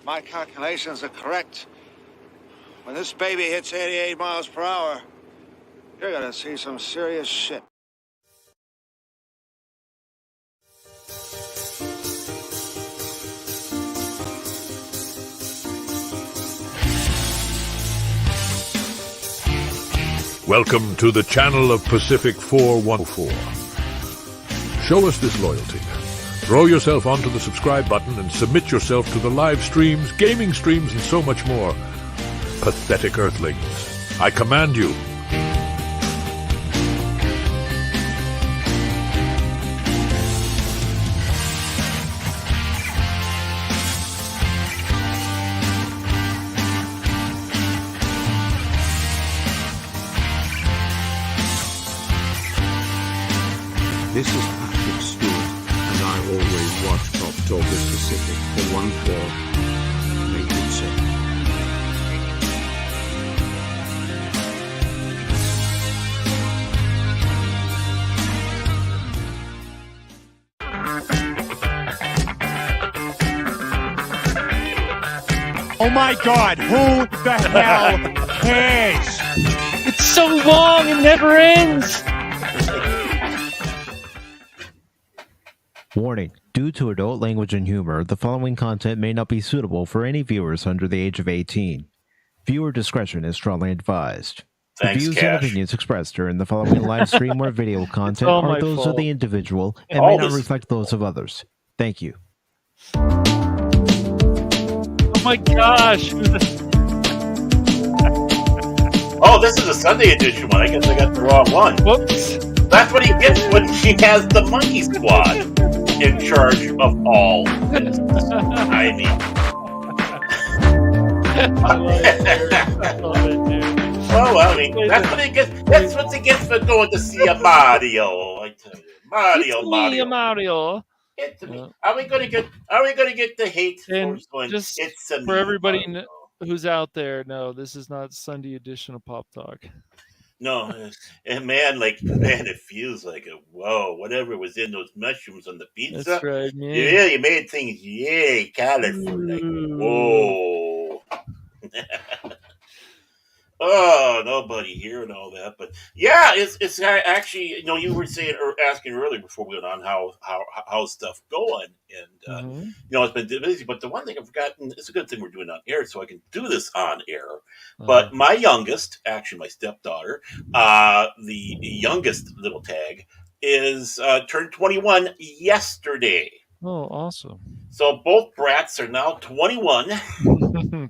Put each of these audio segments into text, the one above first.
my calculations are correct, when this baby hits 88 miles per hour, you're gonna see some serious shit. Welcome to the channel of PACIFIC414. Show us this loyalty. Throw yourself onto the subscribe button and submit yourself to the live streams, gaming streams, and so much more. Pathetic earthlings, I command you. This is Patrick Stewart, and I always watch Pop Talk as PACIFIC414. Make it so. Oh my God, who the hell cares? It's so long, it never ends! Warning. Due to adult language and humor, the following content may not be suitable for any viewers under the age of 18. Viewer discretion is strongly advised. Thanks, the views Cash. and opinions expressed during the following live stream or video content all are my those fault. of the individual and All may not this- reflect those of others. Thank you. Oh my gosh! Oh, this is a Sunday edition one. I guess I got the wrong one. Whoops! That's what he gets when he has the Monkey Squad in charge of all this. I mean, I love it, I love it, dude. well, I mean, that's what he gets. That's what he gets for going to see a Mario. I tell you, Mario, It's me, Mario. Mario. It's me. Are we going to get? Are we going to get the hate And for going? just It's a for me, everybody Mario. who's out there, no, this is not Sunday edition of Pop Talk. No, and man, it feels like it. Whoa, whatever was in those mushrooms on the pizza. That's right, man. Yeah, you made things, colorful. Like, whoa. Oh, nobody here and all that, but yeah, it's actually, you were saying or asking earlier before we went on how's stuff going, and it's been busy. But the one thing I've forgotten, it's a good thing we're doing on air, so I can do this on air. But my youngest, actually my stepdaughter, the youngest little tag, is turned 21 yesterday. Oh, awesome. So both brats are now 21.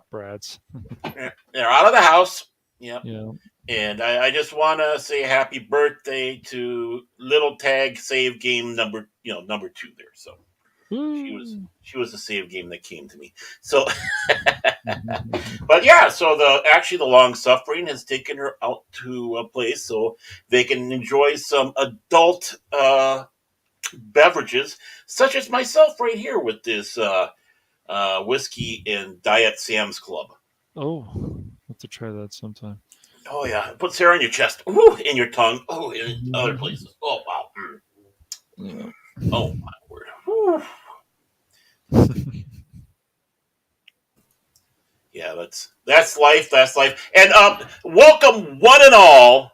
Brats. They're out of the house. Yep. Yeah. And I just want to say happy birthday to Little Tag Save Game number 2 there. So she was the save game that came to me. So, but yeah, so the long suffering has taken her out to a place so they can enjoy some adult beverages, such as myself right here with this whiskey and Diet Sam's Club. Oh, I'll have to try that sometime. Oh yeah, puts hair on your chest, ooh, in your tongue, oh, in other places. Oh wow, Yeah. oh my word. Whew. Yeah, that's life. That's life. And welcome one and all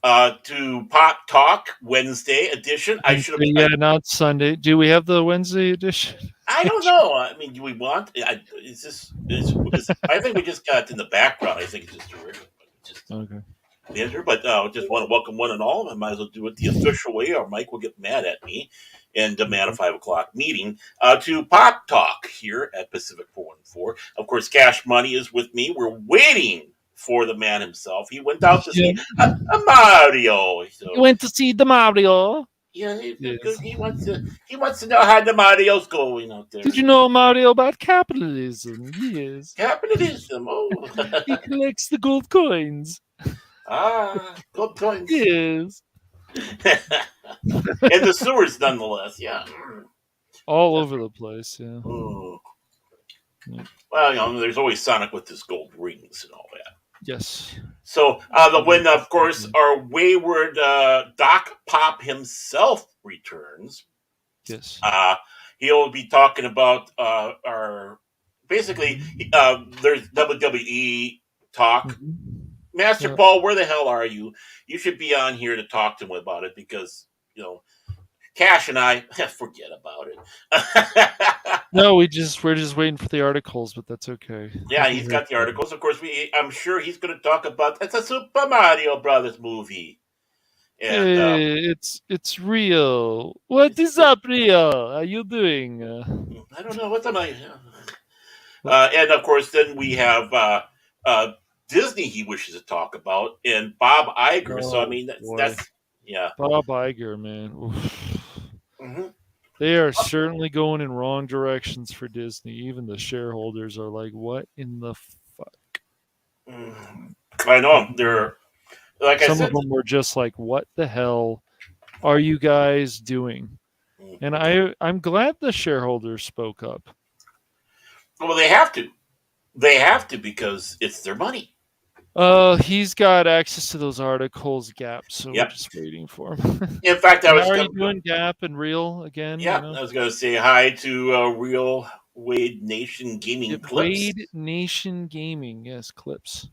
to Pop Talk Wednesday edition. I should have. Yeah, not Sunday. Do we have the Wednesday edition? I don't know. I mean, do we want? I think we just got it in the background. I think it's just terrific. Okay. The answer, but just want to welcome one and all. I might as well do it the official way, or Mike will get mad at me and demand a 5 o'clock meeting to Pop Talk here at PACIFIC414. Of course, Cash Money is with me. We're waiting for the man himself. He went out to see a Mario. So, You went to see the Mario. yeah, Yes. he wants to know how the Mario's going out there. Did you know Mario about capitalism? Yes. Capitalism. Oh, He collects the gold coins. good points. Yes. And the sewers, nonetheless. Yeah. All over the place, yeah. Oh. Yeah. Well, there's always Sonic with his gold rings and all that. Yes. So when, of course, our wayward Doc Pop himself returns, Yes. he'll be talking about our basically, there's WWE talk. Mm-hmm. Master Yeah. Paul, where the hell are you? You should be on here to talk to him about it because Cash and I forget about it. No, we're just waiting for the articles, but that's okay. Yeah, We'll be he's here got the for it. articles. Of course, I'm sure he's going to talk about it's a Super Mario Brothers movie, and Hey, it's real. What is up, Rio? How you doing? I don't know what's on my. What? And of course, then we have uh, Disney. He wishes to talk about, and Bob Iger. So I Oh mean, boy, that's yeah. Bob Iger, man. Oof. hmm They are certainly going in wrong directions for Disney. Even the shareholders are like, "What in the fuck?" I know they're like I Some of said. them were just like, "What the hell are you guys doing?" And I'm glad the shareholders spoke up. Well, they have to. They have to because it's their money. He's got access to those articles, Gap, so we're Yep. just waiting for him. In fact, I And was how are you doing, Gap and Real again? yeah, I was going to say hi to Real Wade Nation Gaming Clips. Wade Nation Gaming, yes, Clips.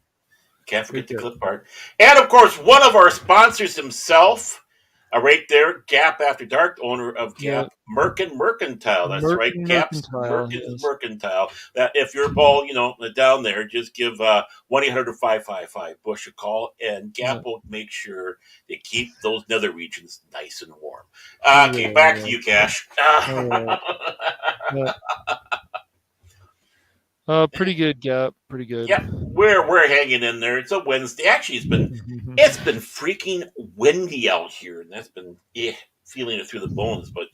Can't forget the Good. clip part. And of course, one of our sponsors himself, right there, Gap After Dark, owner of Gap Mercantile. That's right, Gap's Mercantile. That if you're all down there, just give 1-800-555-BUSH a call, and Gap will make sure they keep those nether regions nice and warm. Okay, back to you, Cash. Pretty good, Gap. Pretty good. Yep, we're hanging in there. It's a Wednesday. Actually, it's been freaking windy out here, and that's been feeling it through the bones. But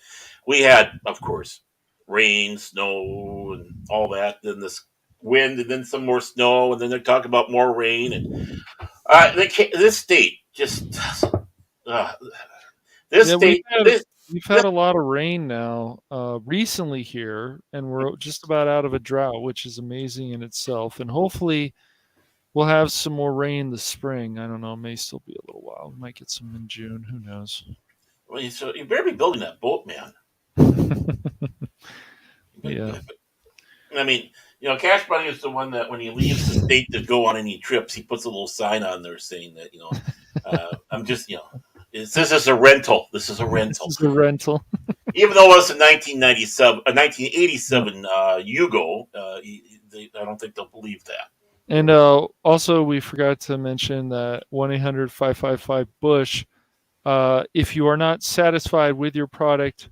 we had, of course, rain, snow, and all that. Then this wind, and then some more snow, and then they're talking about more rain. And this state just this state. We've had a lot of rain now recently here, and we're just about out of a drought, which is amazing in itself. And hopefully, we'll have some more rain this spring. I don't know; it may still be a little while. We might get some in June. Who knows? Well, so you better be building that boat, man. Yeah. I mean, Cash Bunny is the one that when he leaves the state to go on any trips, he puts a little sign on there saying that I'm just this is a rental. This is a rental. This is a rental. Even though it was a 1987 Yugo, I don't think they'll believe that. And also, we forgot to mention that 1-800-555-BUSH. If you are not satisfied with your product,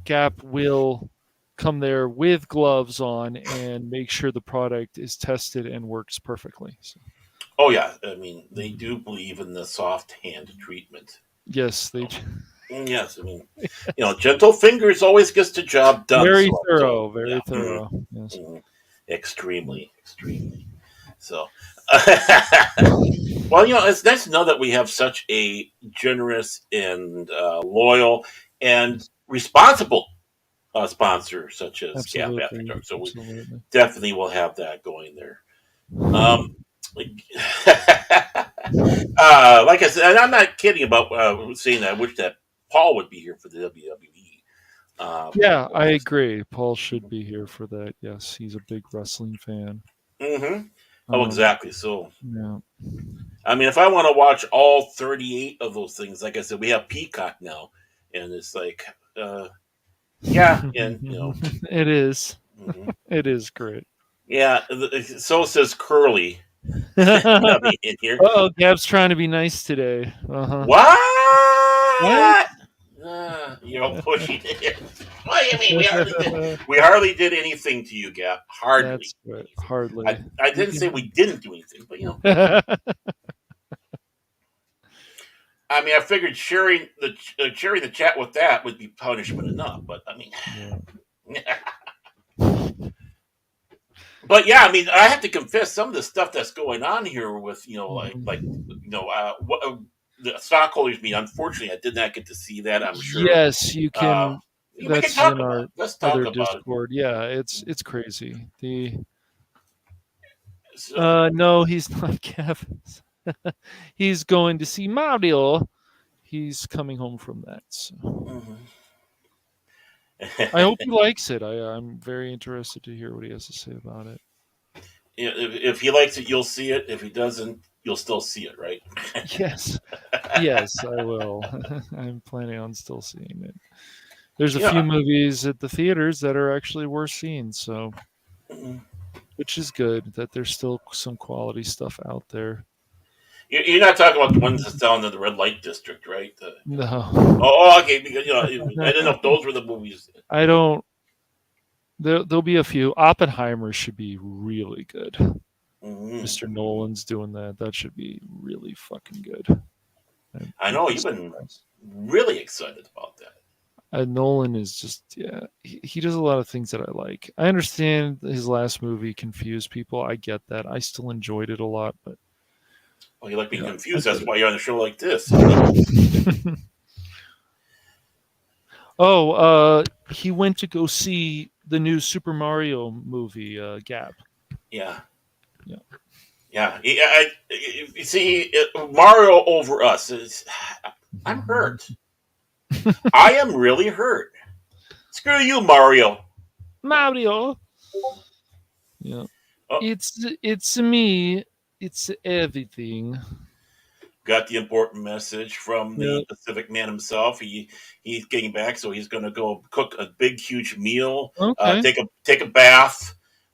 Gap will come there with gloves on and make sure the product is tested and works perfectly. So. Oh yeah, I mean they do believe in the soft hand treatment. Yes, they. Yes, I mean, gentle fingers always gets the job done. Very thorough, very thorough. Yes. Extremely. So, well, it's nice to know that we have such a generous and loyal and responsible sponsor such as Gap After Dark. So we definitely will have that going there. Like I said, and I'm not kidding about saying that I wish that Paul would be here for the WWE. Yeah, I agree. Paul should be here for that. Yes, he's a big wrestling fan. Mm-hmm. Oh, exactly. So, yeah. I mean, if I want to watch all 38 of those things, like I said, we have Peacock now, and it's like, yeah, and it is. Mm-hmm. It is great. Yeah, so says Curly. In here. Oh, Gab's trying to be nice today. Uh-huh. What? You're all pushing it. What do you mean? We hardly did anything to you, Gab. Hardly. That's right. Hardly. I didn't say we didn't do anything, but I mean, I figured sharing the chat with that would be punishment enough, but I mean, but yeah, I mean, I have to confess some of the stuff that's going on here with the stockholders meeting. Unfortunately, I did not get to see that. I'm sure. Yes, you can. That's in our other Discord. It. Yeah, it's crazy. No, he's not Kevin. He's going to see Mario. He's coming home from that. So. I hope he likes it. I'm very interested to hear what he has to say about it. If he likes it, you'll see it. If he doesn't, you'll still see it, right? Yes, yes, I will. I'm planning on still seeing it. There's a few Yeah. movies at the theaters that are actually worth seeing, so Mhm. which is good that there's still some quality stuff out there. You're not talking about the ones that's down in the red light district, right? No, Okay. Because I didn't know if those were the movies. I don't. There'll be a few. Oppenheimer should be really good. Mhm. Mr. Nolan's doing that. That should be really fucking good. I You'd know be you've been surprised. really excited about that. Nolan is just he does a lot of things that I like. I understand his last movie confused people. I get that. I still enjoyed it a lot, but Oh, you like being yeah, I confused? get That's why you're on a show like this. it. Oh, he went to go see the new Super Mario movie, Gap. Yeah. Yeah. Yeah. You see, Mario over us. I'm hurt. I am really hurt. Screw you, Mario. Mario. Yeah. Oh, It's me. It's everything. got the important message from Yeah. the Pacific Man himself. He's getting back, so he's going to go cook a big, huge meal, Okay. take a bath,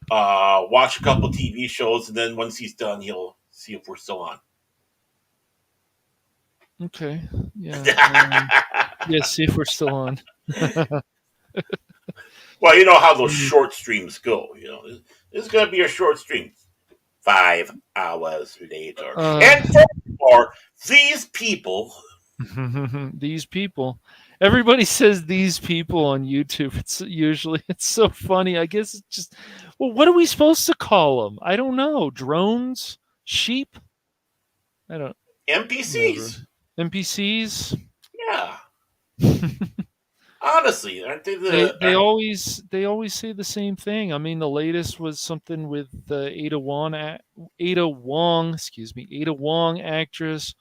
watch a couple TV shows, and then once he's done, he'll see if we're still on. Okay. Yeah. Yeah. See if we're still on. Well, you know how those short streams go. This is going to be a short stream. 5 hours later, and for these people. These people. Everybody says these people on YouTube. It's so funny. I guess it's just well, what are we supposed to call them? I don't know. Drones, sheep. I don't. Whatever. NPCs. NPCs. Yeah. Honestly, aren't they They always say the same thing. I mean, the latest was something with the Ada Wong, excuse me, Ada Wong actress,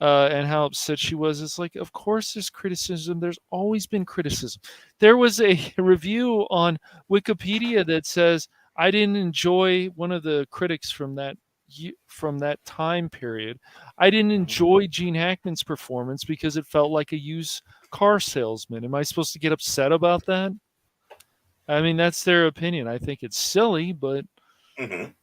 and how upset she was. It's like, of course, there's criticism. There's always been criticism. There was a review on Wikipedia that says I didn't enjoy one of the critics from that time period. I didn't enjoy Gene Hackman's performance because it felt like a used car salesman. Am I supposed to get upset about that? I mean, that's their opinion. I think it's silly, but Mhm.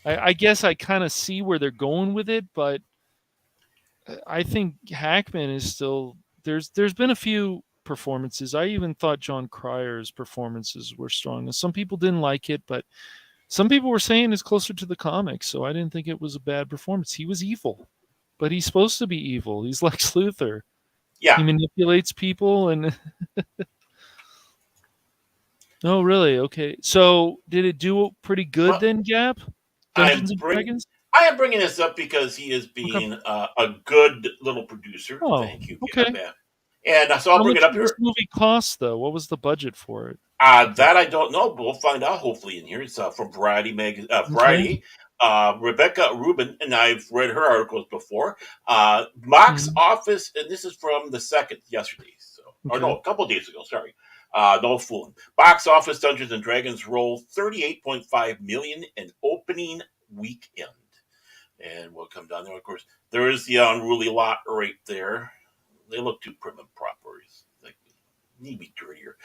I guess I kind of see where they're going with it. But I think Hackman is still there's been a few performances. I even thought John Cryer's performances were strong. Some people didn't like it, but some people were saying it's closer to the comics, so I didn't think it was a bad performance. He was evil, but he's supposed to be evil. He's Lex Luthor. Yeah. He manipulates people and oh, really? Okay. So did it do pretty good Well, then, Gap? I'm Dungeons and bring Dragons? I am bringing this up because he is Okay. being a good little producer. Oh, Thank you, okay. Gab. And so I'll How bring much it up did this here. movie cost, though? What was the budget for it? That I don't know, but we'll find out hopefully in here. It's from Okay. Variety. Rebecca Rubin, and I've read her articles before. Box Mhm. office, and this is from the second yesterday, or Okay. no, a couple days ago. Sorry, no fooling. Box office Dungeons and Dragons rolled 38.5 million in opening weekend, and we'll come down there. Of course, there is the unruly lot right there. They look too prim and proper. Like, need to be dirtier.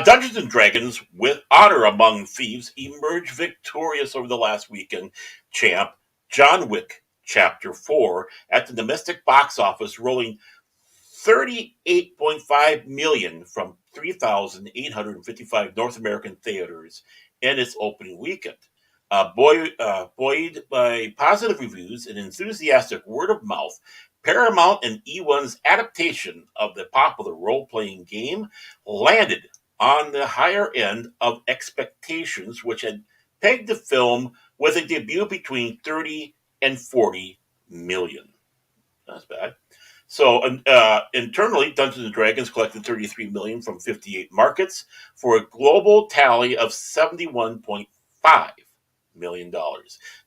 Dungeons and Dragons, with honor among thieves, emerged victorious over the last weekend. Champ John Wick Chapter 4 at the domestic box office, rolling 38.5 million from 3,855 North American theaters in its opening weekend. Buoyed by positive reviews and enthusiastic word of mouth, Paramount and E1's adaptation of the popular role playing game landed on the higher end of expectations, which had pegged the film with a debut between 30 and 40 million. That's bad. So internally, Dungeons and Dragons collected 33 million from 58 markets for a global tally of 71.5 million.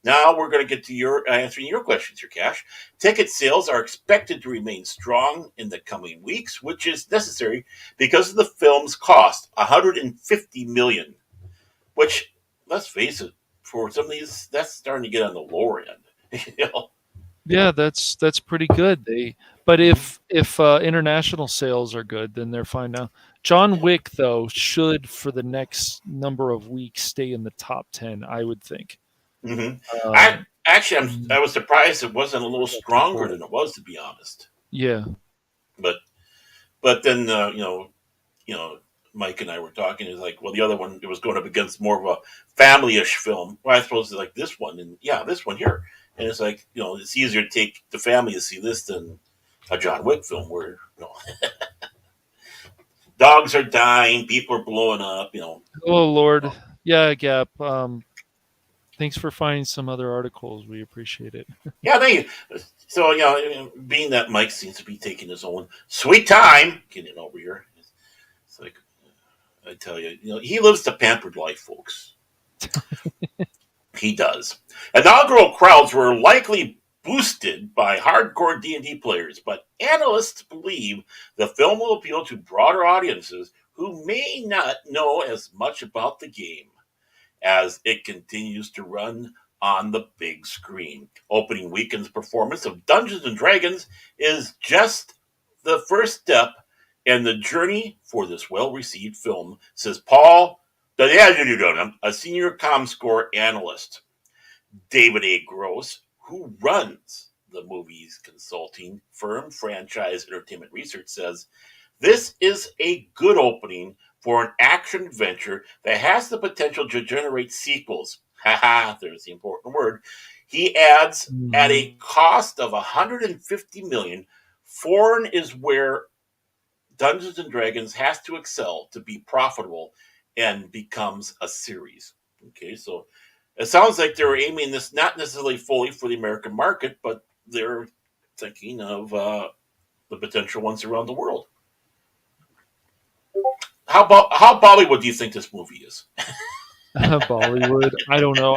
Now we're going to get to your answering your questions, your Cash. Ticket sales are expected to remain strong in the coming weeks, which is necessary because of the film's cost, $150 million. Which, let's face it, for some of these, that's starting to get on the lower end. You know? Yeah, that's pretty good. But if international sales are good, then they're fine now. John Wick, though, should for the next number of weeks stay in the top 10, I would think. Mm-hmm. Um, I was surprised it wasn't a little stronger than it was, to be honest. yeah, But then Mike and I were talking. It's like, well, the other one, it was going up against more of a family-ish film. Well, I suppose it's like this one, and this one here. And it's like, it's easier to take the family to see this than a John Wick film where dogs are dying, people are blowing up. Oh Lord, yeah, Gap. Thanks for finding some other articles. We appreciate it. Yeah, so being that Mike seems to be taking his own sweet time getting over here, it's like I tell you, he lives the pampered life, folks. He does. Inaugural crowds were likely boosted by hardcore D&D players, but analysts believe the film will appeal to broader audiences who may not know as much about the game as it continues to run on the big screen. Opening weekend's performance of Dungeons & Dragons is just the first step in the journey for this well-received film, says Paul, a senior ComScore analyst. David A. Gross, who runs the movie's consulting firm, Franchise Entertainment Research, says, this is a good opening for an action adventure that has the potential to generate sequels. Haha, there's the important word. He adds, at a cost of $150 million, foreign is where Dungeons & Dragons has to excel to be profitable and becomes a series. Okay, so it sounds like they're aiming this not necessarily fully for the American market, but they're thinking of the potential ones around the world. How Bollywood do you think this movie is? Bollywood. I don't know.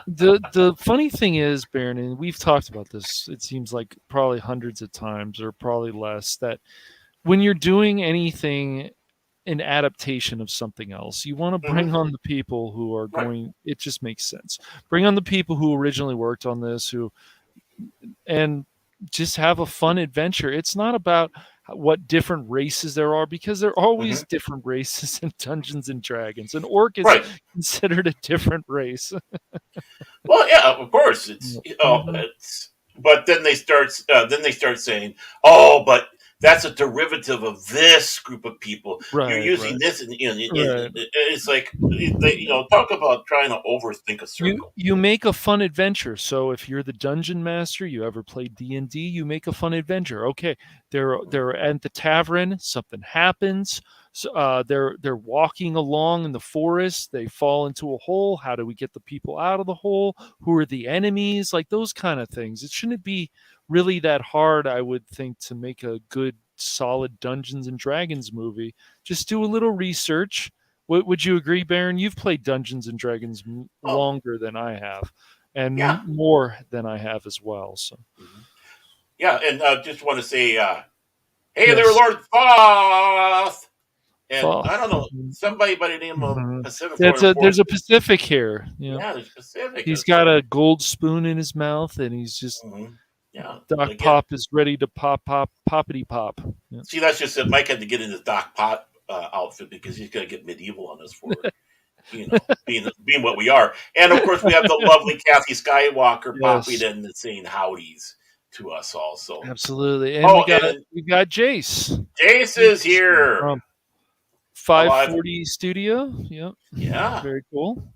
The funny thing is, Baron, and we've talked about this, it seems like probably hundreds of times or probably less, that when you're doing anything, an adaptation of something else, you want to bring on the people who are going, it just makes sense. Bring on the people who originally worked on this, and just have a fun adventure. It's not about what different races there are, because there are always different races in Dungeons and Dragons. An orc is considered a different race. Well, yeah, of course. But then they start saying, "Oh, but that's a derivative of this group of people. You're using this, and it's like talk about trying to overthink a circle. You make a fun adventure. So if you're the dungeon master, you ever played D&D, you make a fun adventure. Okay, they're at the tavern, something happens. So, they're walking along in the forest. They fall into a hole. How do we get the people out of the hole? Who are the enemies? Like those kind of things. It shouldn't be really that hard, I would think, to make a good, solid Dungeons and Dragons movie. Just do a little research. Would you agree, Baron? You've played Dungeons and Dragons longer than I have, and more than I have as well. So, yeah, and just want to say, hey there, Lord Thoth. And I don't know, somebody by the name of Pacific. There's a Pacific here. Yeah, there's Pacific. He's got a gold spoon in his mouth, and he's just Doc Pop is ready to poppity pop. Yeah. See, that's just it. Mike had to get in his Doc Pop outfit because he's going to get medieval on us for being what we are. And of course, we have the lovely Kathy Skywalker popping in and saying howdies to us also. Absolutely, and we got Jace. Jace is here. 540 Studio. Yeah. Very cool.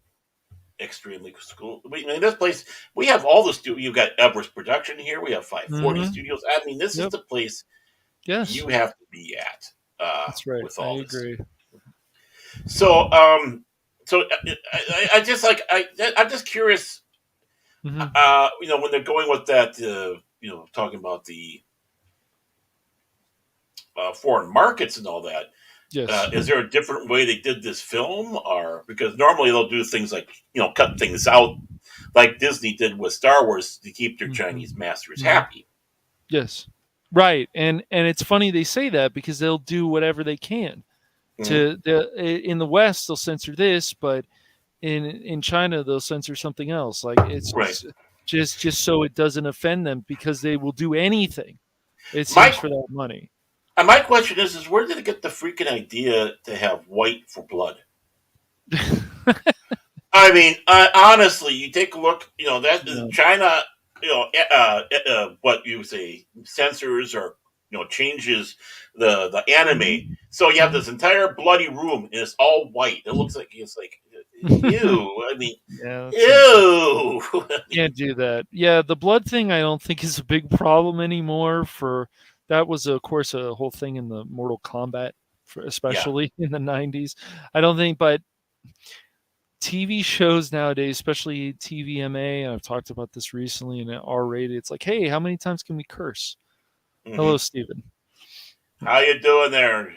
Extremely cool. In this place, we have all the studio. You've got Everest Production here. We have 540 Studios. I mean, this is the place you have to be at. That's right. With all I agree. So, I just like I'm just curious. When they're going with that, talking about the foreign markets and all that. Yes. Is there a different way they did this film, or because normally they'll do things like cut things out, like Disney did with Star Wars to keep their Chinese masters happy? Yes. Right. And it's funny they say that because they'll do whatever they can. In the West they'll censor this, but in China they'll censor something else. Like it's Right. just so it doesn't offend them, because they will do anything, it seems, for that money. And my question is where did they get the freaking idea to have white for blood? I mean, honestly, you take a look. China. What you say censors or changes the anime. So you have this entire bloody room and it's all white. It looks like ew. I mean, ew. Can't do that. Yeah, the blood thing I don't think is a big problem anymore. That was, of course, a whole thing in the Mortal Kombat, especially in the 90s. I don't think, but TV shows nowadays, especially TVMA, and I've talked about this recently, and R-rated, it's like, hey, how many times can we curse? Hello, Steven. How you doing there?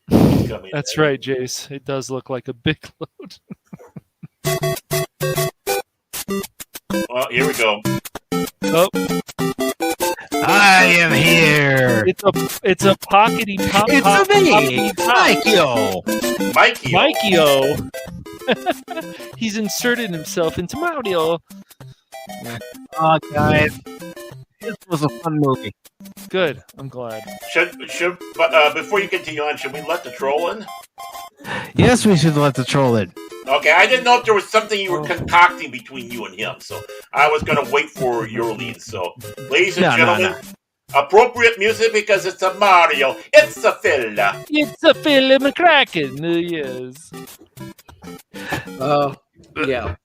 That's right, Jace. It does look like a big load. Well, here we go. Oh. I am here. It's a pockety pop. It's me, Mikey-O. He's inserted himself into Mario. Oh, guys, this was a fun movie. Good. I'm glad. Should before you continue on, should we let the troll in? Yes, we should let the troll in. Okay, I didn't know if there was something you were concocting between you and him, so I was going to wait for your lead. So, ladies and gentlemen, appropriate music because it's a Mario. It's a fella. It's a Philip McCracken. Yes. Oh, yeah.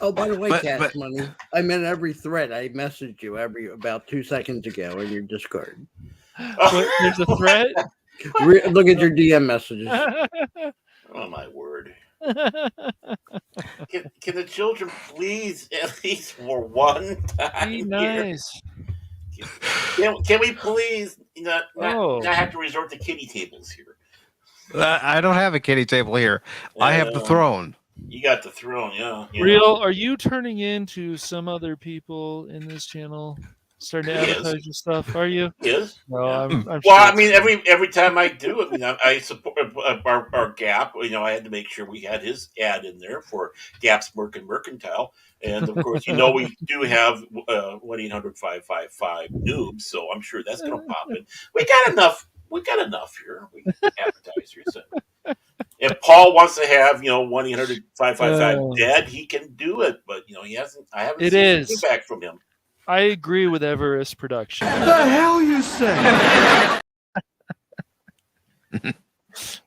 Oh, by the way, Cash Money, I'm in every thread. I messaged you about 2 seconds ago in your Discord. There's a thread? Look at your DM messages. Oh, my word. Can the children please, at least for one time, be nice? Can we please not have to resort to kiddie tables here? I don't have a kiddie table here. I have the throne. You got the throne, yeah. Real, are you turning into some other people in this channel? Starting to advertise your stuff, are you? Yes. No, I'm well, sure I mean, every time I do, I support our Gap. I had to make sure we had his ad in there for Gap's Mercantile, and of course, we do have 1-800-555 noobs, so I'm sure that's going to pop in. We got enough here. We advertise here. So. If Paul wants to have 1-800-555 dead, he can do it, but he hasn't. I haven't seen feedback from him. I agree with Everest Production. The hell you say?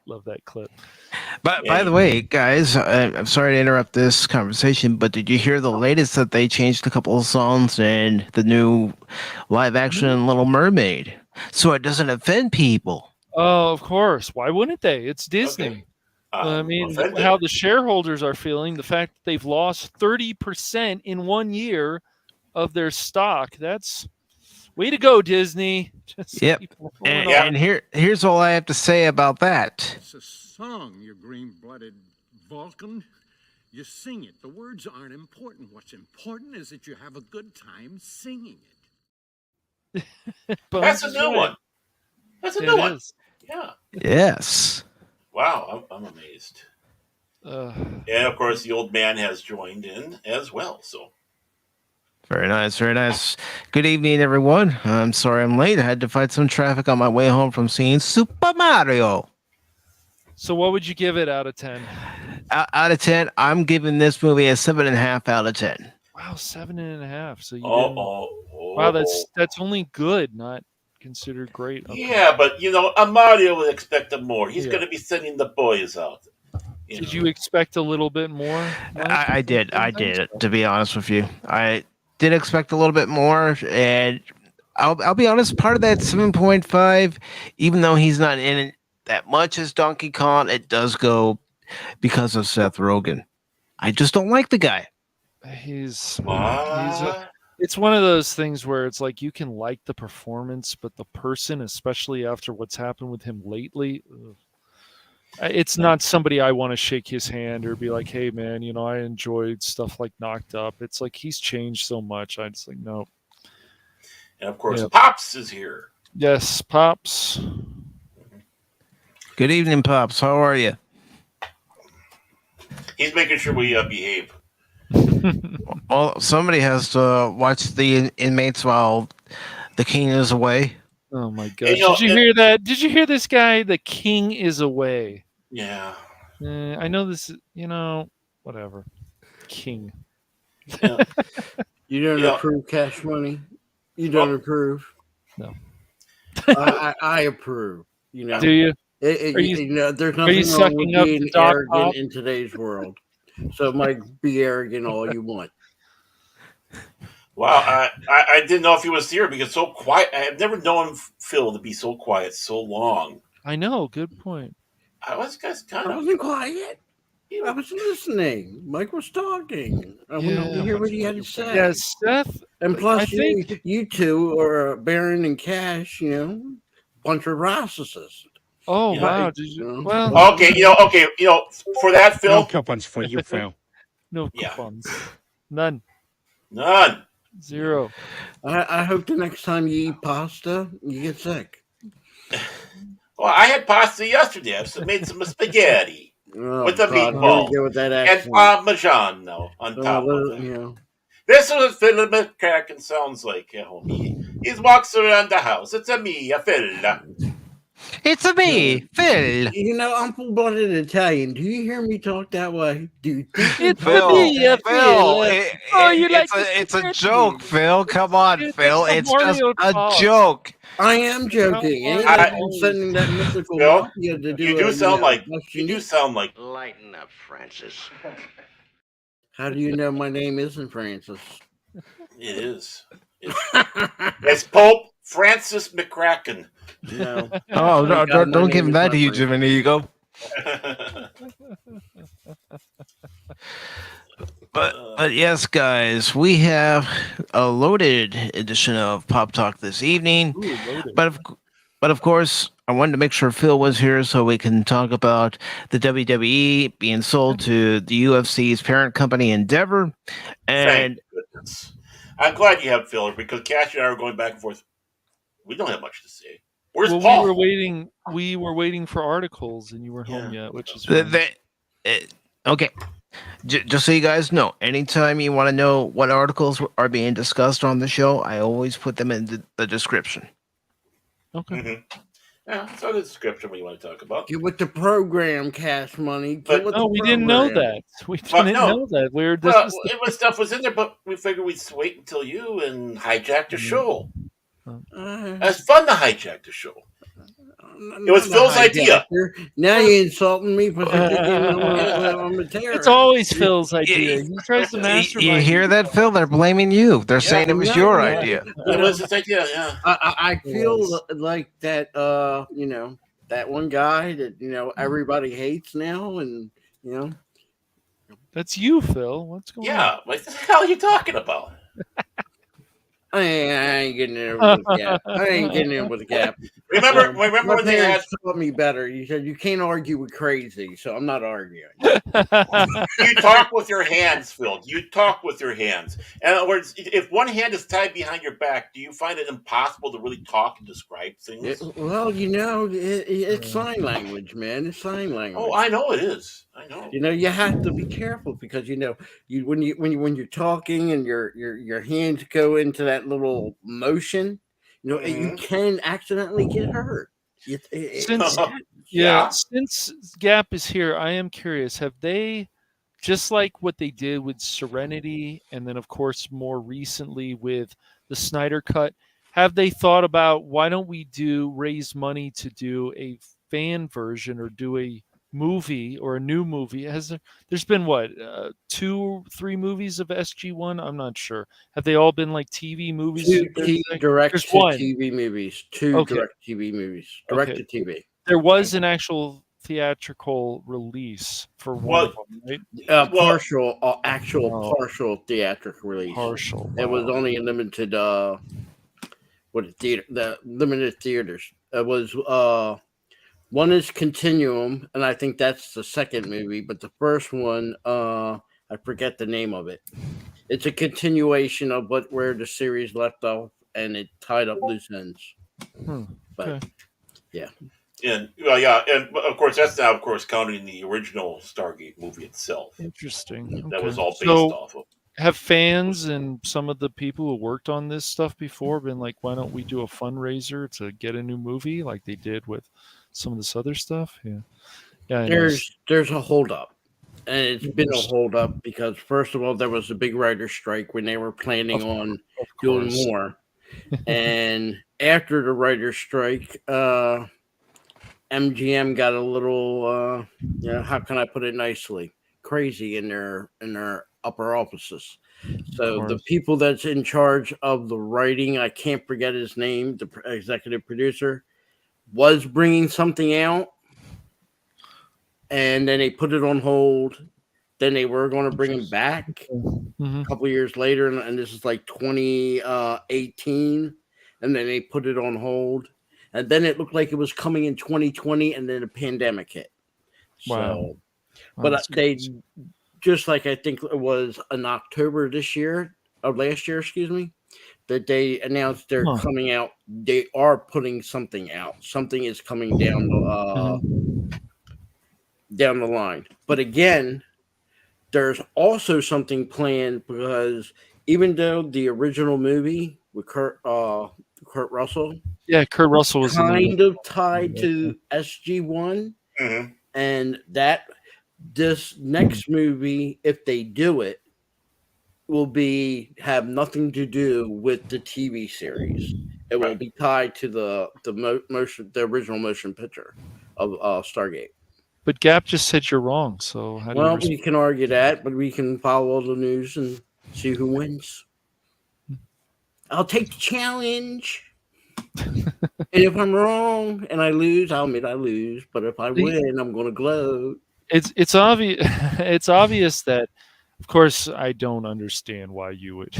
Love that clip. But by the way, guys, I'm sorry to interrupt this conversation, but did you hear the latest that they changed a couple of songs in the new live action Little Mermaid so it doesn't offend people? Oh, of course. Why wouldn't they? It's Disney. Okay. I mean, how the shareholders are feeling, the fact that they've lost 30% in 1 year of their stock. That's way to go, Disney. Yep. And here's all I have to say about that. It's a song, you green-blooded Vulcan. You sing it. The words aren't important. What's important is that you have a good time singing it. That's a new one. That's a new one. Yeah. Yes. Wow, I'm amazed. And of course, the old man has joined in as well. So. Very nice, very nice. Good evening, everyone. I'm sorry I'm late. I had to fight some traffic on my way home from seeing Super Mario. So what would you give it out of 10? Out of 10, I'm giving this movie a 7.5 out of 10. Wow, 7.5. So wow, that's only good, not considered great. Okay. Yeah, but a Mario would expect more. He's going to be sending the boys out. Did you expect a little bit more? I did. To be honest with you, I did expect a little bit more, and I'll be honest. Part of that 7.5, even though he's not in it that much as Donkey Kong, it does go because of Seth Rogen. I just don't like the guy. He's It's one of those things where it's like you can like the performance, but the person, especially after what's happened with him lately, it's not somebody I want to shake his hand or be like, hey, man, I enjoyed stuff like Knocked Up. It's like he's changed so much. I just like, no. And of course, Pops is here. Yes, Pops. Good evening, Pops. How are you? He's making sure we behave. Well, somebody has to watch the inmates while the king is away. Oh my gosh! Did you hear that? Did you hear this guy? The king is away. Yeah. I know this. Whatever. King. Yeah. You don't approve Cash Money? You don't approve? No. I approve. Do you? There's nothing wrong with being arrogant in today's world. So, Mike, be arrogant all you want. Wow, I didn't know if he was here because so quiet. I've never known Phil to be so quiet so long. I know. Good point. I wasn't quiet. I was listening. Mike was talking. I wanted to hear what he had to say. Yes, Seth. And plus, you two are Baron and Cash. Bunch of narcissists. Oh wow! Did you? Well, okay. For that, Phil. No coupons for you, Phil. No coupons. None. 0. I hope the next time you eat pasta, you get sick. Well, I had pasta yesterday. I made some spaghetti with the meatball and Parmigiano on top of it. This is what Phil McCracken sounds like, homie. He walks around the house. It's a me, a Phil. It's a me, Phil. I'm full-blooded Italian. Do you hear me talk that way? It's Phil. Phil. It's a joke, Phil. Come on, Phil. It's just a joke. I am joking. I'm sending that mythical mafia to do. You do sound like. Lighten up, Francis. How do you know my name isn't Francis? It is. It's Pope Francis McCracken. No. Oh, no, don't give him that huge of an ego. But yes, guys, we have a loaded edition of Pop Talk this evening. But of course, I wanted to make sure Phil was here so we can talk about the WWE being sold to the UFC's parent company, Endeavor. And thank goodness. I'm glad you have Phil because Cash and I are going back and forth. We don't have much to say. Where's Paul? We were waiting for articles, and you weren't home yet, which is okay. Just so you guys know, anytime you want to know what articles are being discussed on the show, I always put them in the description. Okay. Mm-hmm. Yeah, it's on the description what you want to talk about. Get with the program, Cash Money. We didn't know that. We didn't know that. Stuff was in there, but we figured we'd wait until you and hijack the show. It's fun to hijack the show. It was Phil's idea. Now you're insulting me because I'm a terrorist. It's always Phil's idea. He tries to mastermind. You hear that, Phil? They're blaming you. They're saying it was your idea. It was his idea, yeah. I feel like that, that one guy that, everybody hates now and, That's you, Phil. What's going on? Yeah, what the hell are you talking about? I ain't getting in with the gap. Remember when they had taught me better. You said you can't argue with crazy, so I'm not arguing. You talk with your hands, Phil. You talk with your hands. In other words, if one hand is tied behind your back, do you find it impossible to really talk and describe things? It's sign language, man. It's sign language. Oh, I know it is. I know. You have to be careful because when you're talking and your hands go into that little motion, you can accidentally get hurt. Since Gap is here, I am curious. Have they, just like what they did with Serenity, and then of course more recently with the Snyder Cut, have they thought about why don't we raise money to do a fan version or do a movie or a new movie? There's been 2-3 movies of SG1? I'm not sure. Have they all been like TV movies? Direct to TV movies. Direct to TV. There was an actual theatrical release for one of them, right? Actual partial theatrical release. Partial. It was wow. only a limited the limited theaters. It was one is Continuum, and I think that's the second movie, but the first one, I forget the name of it. It's a continuation of where the series left off, and it tied up loose ends. But Okay. yeah. And and of course that's now, of course, counting the original Stargate movie itself. Interesting. That Okay. was all based So, off of. have fans and some of the people who worked on this stuff before been like, why don't we do a fundraiser to get a new movie like they did with some of this other stuff? Yeah. Yeah. I know. There's a holdup, and it's been a holdup because first of all, there was a big writer's strike when they were planning on doing more, and after the writer's strike, MGM got a little, how can I put it nicely, crazy in their upper offices. So the people that's in charge of the writing, I can't forget his name, the executive producer, was bringing something out, and then they put it on hold. Then they were going to bring him back a couple years later, and this is like 2018, and then they put it on hold. And then it looked like it was coming in 2020, and then the pandemic hit. So, but they, just like I think it was in October last year, that they announced they're coming out. They are putting something out. Something is coming down the line. But again, there's also something planned because even though the original movie with Kurt Russell. Yeah, Kurt Russell was kind of tied to SG-1, and that this next movie, if they do it, will have nothing to do with the TV series. It will be tied to the original motion picture of Stargate. But Gap just said you're wrong. So how do you we can argue that, but we can follow the news and see who wins. I'll take the challenge. And if I'm wrong and I lose, I'll admit I lose. But if I win, I'm going to gloat. It's obvious. It's obvious that, of course, I don't understand why you would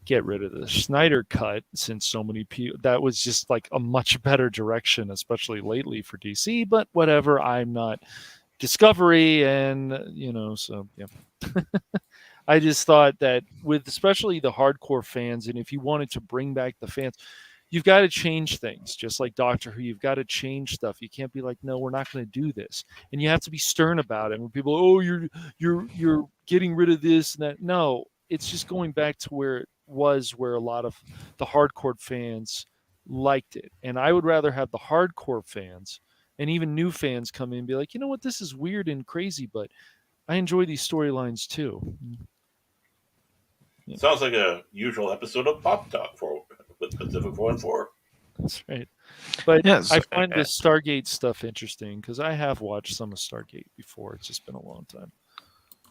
get rid of the Snyder cut, since so many people. That was just like a much better direction, especially lately for DC. But whatever. I'm not Discovery, and so yeah. I just thought that with especially the hardcore fans, and if you wanted to bring back the fans, you've got to change things. Just like Doctor Who, you've got to change stuff. You can't be like, no, we're not going to do this. And you have to be stern about it. When people, you're getting rid of this and that. No, it's just going back to where it was, where a lot of the hardcore fans liked it. And I would rather have the hardcore fans and even new fans come in and be like, you know what, this is weird and crazy, but I enjoy these storylines too. Yeah. Sounds like a usual episode of Pop Talk with PACIFIC414. That's right. But yes, I find the Stargate stuff interesting because I have watched some of Stargate before. It's just been a long time.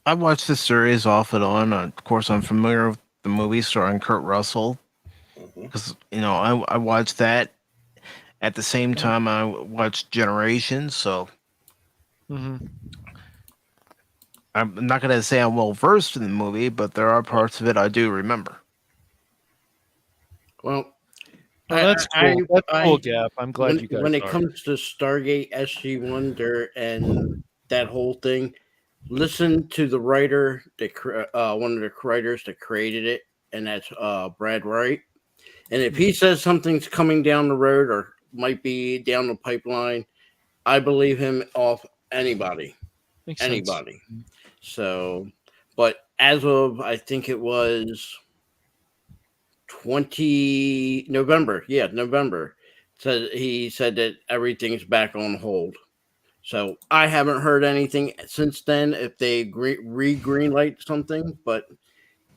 I've watched the series off and on. Of course, I'm familiar with the movie starring Kurt Russell because I watched that at the same time I watched Generations. So I'm not going to say I'm well versed in the movie, but there are parts of it I do remember. Well, that's cool. That's cool, Gap. I'm glad you guys. When it comes to Stargate SG-1 and that whole thing, listen to the writer, one of the writers that created it, and that's Brad Wright. And if he says something's coming down the road or might be down the pipeline, I believe him off anybody. Makes anybody. Sense. So, but as of, I think it was November. Yeah, November. He said that everything's back on hold. So I haven't heard anything since then if they greenlight something, but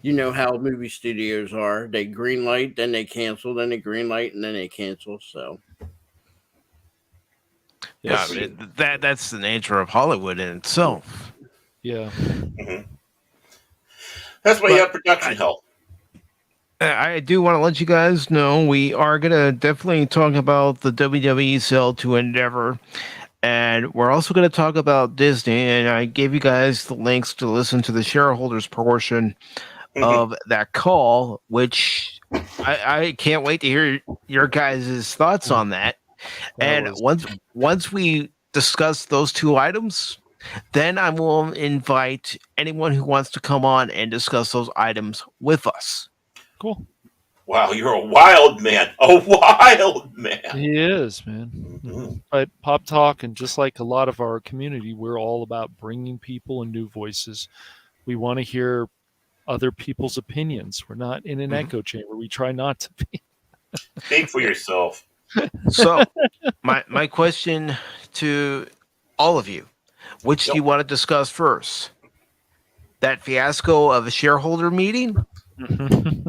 you know how movie studios are. They greenlight, then they cancel, then they greenlight, and then they cancel. So yeah, that's the nature of Hollywood in itself. Yeah. That's why you have production help. I do want to let you guys know we are going to definitely talk about the WWE sale to Endeavor And we're also going to talk about Disney. And I gave you guys the links to listen to the shareholders portion of that call, which I can't wait to hear your guys' thoughts on that. And once we discuss those two items, then I will invite anyone who wants to come on and discuss those items with us. Cool. Wow, you're a wild man. A wild man. He is, man. But Pop Talk, and just like a lot of our community, we're all about bringing people and new voices. We want to hear other people's opinions. We're not in an echo chamber. We try not to be. Speak for yourself. So, my question to all of you, which do you want to discuss first? That fiasco of a shareholder meeting?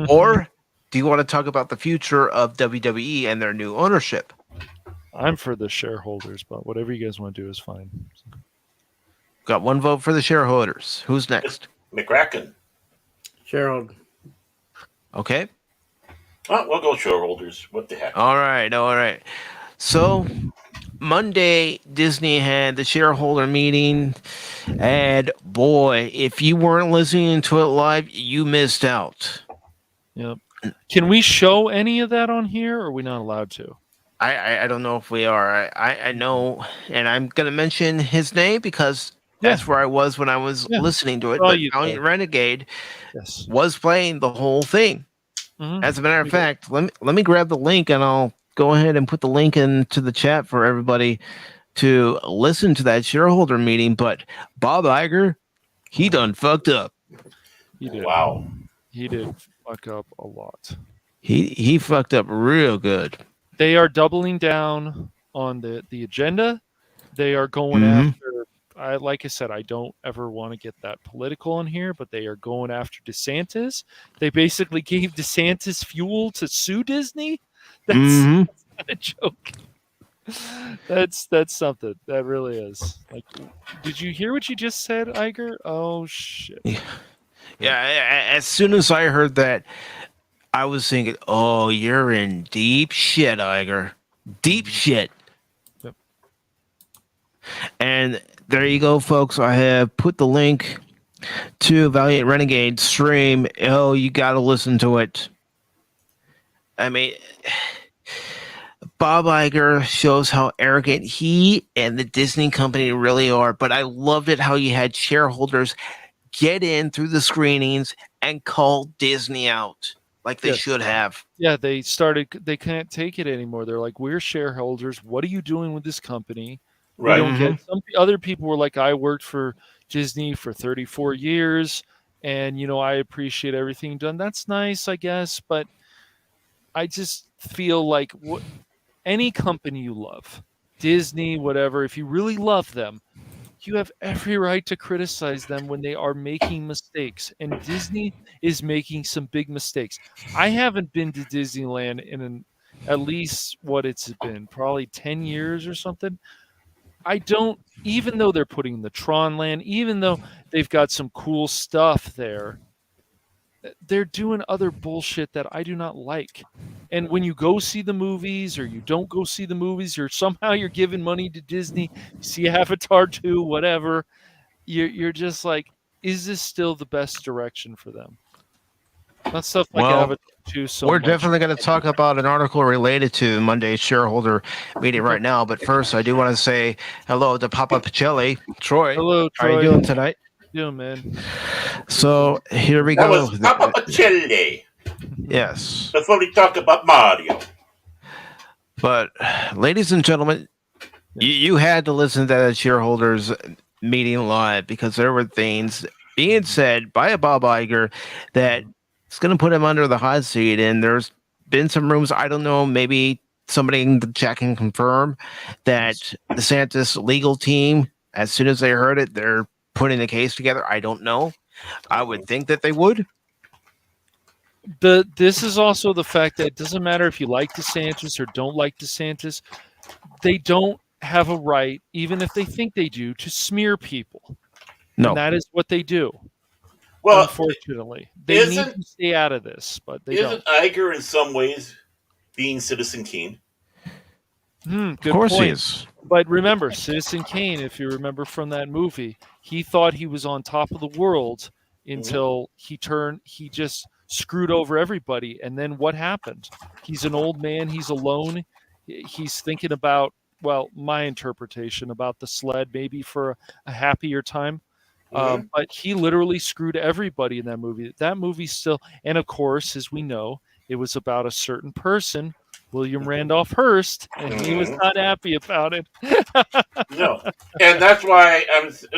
Or do you want to talk about the future of WWE and their new ownership? I'm for the shareholders, but whatever you guys want to do is fine. Got one vote for the shareholders. Who's next? McCracken. Shareholder. Okay. Oh, we'll go shareholders. What the heck? All right. So, Monday, Disney had the shareholder meeting. And boy, if you weren't listening to it live, you missed out. Yep. Can we show any of that on here, or are we not allowed to? I don't know if we are. I know, and I'm going to mention his name because that's where I was when I was listening to it. But Valiant Renegade was playing the whole thing. As a matter of fact, let me grab the link, and I'll go ahead and put the link into the chat for everybody to listen to that shareholder meeting. But Bob Iger, he done fucked up. He did. Wow. He did fuck up a lot. He fucked up real good. They are doubling down on the agenda. They are going after, like I said, I don't ever want to get that political in here, but they are going after DeSantis. They basically gave DeSantis fuel to sue Disney. That's not a joke. That's something. That really is. Like, did you hear what you just said, Iger? Oh shit. Yeah, as soon as I heard that, I was thinking, oh, you're in deep shit, Iger. Deep shit. Yep. And there you go, folks. I have put the link to Valiant Renegade stream. Oh, you got to listen to it. I mean, Bob Iger shows how arrogant he and the Disney company really are. But I loved it how you had shareholders get in through the screenings and call Disney out like they should have. Yeah, they can't take it anymore. They're like, we're shareholders. What are you doing with this company? Right. We don't get. Some other people were like, I worked for Disney for 34 years, and I appreciate everything done. That's nice, I guess, but I just feel like any company you love, Disney, whatever, if you really love them, you have every right to criticize them when they are making mistakes. And Disney is making some big mistakes. I haven't been to Disneyland in at least what it's been, probably 10 years or something. I don't, even though they're putting the Tron Land, even though they've got some cool stuff there, they're doing other bullshit that I do not like. And when you go see the movies or you don't go see the movies, or somehow you're giving money to Disney, you see Avatar 2, whatever, you're just like, is this still the best direction for them? Not stuff like Avatar 2 so we're much. definitely going to talk about an article related to Monday's shareholder meeting right now. But first, I do want to say hello to Papa Pacelli. Troy. Hello, Troy. How are you doing tonight? Yeah, man. So here we That go. was Papa Pacelli. Yes. Before we talk about Mario. But, ladies and gentlemen, you had to listen to that shareholders meeting live because there were things being said by a Bob Iger that it's going to put him under the hot seat. And there's been some rumors, I don't know, maybe somebody in the chat can confirm that the DeSantis legal team, as soon as they heard it, they're putting the case together. I don't know. I would think that they would. This is also the fact that it doesn't matter if you like DeSantis or don't like DeSantis. They don't have a right, even if they think they do, to smear people. No. And that is what they do. Well, unfortunately, they need to stay out of this, but they don't. Isn't Iger in some ways being Citizen Kane? Good of course point. he is. But remember, Citizen Kane, if you remember from that movie, he thought he was on top of the world until he just screwed over everybody. And then what happened? He's an old man. He's alone. He's thinking about, well, my interpretation about the sled, maybe for a happier time. But he literally screwed everybody in that movie. That movie still, and of course, as we know, it was about a certain person, William Randolph Hearst, and he was not happy about it. No, and that's why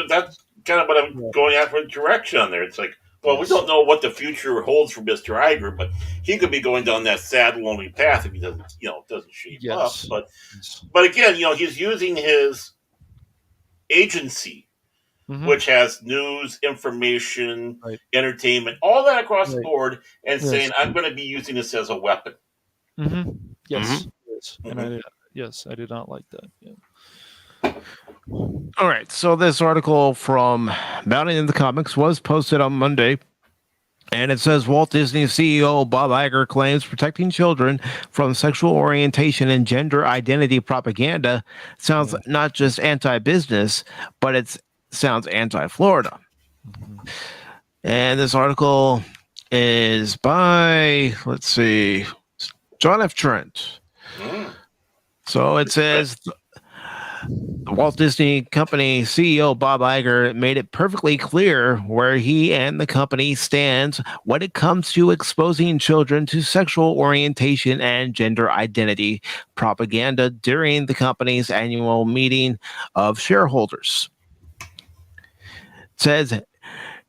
that's kind of what I'm going at for the direction on there. It's like, well, we don't know what the future holds for Mr. Iger, but he could be going down that sad, lonely path if he doesn't shape up. But again, he's using his agency, which has news, information, entertainment, all that across the board, and saying, I'm going to be using this as a weapon. Yes. And I did not like that. Yeah. All right, so this article from Mountain in the Comics was posted on Monday, and it says Walt Disney CEO Bob Iger claims protecting children from sexual orientation and gender identity propaganda sounds not just anti-business, but it sounds anti-Florida. And this article is by, let's see, John F. Trent. So it says the Walt Disney Company CEO Bob Iger made it perfectly clear where he and the company stands when it comes to exposing children to sexual orientation and gender identity propaganda during the company's annual meeting of shareholders. It says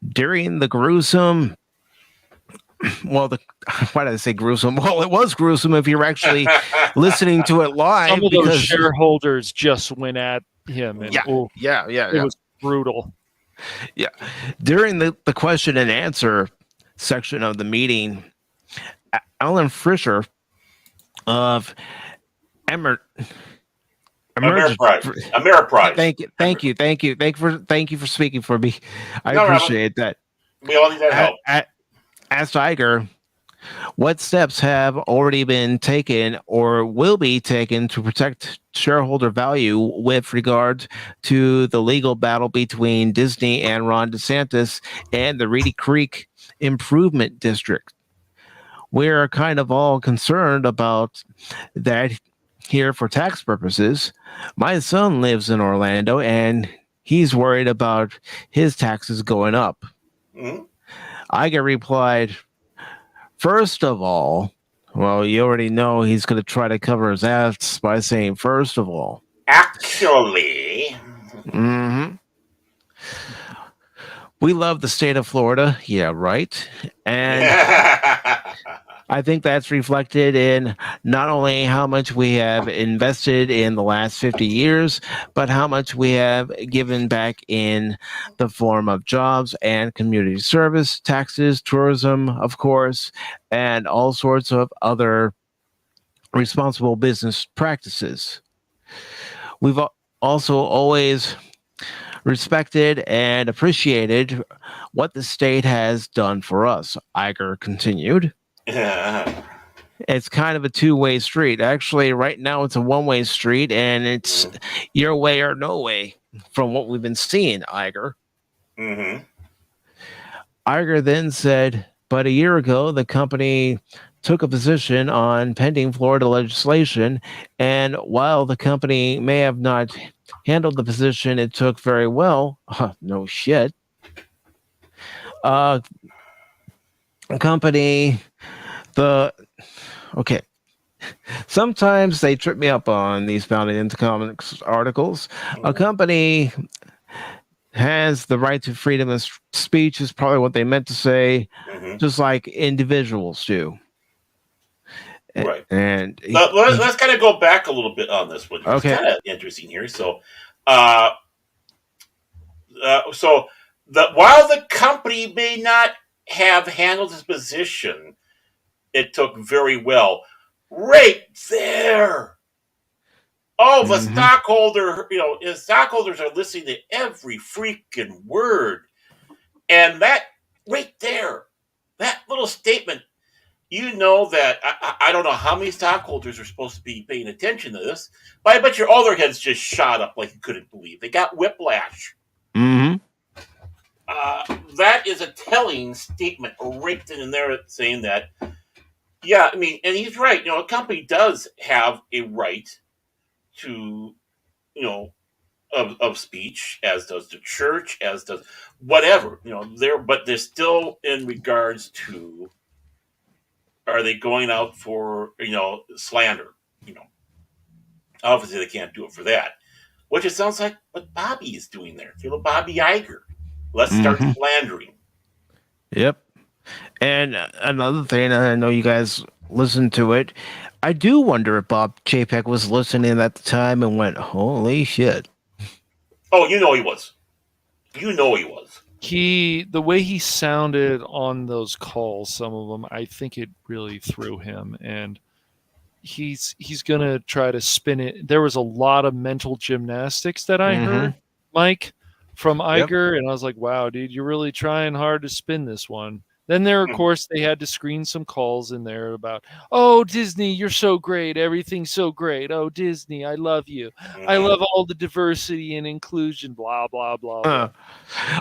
during the gruesome, why did I say gruesome? Well, it was gruesome if you're actually listening to it live. Some of those shareholders just went at him. And, it was brutal. Yeah. During the question and answer section of the meeting, Alan Fisher of Ameriprise. Thank you for speaking for me. I appreciate that. We all need that help. Asked Iger, what steps have already been taken or will be taken to protect shareholder value with regard to the legal battle between Disney and Ron DeSantis and the Reedy Creek Improvement District? We're kind of all concerned about that here for tax purposes. My son lives in Orlando and he's worried about his taxes going up. Iger replied, first of all, well, you already know he's going to try to cover his ass by saying, first of all. Actually. We love the state of Florida. Yeah, right. And I think that's reflected in not only how much we have invested in the last 50 years, but how much we have given back in the form of jobs and community service, taxes, tourism, of course, and all sorts of other responsible business practices. We've also always respected and appreciated what the state has done for us, Iger continued. It's kind of a two-way street. Actually, right now it's a one-way street, and it's your way or no way from what we've been seeing, Iger. Iger then said, but a year ago, the company took a position on pending Florida legislation, and while the company may have not handled the position it took very well, no shit, sometimes they trip me up on these Founded into Comics articles. A company has the right to freedom of speech is probably what they meant to say, just like individuals do. Right. And let's kind of go back a little bit on this one. It's kind of interesting here. So, while the company may not have handled this position, it took very well. Right there. Oh, the stockholder, his stockholders are listening to every freaking word. And that right there, that little statement you know that I don't know how many stockholders are supposed to be paying attention to this, but I bet all their heads just shot up like you couldn't believe. They got whiplash. Mm-hmm. That is a telling statement right in there saying that, yeah, I mean, and he's right. A company does have a right to, of speech, as does the church, as does whatever, but they're still in regards to, are they going out for, slander? Obviously they can't do it for that, which it sounds like what Bobby is doing there. Bobby Iger. Let's start slandering. Yep. And another thing, I know you guys listened to it. I do wonder if Bob Chapek was listening at the time and went, "Holy shit!" Oh, he was. He was. The way he sounded on those calls, some of them, I think it really threw him, and he's gonna try to spin it. There was a lot of mental gymnastics that I heard, Mike, from Iger, and I was like, wow, dude, you're really trying hard to spin this one. Then there, of course, they had to screen some calls in there about, oh, Disney, you're so great. Everything's so great. Oh, Disney, I love you. I love all the diversity and inclusion, blah, blah, blah,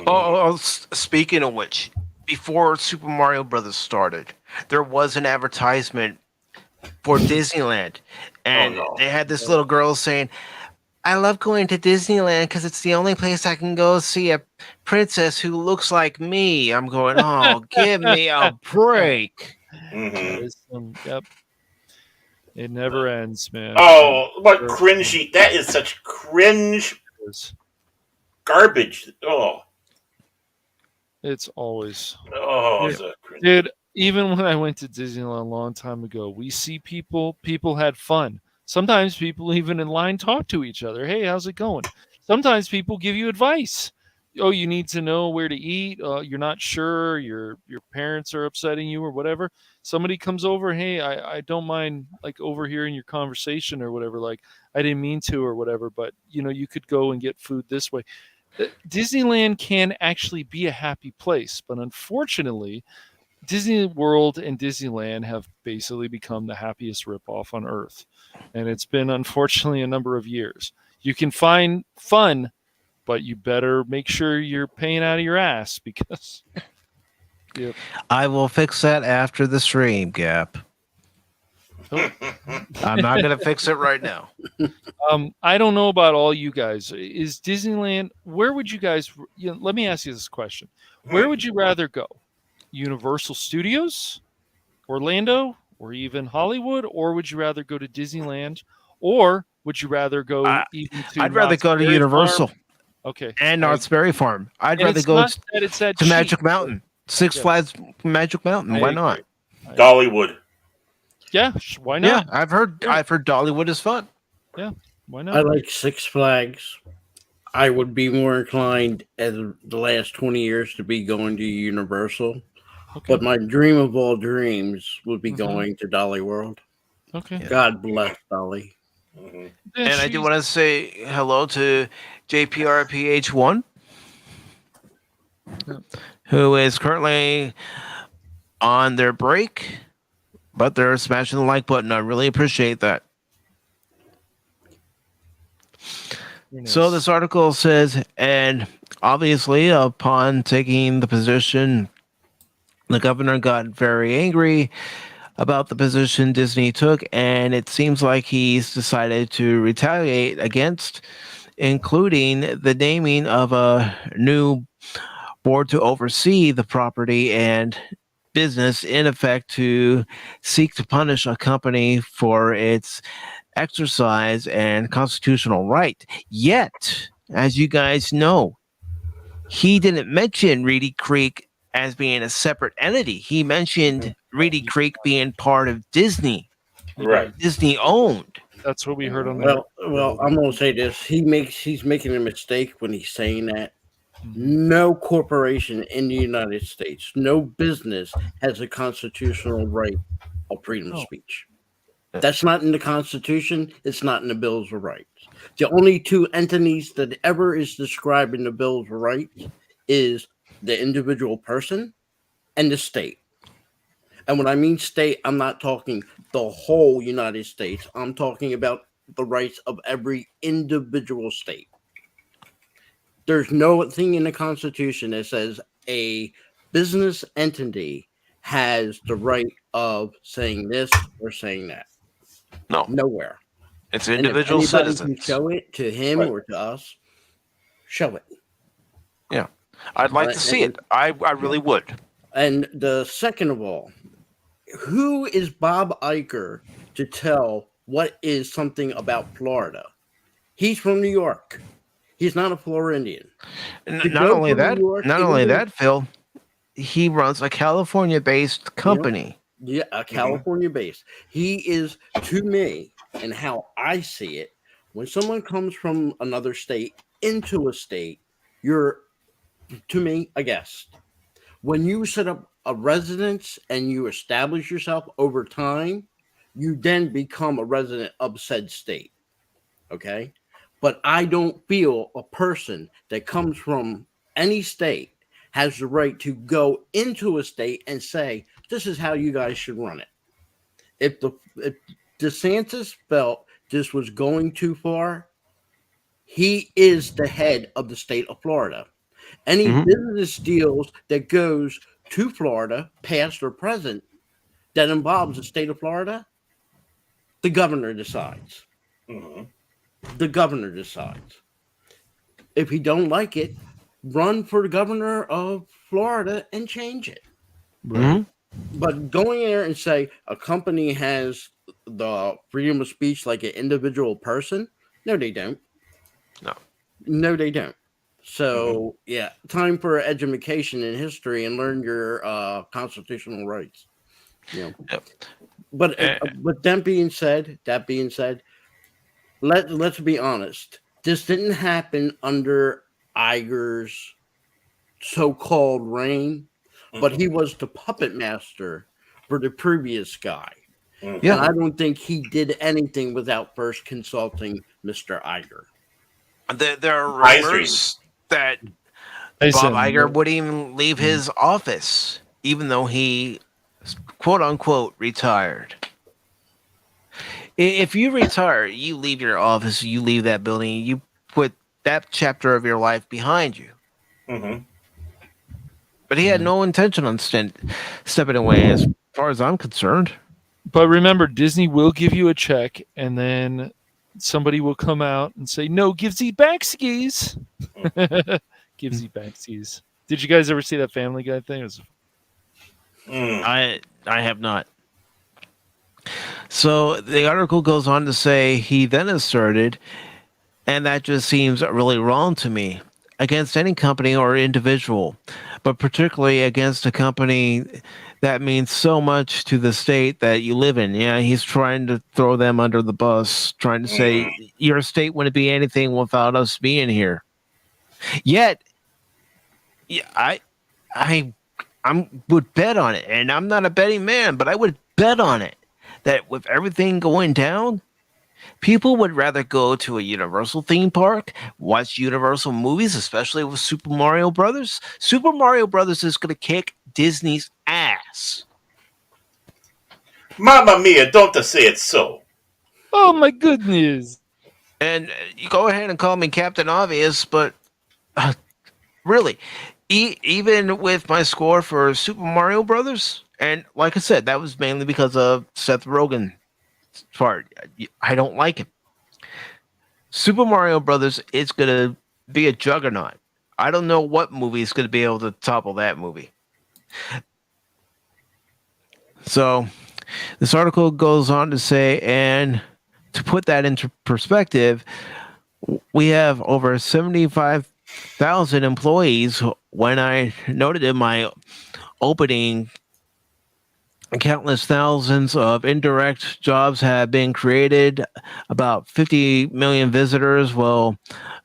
blah. Speaking of which, before Super Mario Brothers started, there was an advertisement for Disneyland. And they had this little girl saying, I love going to Disneyland because it's the only place I can go see a princess who looks like me. I'm going, oh, give me a break. Yep. It never ends, man. Oh, what cringy. That is such cringe garbage. Oh. It's always. Oh, so cringe. Dude, even when I went to Disneyland a long time ago, we see people had fun. Sometimes people even in line talk to each other. Hey, how's it going? Sometimes people give you advice. Oh, you need to know where to eat. You're not sure. Your parents are upsetting you or whatever. Somebody comes over. Hey, I don't mind like overhearing your conversation or whatever. Like I didn't mean to or whatever, but you could go and get food this way. Disneyland can actually be a happy place, but unfortunately, Disney World and Disneyland have basically become the happiest ripoff on earth. And it's been, unfortunately, a number of years. You can find fun, but you better make sure you're paying out of your ass because... Yep. I will fix that after the stream, Gap. Oh. I'm not going to fix it right now. I don't know about all you guys. Is Disneyland... Where would you guys... let me ask you this question. Where would you rather go? Universal Studios, Orlando, or even Hollywood, or would you rather go to Disneyland, or would you rather go even to? I'd rather go to Universal. Farm? Okay, and Knott's Berry Farm. I'd rather go to Magic Mountain, Six Flags Magic Mountain. Why not? Dollywood. Yeah, why not? Yeah, I've heard Dollywood is fun. Yeah, why not? I like Six Flags. I would be more inclined as the last 20 years to be going to Universal. Okay. But my dream of all dreams would be going to Dolly World. Okay. God bless Dolly. And I do want to say hello to JPRPH1, who is currently on their break, but they're smashing the like button. I really appreciate that. Nice. So this article says, and obviously upon taking the position, the governor got very angry about the position Disney took, and it seems like he's decided to retaliate against, including the naming of a new board to oversee the property and business, in effect to seek to punish a company for its exercise and constitutional right. Yet, as you guys know, he didn't mention Reedy Creek as being a separate entity. He mentioned Reedy Creek being part of Disney, right? Disney owned. That's what we heard on that. Well, I'm gonna say this: he's making a mistake when he's saying that. No corporation in the United States, no business has a constitutional right of freedom of speech. That's not in the Constitution. It's not in the Bills of Rights. The only two entities that ever is described in the Bills of Rights is the individual person and the state. And when I mean state, I'm not talking the whole United States. I'm talking about the rights of every individual state. There's no thing in the Constitution that says a business entity has the right of saying this or saying that. No, Nowhere. it's And if individual anybody can citizens. show it to him Right. or to us, show it. Yeah, I'd like to see it. I really would. And the second of all, who is Bob Iger to tell what is something about Florida? He's from New York. He's not a Floridian. Not only that, Phil, he runs a California-based company. Yeah, a California-based. He is, to me, and how I see it, when someone comes from another state into a state, you're, to me, a guest. When you set up a residence and you establish yourself over time, you then become a resident of said state. Okay? But I don't feel a person that comes from any state has the right to go into a state and say, this is how you guys should run it. If DeSantis felt this was going too far, he is the head of the state of Florida. Any business deals that goes to Florida, past or present, that involves the state of Florida, the governor decides. The governor decides. If he don't like it, run for the governor of Florida and change it. But going there and say a company has the freedom of speech like an individual person, no, they don't. No, they don't. So, yeah, time for education in history and learn your constitutional rights. You know. But that being said, let's be honest. This didn't happen under Iger's so-called reign, but he was the puppet master for the previous guy. And I don't think he did anything without first consulting Mr. Iger. There are rumors that Bob Iger wouldn't even leave his office, even though he, quote unquote, retired. If you retire, you leave your office, you leave that building, you put that chapter of your life behind you. But he had no intention on stepping away, as far as I'm concerned. But remember, Disney will give you a check, and then somebody will come out and say, "No, gives you back skis." Gives you back skis. Did you guys ever see that Family Guy thing? It was... I have not. So the article goes on to say he then asserted, and that just seems really wrong to me, against any company or individual, but particularly against a company that means so much to the state that you live in. Yeah, he's trying to throw them under the bus, trying to say your state wouldn't be anything without us being here. Yet, yeah, I would bet on it, and I'm not a betting man, but I would bet on it that with everything going down, people would rather go to a Universal theme park, watch Universal movies, especially with Super Mario Brothers. Super Mario Brothers is going to kick Disney's ass. Mamma mia, don't say it so. Oh my goodness. And you go ahead and call me Captain Obvious, but really, even with my score for Super Mario Brothers, and like I said, that was mainly because of Seth Rogen. Part I don't like him. Super Mario Brothers is going to be a juggernaut. I don't know what movie is going to be able to topple that movie. So this article goes on to say, and to put that into perspective, we have over 75,000 employees. When I noted in my opening, countless thousands of indirect jobs have been created. About 50 million visitors will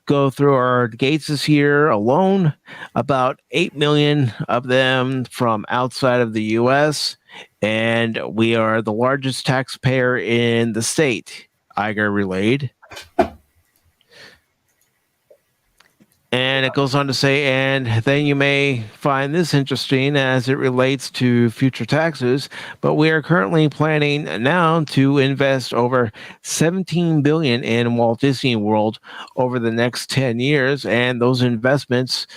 go through our gates this year alone. About 8 million of them from outside of the U.S. And we are the largest taxpayer in the state, Iger relayed. And it goes on to say, and then you may find this interesting as it relates to future taxes, but we are currently planning now to invest over 17 billion in Walt Disney World over the next 10 years, and those investments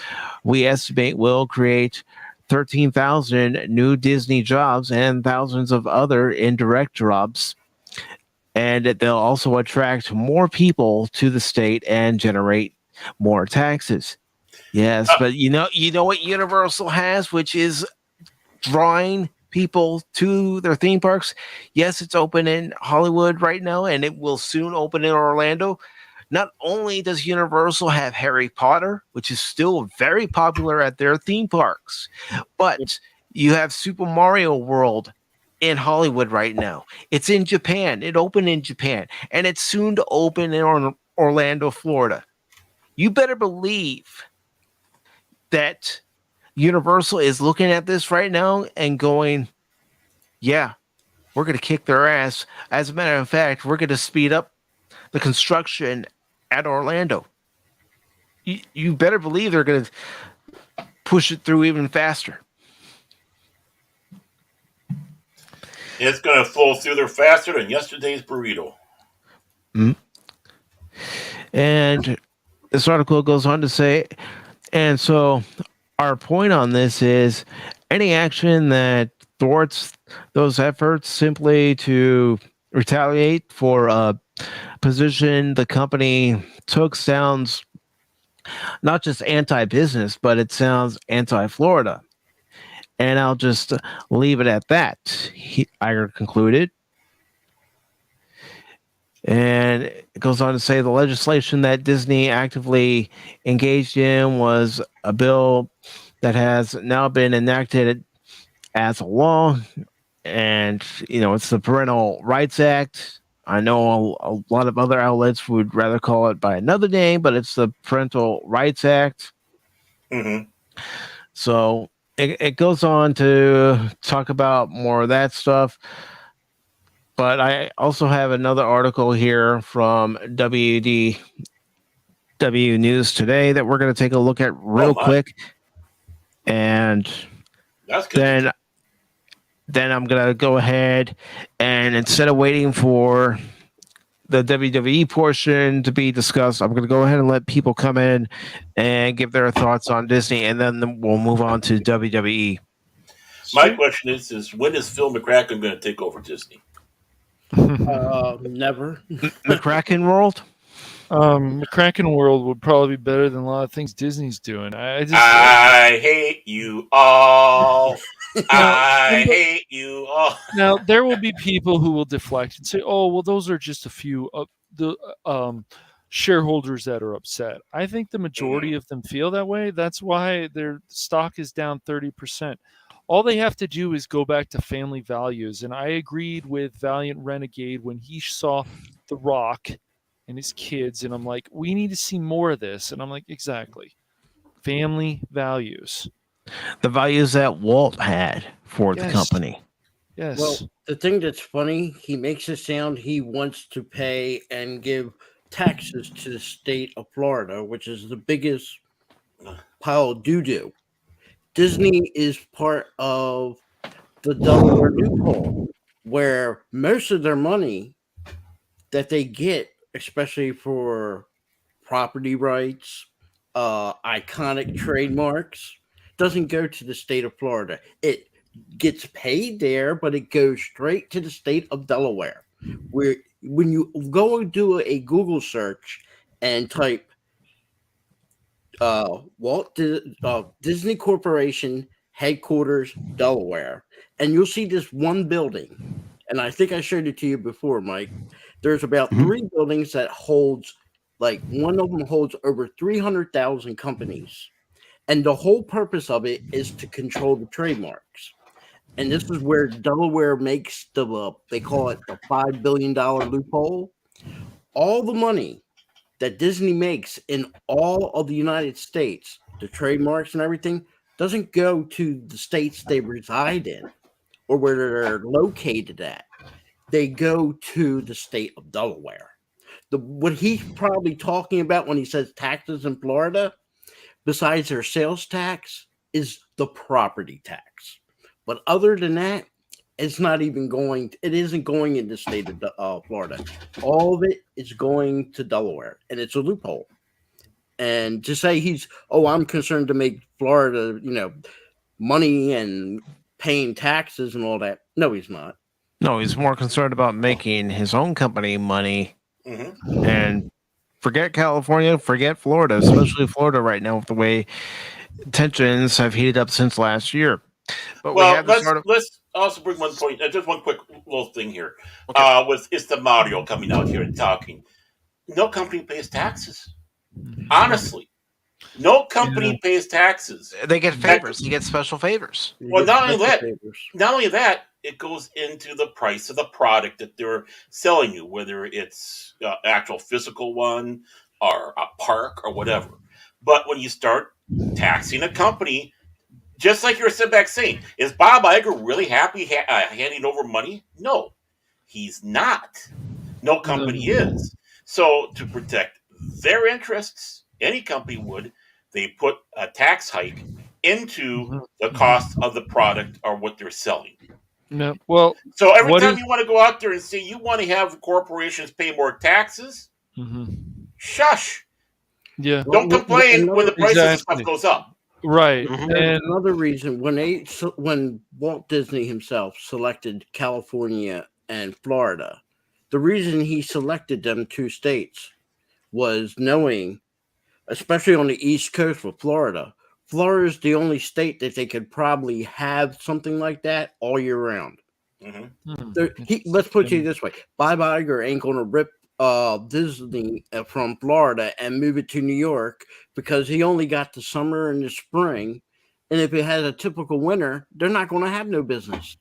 we estimate will create 13,000 new Disney jobs and thousands of other indirect jobs. And they'll also attract more people to the state and generate more taxes. Yes, but you know what Universal has, which is drawing people to their theme parks. Yes, it's open in Hollywood right now, and it will soon open in Orlando. Not only does Universal have Harry Potter, which is still very popular at their theme parks, but you have Super Mario World in Hollywood right now. It's in Japan. It opened in Japan, and it's soon to open in Orlando, Florida. You better believe that Universal is looking at this right now and going, yeah, we're going to kick their ass. As a matter of fact, we're going to speed up the construction at Orlando. You better believe they're going to push it through even faster. It's going to flow through there faster than yesterday's burrito. Mm-hmm. And this article goes on to say, and so our point on this is any action that thwarts those efforts simply to retaliate for a position the company took sounds not just anti-business, but it sounds anti-Florida. And I'll just leave it at that, Iger concluded. And it goes on to say the legislation that Disney actively engaged in was a bill that has now been enacted as a law. And, it's the Parental Rights Act. I know a lot of other outlets would rather call it by another name, but it's the Parental Rights Act. Mm-hmm. So it goes on to talk about more of that stuff. But I also have another article here from WDW News Today that we're going to take a look at real quick. And that's good. Then I'm going to go ahead and instead of waiting for the WWE portion to be discussed, I'm going to go ahead and let people come in and give their thoughts on Disney, and then we'll move on to WWE. My question is when is Phil McCracken going to take over Disney? Never. McCracken World? McCracken World would probably be better than a lot of things Disney's doing. I hate you all. I hate you all. Now, there will be people who will deflect and say, oh, well, those are just a few of the shareholders that are upset. I think the majority of them feel that way. That's why their stock is down 30%. All they have to do is go back to family values. And I agreed with Valiant Renegade when he saw The Rock and his kids. And I'm like, we need to see more of this. And I'm like, exactly. Family values. The values that Walt had for the company. Yes. Well, the thing that's funny, he makes it sound he wants to pay and give taxes to the state of Florida, which is the biggest pile of doo-doo. Disney is part of the Delaware loophole, where most of their money that they get, especially for property rights, iconic trademarks, doesn't go to the state of Florida. It gets paid there, but it goes straight to the state of Delaware. Where when you go and do a Google search and type Disney Corporation headquarters, Delaware, and you'll see this one building. And I think I showed it to you before, Mike. There's about 3 buildings that holds, one of them holds over 300,000 companies. And the whole purpose of it is to control the trademarks. And this is where Delaware makes they call it the $5 billion loophole. All the money that Disney makes in all of the United States, the trademarks and everything, doesn't go to the states they reside in or where they're located at. They go to the state of Delaware. What he's probably talking about when he says taxes in Florida besides their sales tax is the property tax. But other than that, it's not even going. It isn't going in the state of Florida. All of it is going to Delaware, and it's a loophole. And to say I'm concerned to make Florida, money and paying taxes and all that. No, he's not. No, he's more concerned about making his own company money and forget California, forget Florida, especially Florida right now with the way tensions have heated up since last year. But let's also bring one point, just one quick little thing here. Okay. With the Mario coming out here and talking, no company pays taxes. Honestly, no company pays taxes. They get favors. You get special favors. Well, not only that, it goes into the price of the product that they're selling you, whether it's actual physical one or a park or whatever. But when you start taxing a company, just like you're sitting back saying, is Bob Iger really happy handing over money? No, he's not. No company is. So to protect their interests, any company would, they put a tax hike into the cost of the product or what they're selling. No, well, so every time you want to go out there and say you want to have corporations pay more taxes, shush. Yeah. Don't complain when the price of stuff goes up. Right. And another reason when Walt Disney himself selected California and Florida, the reason he selected them two states was knowing, especially on the East Coast with Florida is the only state that they could probably have something like that all year round. Let's put it this way. Bob Iger ain't going to rip Disney from Florida and move it to New York because he only got the summer and the spring. And if it has a typical winter, they're not going to have no business.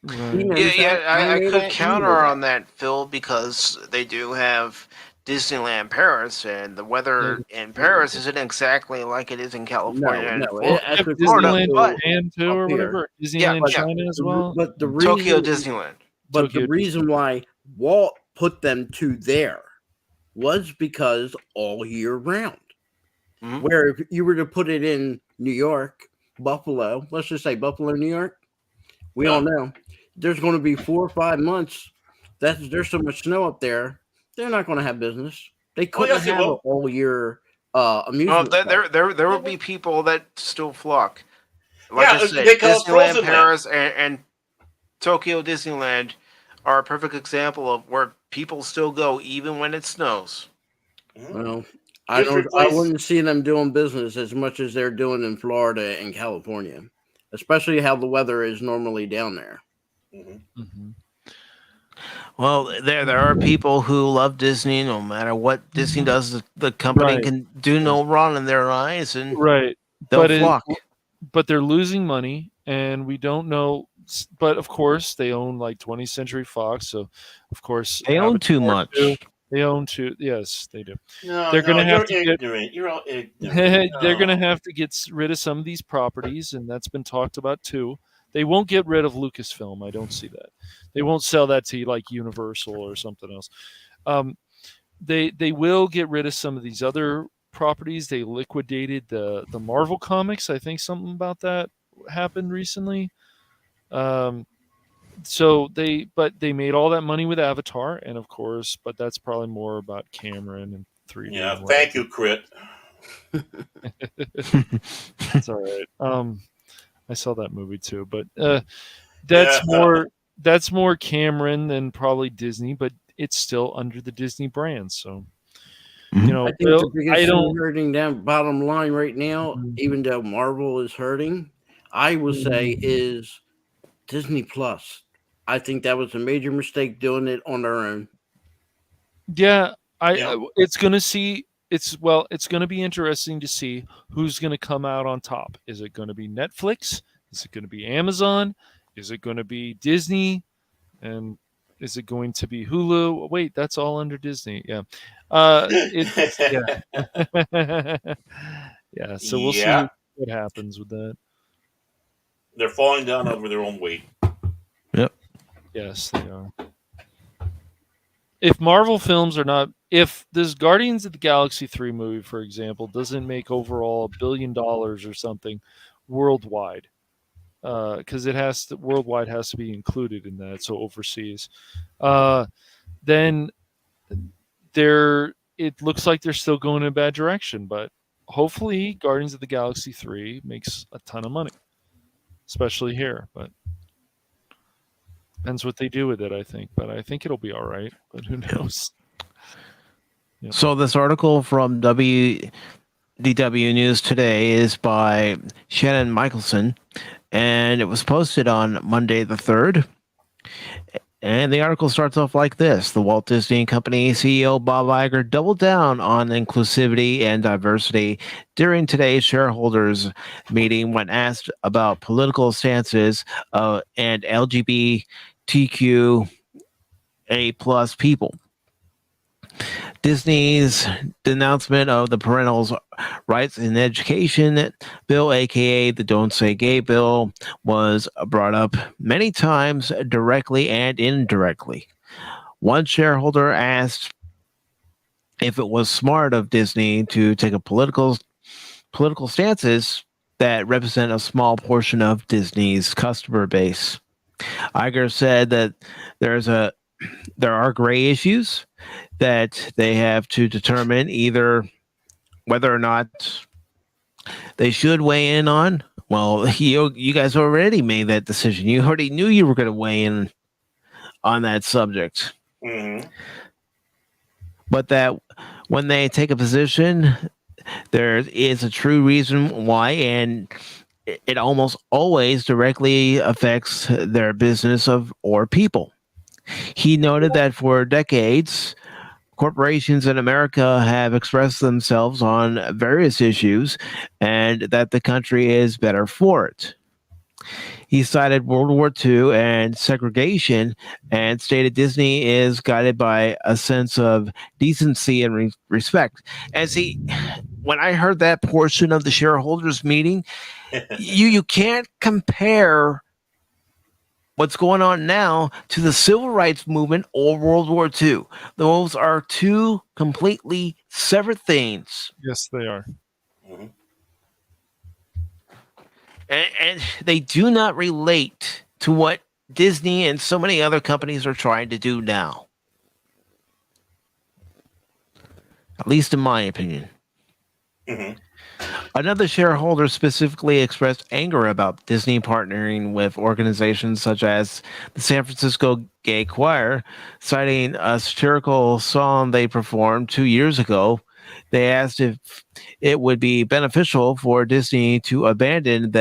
Right. I could counter on that, Phil, because they do have Disneyland Paris, and the weather in Paris isn't exactly like it is in California. Disneyland Japan too, or whatever. Disneyland China as well. But the reason, Tokyo Disneyland. But the reason why Walt put them to there was because all year round. Where if you were to put it in New York, Buffalo, let's just say Buffalo, New York, we all know there's going to be 4 or 5 months there's so much snow up there. They're not going to have business. They couldn't have an all year amusement. Well, there will be people that still flock. Like I said, Disneyland Paris and Tokyo Disneyland are a perfect example of where people still go even when it snows. Well, I wouldn't see them doing business as much as they're doing in Florida and California, especially how the weather is normally down there. Well, there are people who love Disney. No matter what Disney does, the company can do no wrong in their eyes, and they'll flock. But they're losing money, and we don't know. But of course, they own like 20th Century Fox, so of course they own too much. They own too. Yes, they do. They're going to have to get. You're all ignorant. They're going to have to get rid of some of these properties, and that's been talked about too. They won't get rid of Lucasfilm. I don't see that. They won't sell that to like Universal or something else. They will get rid of some of these other properties. They liquidated the Marvel comics. I think something about that happened recently. So they made all that money with Avatar, and of course, but that's probably more about Cameron and 3D. Yeah, thank you, Crit. It's all right. I saw that movie too, but that's more Cameron than probably Disney, but it's still under the Disney brand. So I think the biggest thing hurting down bottom line right now, even though Marvel is hurting, I will say is Disney Plus. I think that was a major mistake doing it on their own. Yeah, it's going to be interesting to see who's going to come out on top. Is it going to be Netflix? Is it going to be Amazon? Is it going to be Disney? And is it going to be Hulu? Wait, that's all under Disney. Yeah. Yeah. So we'll see what happens with that. They're falling down over their own weight. Yep. Yes, they are. If Marvel films are not if this Guardians of the Galaxy 3 movie, for example, doesn't make overall $1 billion or something worldwide, because worldwide has to be included in that, so overseas, then it looks like they're still going in a bad direction. But hopefully, Guardians of the Galaxy 3 makes a ton of money, especially here. But depends what they do with it, I think. But I think it'll be all right. But who knows? Yep. So this article from DW News Today is by Shannon Michelson, and it was posted on Monday the 3rd. And the article starts off like this. The Walt Disney Company CEO Bob Iger doubled down on inclusivity and diversity during today's shareholders meeting when asked about political stances and LGBTQA+ people. Disney's denouncement of the Parental Rights in Education bill, aka the Don't Say Gay bill, was brought up many times directly and indirectly. One shareholder asked if it was smart of Disney to take a political stances that represent a small portion of Disney's customer base. Iger said that there are gray issues that they have to determine either whether or not they should weigh in on. Well, you guys already made that decision. You already knew you were going to weigh in on that subject. Mm-hmm. But that when they take a position, there is a true reason why, and it almost always directly affects their business or people. He noted that for decades, corporations in America have expressed themselves on various issues and that the country is better for it. He cited World War II and segregation and stated Disney is guided by a sense of decency and respect. And see, when I heard that portion of the shareholders meeting, you can't compare what's going on now to the civil rights movement or World War II. Those are two completely separate things. Yes, they are. Mm-hmm. And they do not relate to what Disney and so many other companies are trying to do now. At least in my opinion. Mm-hmm. Another shareholder specifically expressed anger about Disney partnering with organizations such as the San Francisco Gay Choir, citing a satirical song they performed 2 years ago. They asked if it would be beneficial for Disney to abandon the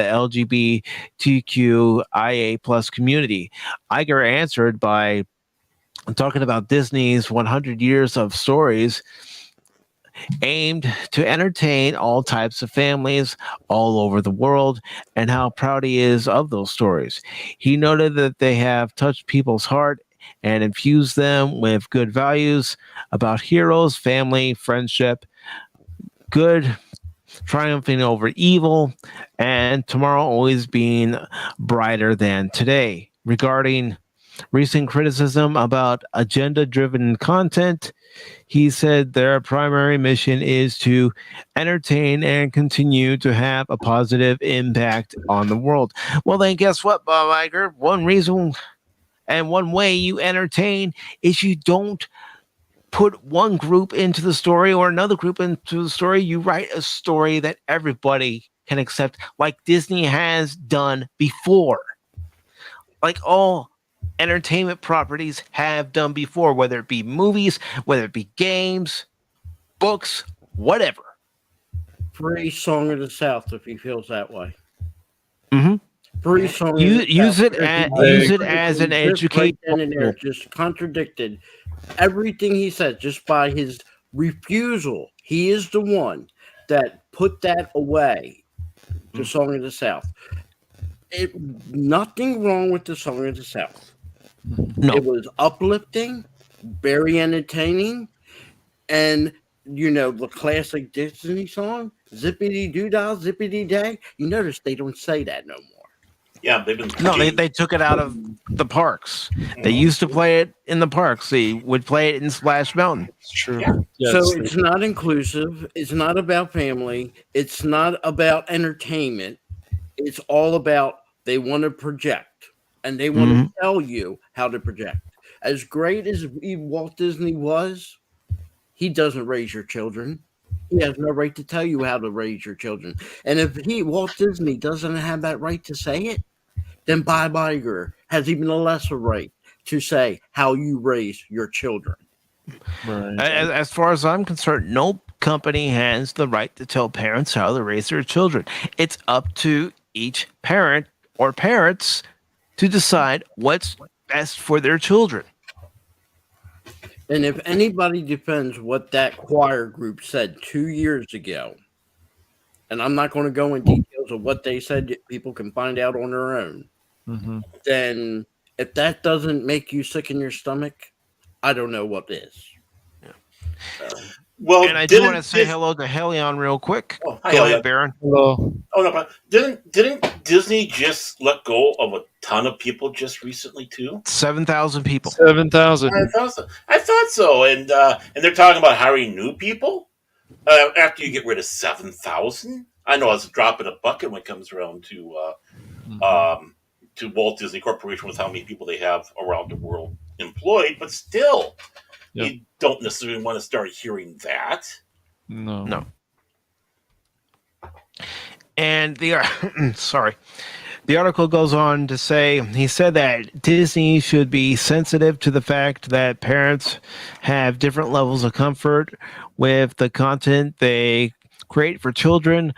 LGBTQIA+ community. Iger answered by talking about Disney's 100 years of stories aimed to entertain all types of families all over the world and how proud he is of those stories. He noted that they have touched people's heart and infused them with good values about heroes, family, friendship, good triumphing over evil, and tomorrow always being brighter than today. Regarding recent criticism about agenda-driven content, he said their primary mission is to entertain and continue to have a positive impact on the world. Well, then guess what, Bob Iger? One reason and one way you entertain is you don't put one group into the story or another group into the story. You write a story that everybody can accept, like Disney has done before. Like all entertainment properties have done before, whether it be movies, whether it be games, books, whatever. Free Song of the South, if he feels that way. Mm-hmm. Free Song. Use it as an education. Just contradicted everything he said just by his refusal. He is the one that put that away. The Song of the South. Nothing wrong with the Song of the South. No. It was uplifting, very entertaining, and the classic Disney song, Zippity Doo Dah, Zippity Day. You notice they don't say that no more. Yeah, they've been. No, they took it out of the parks. They used to play it in the parks. They would play it in Splash Mountain. It's true. Yeah. So it's not inclusive. It's not about family. It's not about entertainment. It's all about they want to project and they want to tell you how to project. As great as Walt Disney was, he doesn't raise your children. He has no right to tell you how to raise your children. And if Walt Disney doesn't have that right to say it, then Bob Iger has even a lesser right to say how you raise your children. Right. As far as I'm concerned, no company has the right to tell parents how to raise their children. It's up to each parent or parents to decide what's best for their children. And if anybody defends what that choir group said 2 years ago, and I'm not going to go in details of what they said, people can find out on their own, then if that doesn't make you sick in your stomach, I don't know what is. Well, and I do want to say hello to Helion real quick. Oh, hi, go Helion. ahead, Baron. Hello. Oh no, but didn't Disney just let go of a ton of people just recently too? 7,000 people. 7,000. I thought so, and they're talking about hiring new people after you get rid of 7,000. I know it's a drop in a bucket when it comes around to Walt Disney Corporation with how many people they have around the world employed, but still, you don't necessarily want to start hearing that. No. And the article goes on to say, he said that Disney should be sensitive to the fact that parents have different levels of comfort with the content they create for children,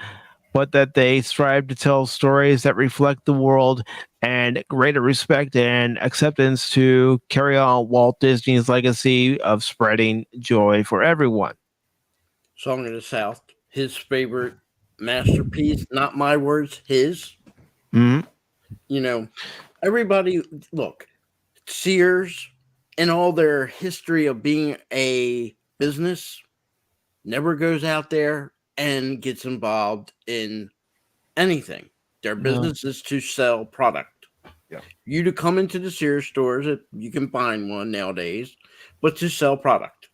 but that they strive to tell stories that reflect the world and greater respect and acceptance to carry on Walt Disney's legacy of spreading joy for everyone. Song of the South, his favorite masterpiece, not my words, his. Mm-hmm. You know, everybody, look, Sears and all their history of being a business never goes out there and gets involved in anything. Their business is to sell product. Yeah. You to come into the Sears stores, you can find one nowadays, but to sell product.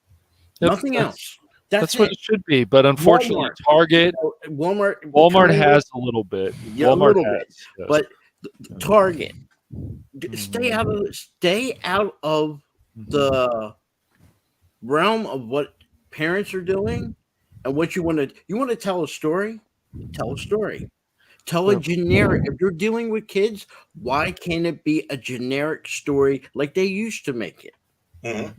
Yep, Nothing else. That's what it should be, but unfortunately, Walmart. Target, Walmart has a little bit. Yeah, Walmart a little has, bit, yes. but Target, stay out of the realm of what parents are doing and what you want to tell a story. Tell a story. Tell a generic. If you're dealing with kids, why can't it be a generic story like they used to make it? Mm-hmm.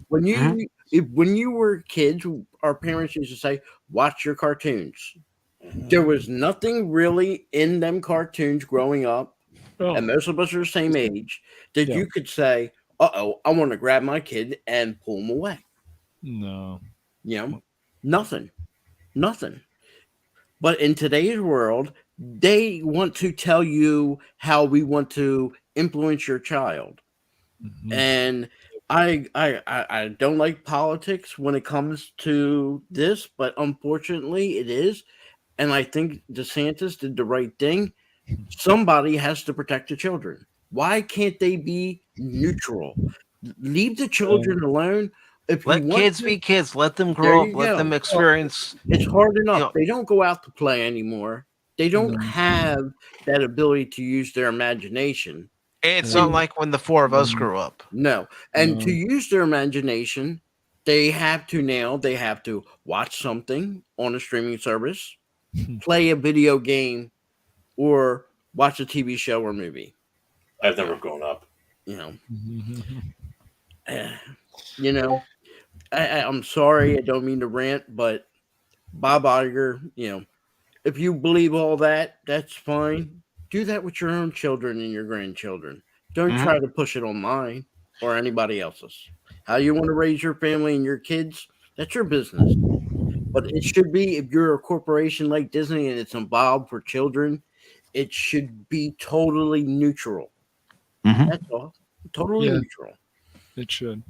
When you were kids, our parents used to say, "Watch your cartoons." There was nothing really in them cartoons growing up, and most of us are the same age, that you could say, "Uh-oh, I want to grab my kid and pull him away." No. Nothing. But in today's world, they want to tell you how we want to influence your child. And I don't like politics when it comes to this, but unfortunately it is. And I think DeSantis did the right thing. Somebody has to protect the children. Why can't they be neutral? Leave the children alone. If Let kids be kids. Let them grow up. Let them experience. It's hard enough. They don't go out to play anymore. They don't have that ability to use their imagination. It's not like when the four of us grew up. No. And to use their imagination, they have to watch something on a streaming service, play a video game, or watch a TV show or movie. I've never grown up. I'm sorry, I don't mean to rant, but Bob Iger, if you believe all that, that's fine. Do that with your own children and your grandchildren. Don't try to push it on mine or anybody else's. How you want to raise your family and your kids, that's your business. But it should be, if you're a corporation like Disney and it's involved for children, it should be totally neutral. That's all. Totally neutral. It should.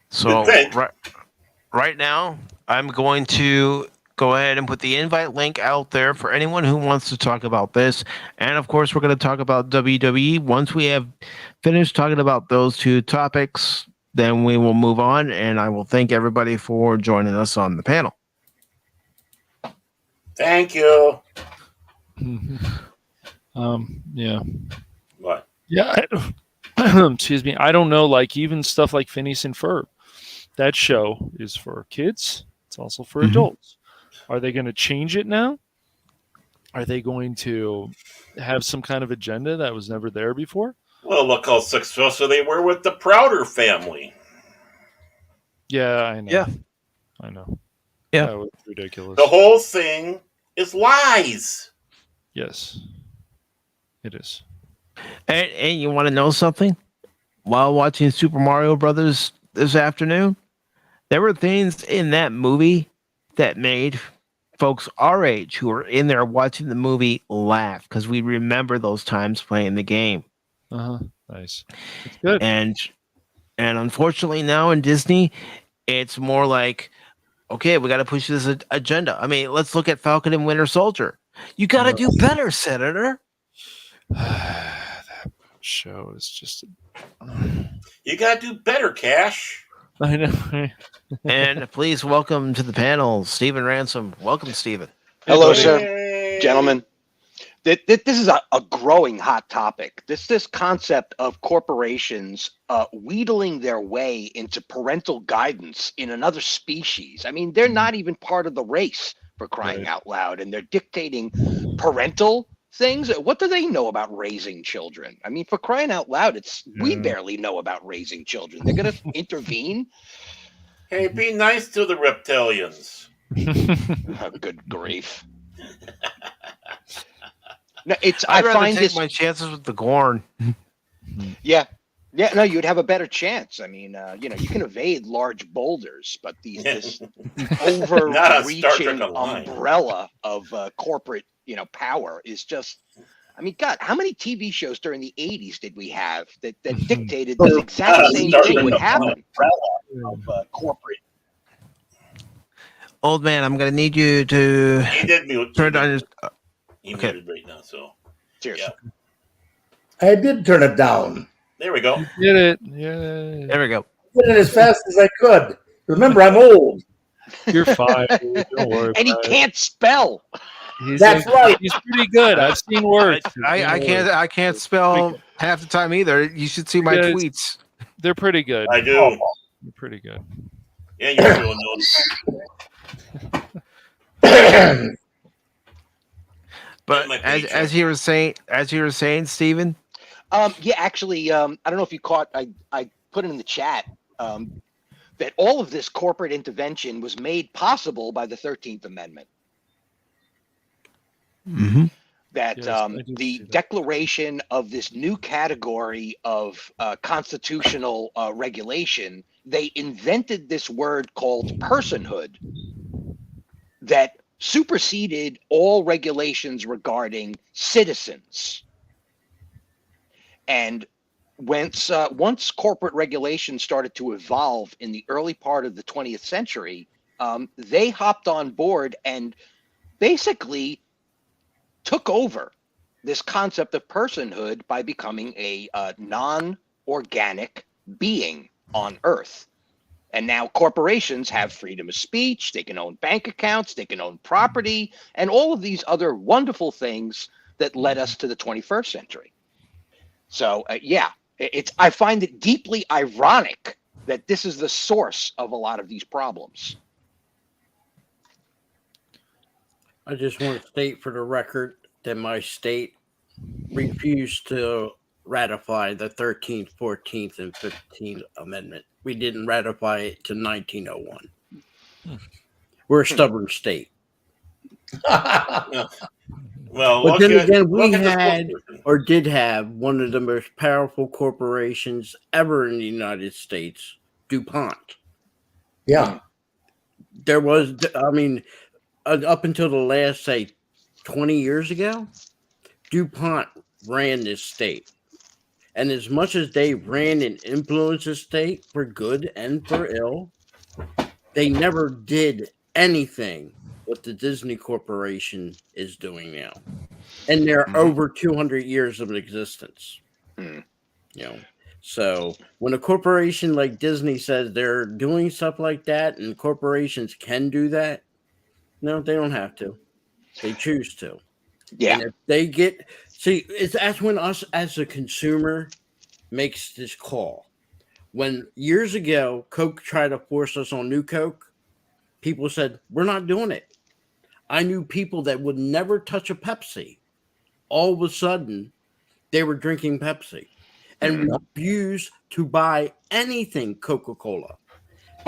So right now, I'm going to go ahead and put the invite link out there for anyone who wants to talk about this. And of course, we're going to talk about WWE. Once we have finished talking about those two topics, then we will move on. And I will thank everybody for joining us on the panel. Thank you. Yeah. What? Yeah. Excuse me. I don't know. Like even stuff like Phineas and Ferb, that show is for kids. It's also for adults. Are they going to change it now? Are they going to have some kind of agenda that was never there before? Well, look how successful they were with the Prouder family. Yeah, I know. Yeah. I know. Yeah. That was ridiculous. The whole thing is lies. Yes. It is. And you want to know something? While watching Super Mario Brothers this afternoon, there were things in that movie that made folks our age who were in there watching the movie laugh because we remember those times playing the game. Nice. It's good. And unfortunately now in Disney, it's more like, okay, we got to push this agenda. I mean, let's look at Falcon and Winter Soldier. You got to do better, Senator. That show is just. You got to do better, Cash. I know. And please welcome to the panel, Stephen Ransom. Welcome, Stephen. Hello, sir, gentlemen. This is a growing hot topic. This concept of corporations wheedling their way into parental guidance in another species. I mean, they're not even part of the race, for crying out loud, and they're dictating parental things. What do they know about raising children? I mean, for crying out loud, we barely know about raising children. They're going to intervene. Hey, be nice to the reptilians. Oh, good grief. No, I'd rather take my chances with the Gorn. Yeah. No, you'd have a better chance. I mean, you can evade large boulders, but this overreaching umbrella of corporate, power is just. I mean, God, how many TV shows during the 80s did we have that dictated this exact same thing would happen? Of corporate. Old man, I'm going to need you to turn on his. He muted right now, so. Cheers. Yeah. I did turn it down. There we go. You did it. Yeah. There we go. I did it as fast as I could. Remember, I'm old. You're fine. Dude. Don't worry. And he can't spell. That's right. He's pretty good. I've seen words. I can't spell half the time either. You should see my tweets. They're pretty good. I do. They're pretty good. Yeah, you're doing those. But as you were saying, Stephen. Yeah, actually, I don't know if you caught. I put it in the chat that all of this corporate intervention was made possible by the 13th Amendment. Mm-hmm. That the declaration of this new category of constitutional regulation, they invented this word called personhood that superseded all regulations regarding citizens. And once corporate regulation started to evolve in the early part of the 20th century, they hopped on board and basically took over this concept of personhood by becoming a non-organic being on Earth. And now corporations have freedom of speech, they can own bank accounts, they can own property, and all of these other wonderful things that led us to the 21st century. So, I find it deeply ironic that this is the source of a lot of these problems. I just want to state for the record that my state refused to ratify the 13th, 14th, and 15th Amendment. We didn't ratify it to 1901. We're a stubborn state. Well, but then again, we had or did have one of the most powerful corporations ever in the United States, DuPont. Yeah. There was, up until the last, say, 20 years ago, DuPont ran this state. And as much as they ran and influenced the state for good and for ill, they never did anything what the Disney Corporation is doing now, and they're over 200 years of existence. You know, so when a corporation like Disney says they're doing stuff like that, and corporations can do that, no, they don't have to. They choose to. Yeah. And if they that's when us as a consumer makes this call. When years ago, Coke tried to force us on New Coke, people said, we're not doing it. I knew people that would never touch a Pepsi. All of a sudden, they were drinking Pepsi and refused to buy anything Coca-Cola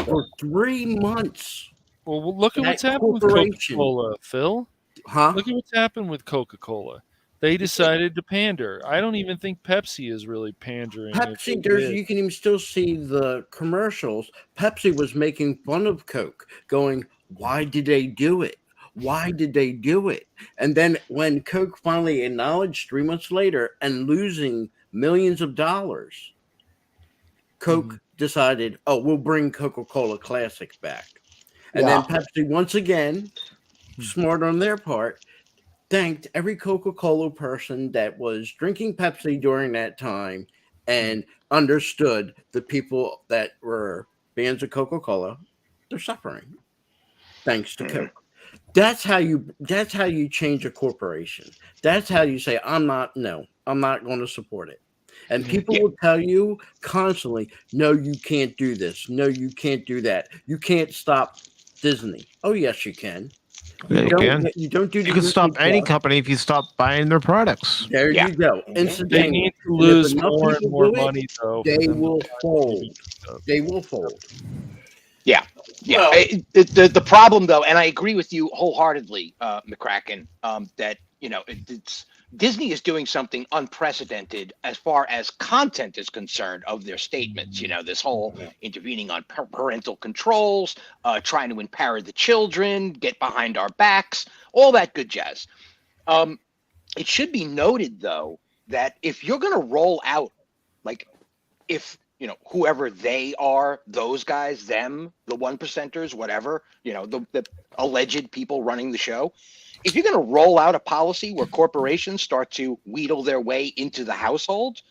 for 3 months. Well, look at what's happened with Coca-Cola, Phil. Huh? Look at what's happened with Coca-Cola. They decided to pander. I don't even think Pepsi is really pandering. Pepsi, you can even still see the commercials. Pepsi was making fun of Coke, going, why did they do it? Why did they do it? And then when Coke finally acknowledged 3 months later and losing millions of dollars, Coke decided, we'll bring Coca-Cola Classic back. And then Pepsi, once again, smart on their part, thanked every Coca-Cola person that was drinking Pepsi during that time and understood the people that were fans of Coca-Cola, they're suffering thanks to Coke. That's how you change a corporation. That's how you say, I'm not going to support it. And people will tell you constantly, no, you can't do this. No, you can't do that. You can't stop Disney. Oh, yes, you can. Yeah, you can. You can stop any company if you stop buying their products. There you go. They need to lose more and more money, though. They will fold. They will fold. Yeah. Yeah. The problem, though, and I agree with you wholeheartedly, McCracken, that, it's Disney is doing something unprecedented as far as content is concerned of their statements. This whole intervening on parental controls, trying to empower the children, get behind our backs, all that good jazz. It should be noted, though, that if you're going to roll out, whoever they are, those guys, them, the 1%ers, whatever, the alleged people running the show, if you're going to roll out a policy where corporations start to wheedle their way into the household,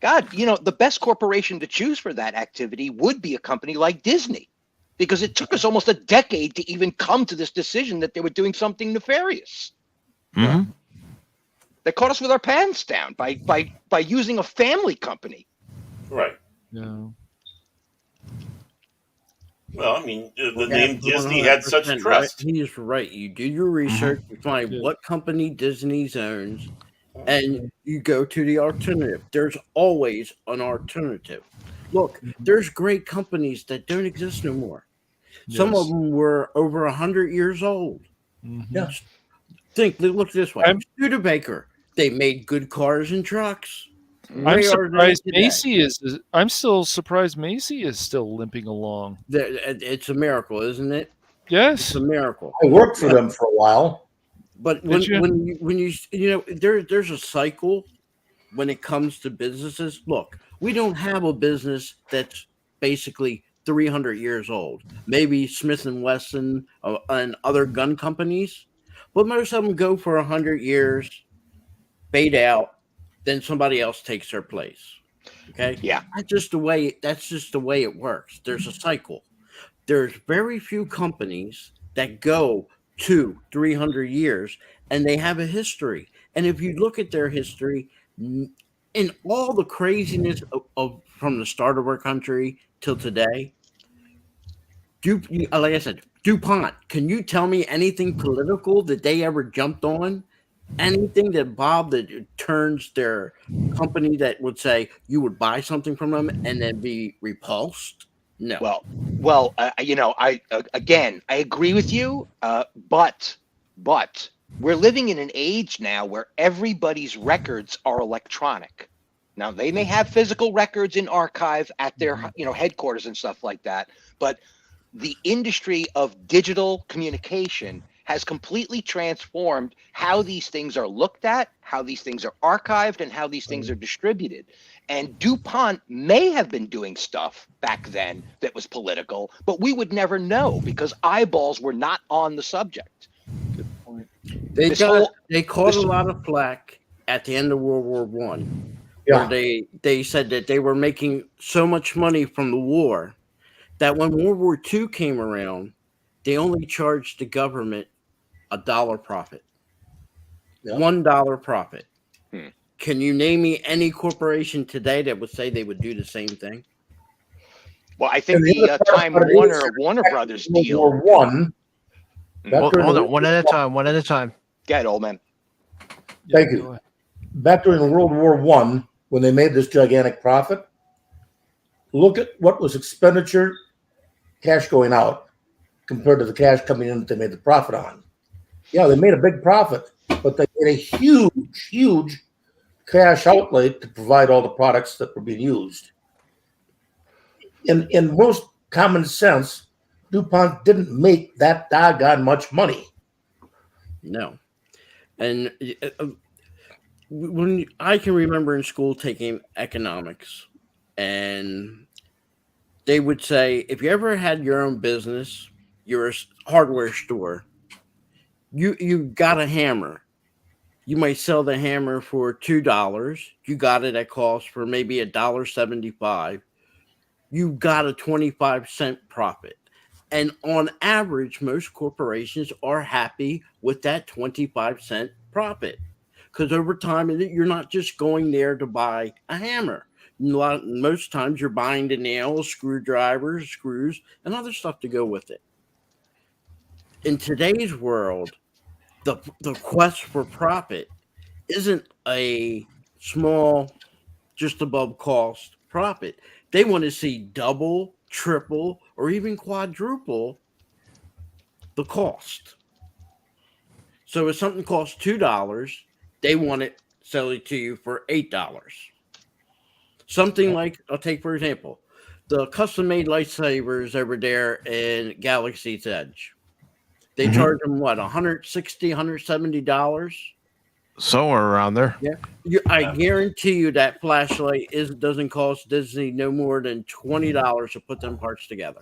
God, the best corporation to choose for that activity would be a company like Disney, because it took us almost a decade to even come to this decision that they were doing something nefarious. Mm-hmm. They caught us with our pants down by using a family company. Right. Yeah. Well, I mean, the name Disney had such trust. Right. He is right. You do your research, you find what company Disney owns, and you go to the alternative. There's always an alternative. Look, there's great companies that don't exist no more. Some of them were over 100 years old. Yes. Look this way. Studebaker, they made good cars and trucks. I'm surprised Macy is. I'm still surprised Macy is still limping along. It's a miracle, isn't it? Yes, it's a miracle. I worked for them for a while, but when you there's a cycle when it comes to businesses. Look, we don't have a business that's basically 300 years old. Maybe Smith and Wesson and other gun companies, but most of them go for 100 years, fade out. Then somebody else takes their place. Okay. Yeah. That's just the way it works. There's a cycle. There's very few companies that go 200-300 years and they have a history. And if you look at their history, in all the craziness of from the start of our country till today, like I said, DuPont, can you tell me anything political that they ever jumped on? Anything that turns their company that would say you would buy something from them and then be repulsed? No. Well, I agree with you, but we're living in an age now where everybody's records are electronic. Now they may have physical records in archive at their headquarters and stuff like that, but the industry of digital communication has completely transformed how these things are looked at, how these things are archived, and how these things are distributed. And DuPont may have been doing stuff back then that was political, but we would never know because eyeballs were not on the subject. Good point. They caught a lot of flack at the end of World War One, where they said that they were making so much money from the war that when World War II came around, they only charged the government $1 profit. Yep. $1 profit. Can you name me any corporation today that would say they would do the same thing? Well, I think the Time Warner Brothers deal. World War One. Hold on, one at a time. One at a time. Go ahead, old man. Thank you. Back during World War One, when they made this gigantic profit, look at what was expenditure, cash going out, compared to the cash coming in that they made the profit on. Yeah, they made a big profit, but they made a huge, huge cash outlay to provide all the products that were being used. In most common sense, DuPont didn't make that doggone much money. No. And when I can remember in school taking economics, and they would say, if you ever had your own business, you're a hardware store, you got a hammer. You might sell the hammer for $2. You got it at cost for maybe $1.75. You got a 25-cent profit. And on average, most corporations are happy with that 25-cent profit. Because over time, you're not just going there to buy a hammer. Most times you're buying the nails, screwdrivers, screws, and other stuff to go with it. In today's world, the quest for profit isn't a small, just above cost profit. They want to see double, triple, or even quadruple the cost. So if something costs $2, they want it sell it to you for $8. Something like, I'll take for example, the custom-made lightsabers over there in Galaxy's Edge. They charge them what, $160, $170? Somewhere around there. Yeah, I guarantee you that flashlight doesn't cost Disney no more than $20 to put them parts together.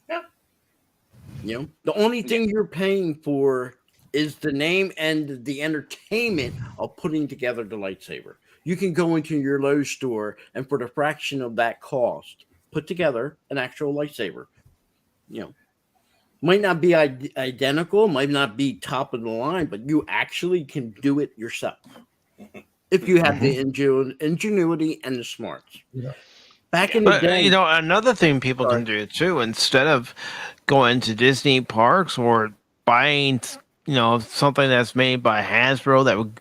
Yeah. You know, the only thing you're paying for is the name and the entertainment of putting together the lightsaber. You can go into your Lowe's store and for the fraction of that cost, put together an actual lightsaber. You know, might not be identical, might not be top of the line, but you actually can do it yourself if you have the ingenuity and the smarts. Yeah. Back in the day, you know, another thing people can do too, instead of going to Disney parks or buying, you know, something that's made by Hasbro that would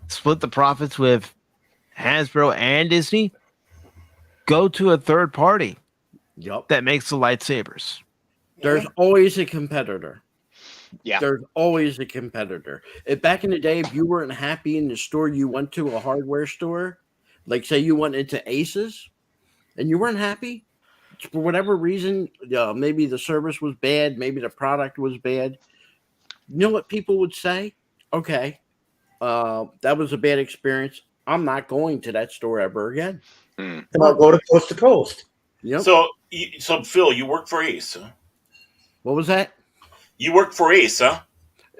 split the profits with Hasbro and Disney, go to a third party that makes the lightsabers. There's always a competitor. Yeah. There's always a competitor. Back in the day, if you weren't happy in the store you went to, a hardware store, like say you went into Aces and you weren't happy for whatever reason, maybe the service was bad, maybe the product was bad. You know what people would say? Okay, that was a bad experience. I'm not going to that store ever again. And I'll go to coast to coast. Yep. So Phil, you work for Ace, huh? What was that? You work for Ace, huh?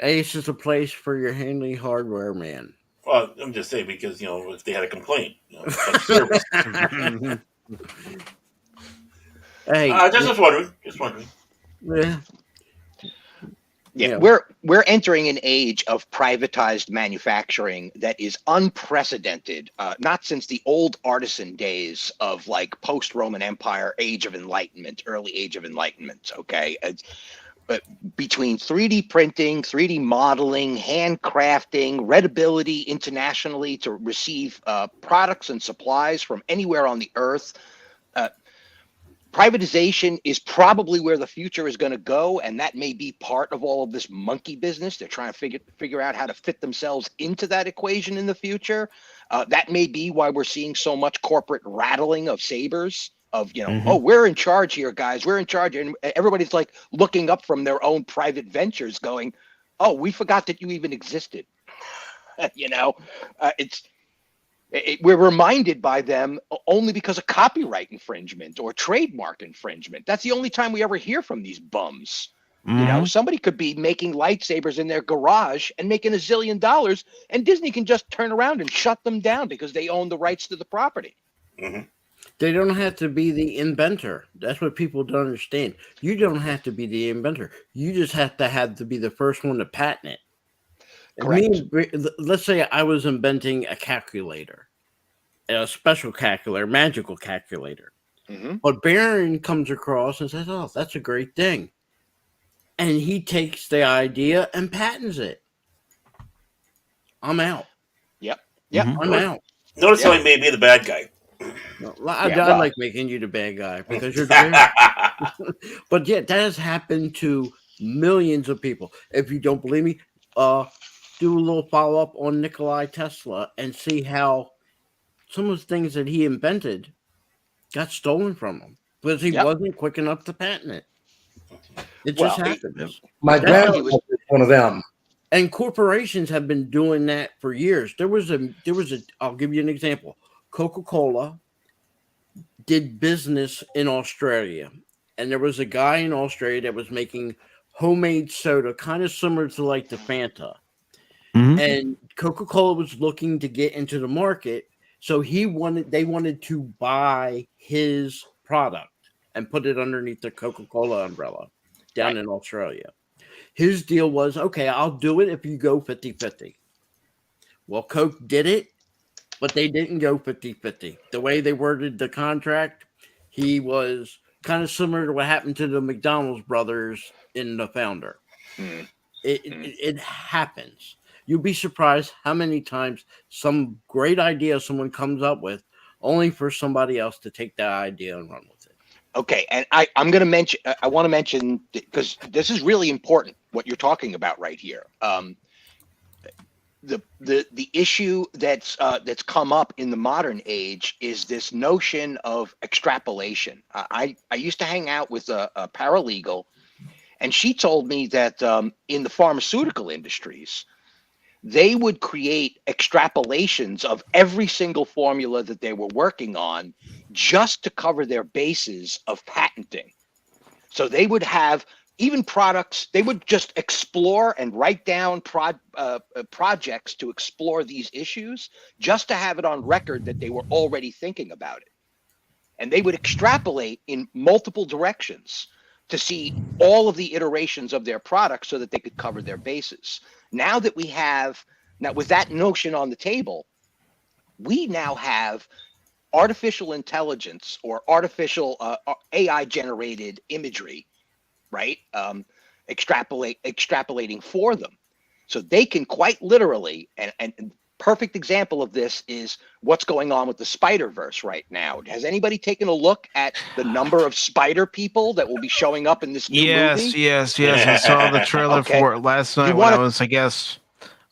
Ace is a place for your handy hardware man. Well, I'm just saying because, you know, if they had a complaint, you know, about service. Hey, just wondering. Yeah, we're entering an age of privatized manufacturing that is unprecedented, not since the old artisan days of like post-Roman Empire, Age of Enlightenment, early Age of Enlightenment, okay? But between 3D printing, 3D modeling, handcrafting, readability internationally to receive products and supplies from anywhere on the earth, privatization is probably where the future is going to go, and that may be part of all of this monkey business. They're trying to figure out how to fit themselves into that equation in the future. That may be why we're seeing so much corporate rattling of sabers of, oh, we're in charge here, guys. We're in charge. And everybody's like looking up from their own private ventures going, oh, we forgot that you even existed. We're reminded by them only because of copyright infringement or trademark infringement. That's the only time we ever hear from these bums. Somebody could be making lightsabers in their garage and making $1 zillion, and Disney can just turn around and shut them down because they own the rights to the property. They don't have to be the inventor. That's what people don't understand. You don't have to be the inventor. You just have to be the first one to patent it. Correct. Let's say I was inventing a calculator, a special calculator, magical calculator. But Barron comes across and says, oh, that's a great thing. And he takes the idea and patents it. I'm out. Yep. I'm out. Notice how he made me the bad guy. I like making you the bad guy because you're the bad. But yeah, that has happened to millions of people. If you don't believe me, do a little follow up on Nikola Tesla and see how some of the things that he invented got stolen from him because he wasn't quick enough to patent it. It just happens. My grandfather was one of them. And corporations have been doing that for years. There was a. I'll give you an example. Coca-Cola did business in Australia, and there was a guy in Australia that was making homemade soda, kind of similar to like the Fanta. And Coca-Cola was looking to get into the market, so they wanted to buy his product and put it underneath the Coca-Cola umbrella down in Australia. His deal was, okay, I'll do it if you go 50-50. Well, Coke did it, but they didn't go 50-50. The way they worded the contract, he was kind of similar to what happened to the McDonald's brothers in The Founder. It happens. You'll be surprised how many times some great idea someone comes up with only for somebody else to take that idea and run with it. Okay, and I want to mention, because this is really important, what you're talking about right here. The issue that's come up in the modern age is this notion of extrapolation. I used to hang out with a paralegal, and she told me that in the pharmaceutical industries, they would create extrapolations of every single formula that they were working on just to cover their bases of patenting. So they would have even products, they would just explore and write down projects to explore these issues just to have it on record that they were already thinking about it. And they would extrapolate in multiple directions to see all of the iterations of their products so that they could cover their bases. Now with that notion on the table, we now have artificial intelligence or artificial AI generated imagery, right? Extrapolating for them. So they can quite literally, and perfect example of this is what's going on with the Spider-Verse right now. Has anybody taken a look at the number of spider people that will be showing up in this new movie? Yes. I saw the trailer for it last night when I was, I guess,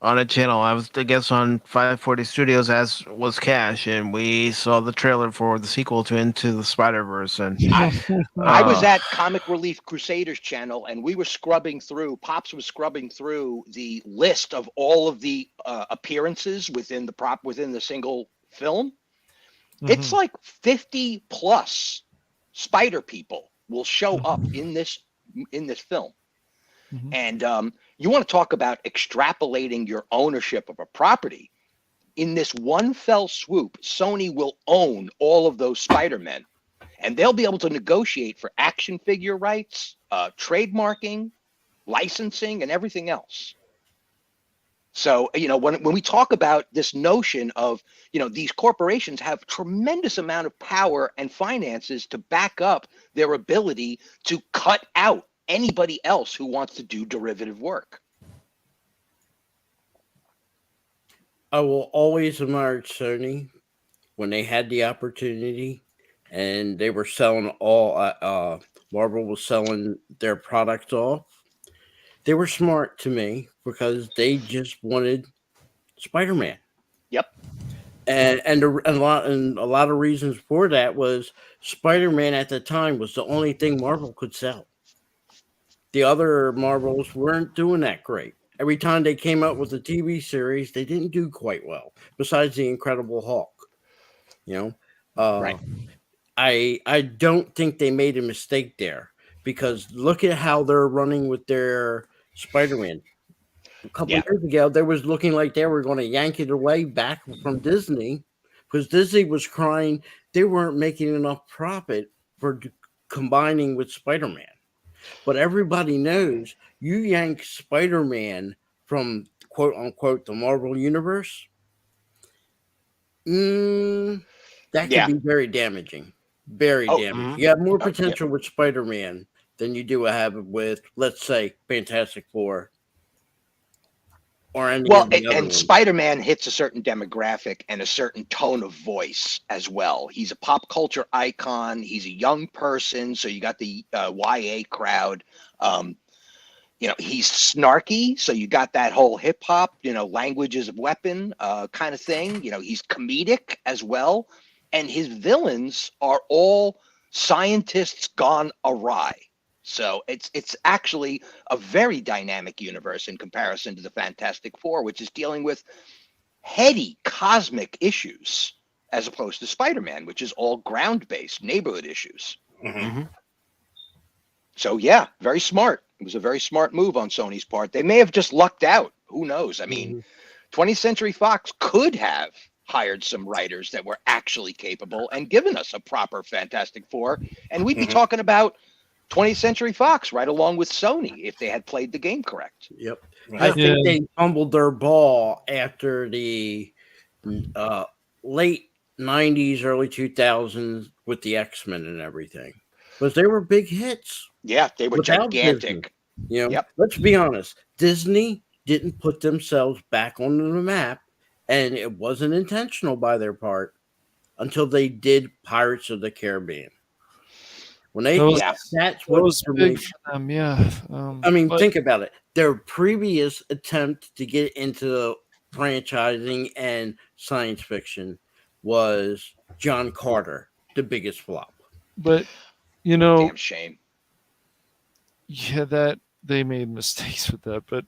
on a channel. I was, I guess, on 540 Studios, as was Cash, and we saw the trailer for the sequel to Into the Spider-Verse. And I was at Comic Relief Crusaders channel, and we were scrubbing through. Pops was scrubbing through the list of all of the appearances within the single film. It's like 50 plus spider people will show up in this film. And you want to talk about extrapolating your ownership of a property. In this one fell swoop, Sony will own all of those Spider-Men, and they'll be able to negotiate for action figure rights, trademarking, licensing, and everything else. So, when we talk about this notion of, these corporations have tremendous amount of power and finances to back up their ability to cut out anybody else who wants to do derivative work. I will always admire Sony when they had the opportunity and they were selling all, Marvel was selling their products off. They were smart to me because they just wanted Spider-Man. Yep. And a lot of reasons for that was Spider-Man at the time was the only thing Marvel could sell. The other Marvels weren't doing that great. Every time they came out with a TV series, they didn't do quite well. Besides the Incredible Hulk, Right. I don't think they made a mistake there, because look at how they're running with their Spider-Man. A couple of years ago, they was looking like they were going to yank it away back from Disney, because Disney was crying they weren't making enough profit for combining with Spider-Man. But everybody knows you yank Spider-Man from quote unquote the Marvel Universe, that could be very damaging. Very damaging. You have more potential with Spider-Man than you do have with, let's say, Fantastic Four. Or and Spider-Man hits a certain demographic and a certain tone of voice as well. He's a pop culture icon. He's a young person, so you got the YA crowd. He's snarky, so you got that whole hip hop, language is a weapon kind of thing. He's comedic as well, and his villains are all scientists gone awry. So it's actually a very dynamic universe in comparison to the Fantastic Four, which is dealing with heady cosmic issues, as opposed to Spider-Man, which is all ground-based neighborhood issues. So yeah, very smart. It was a very smart move on Sony's part. They may have just lucked out. Who knows? I mean, 20th Century Fox could have hired some writers that were actually capable and given us a proper Fantastic Four, and we'd be talking about 20th Century Fox right along with Sony if they had played the game correct. Yep. I think they fumbled their ball after the late 90s, early 2000s with the X-Men and everything. Because they were big hits. Yeah, they were gigantic. Let's be honest. Disney didn't put themselves back on the map, and it wasn't intentional by their part until they did Pirates of the Caribbean. When that's what was big for them, I mean, think about it. Their previous attempt to get into franchising and science fiction was John Carter, the biggest flop. But damn shame. Yeah, that they made mistakes with that. But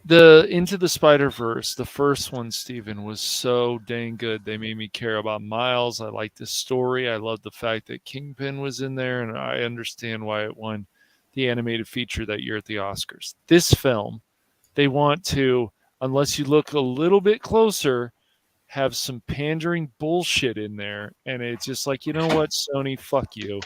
the Into the Spider-Verse, the first one, Steven, was so dang good. They made me care about Miles. I liked the story. I loved the fact that Kingpin was in there, and I understand why it won the animated feature that year at the Oscars. This film, they want to, unless you look a little bit closer, have some pandering bullshit in there, and it's just like, you know what, Sony, fuck you.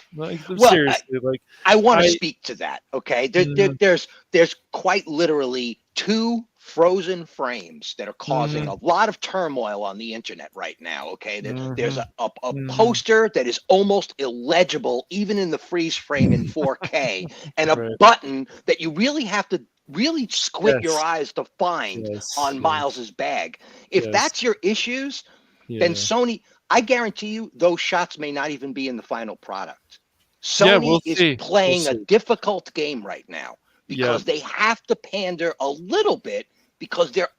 Seriously, I want to speak to that. Okay, there's quite literally 2 frozen frames that are causing a lot of turmoil on the internet right now. Okay, there's a poster that is almost illegible even in the freeze frame in 4K, and a button that you really have to squint your eyes to find on Miles's bag. If that's your issues, then Sony, I guarantee you those shots may not even be in the final product. Sony is playing a difficult game right now because they have to pander a little bit because they're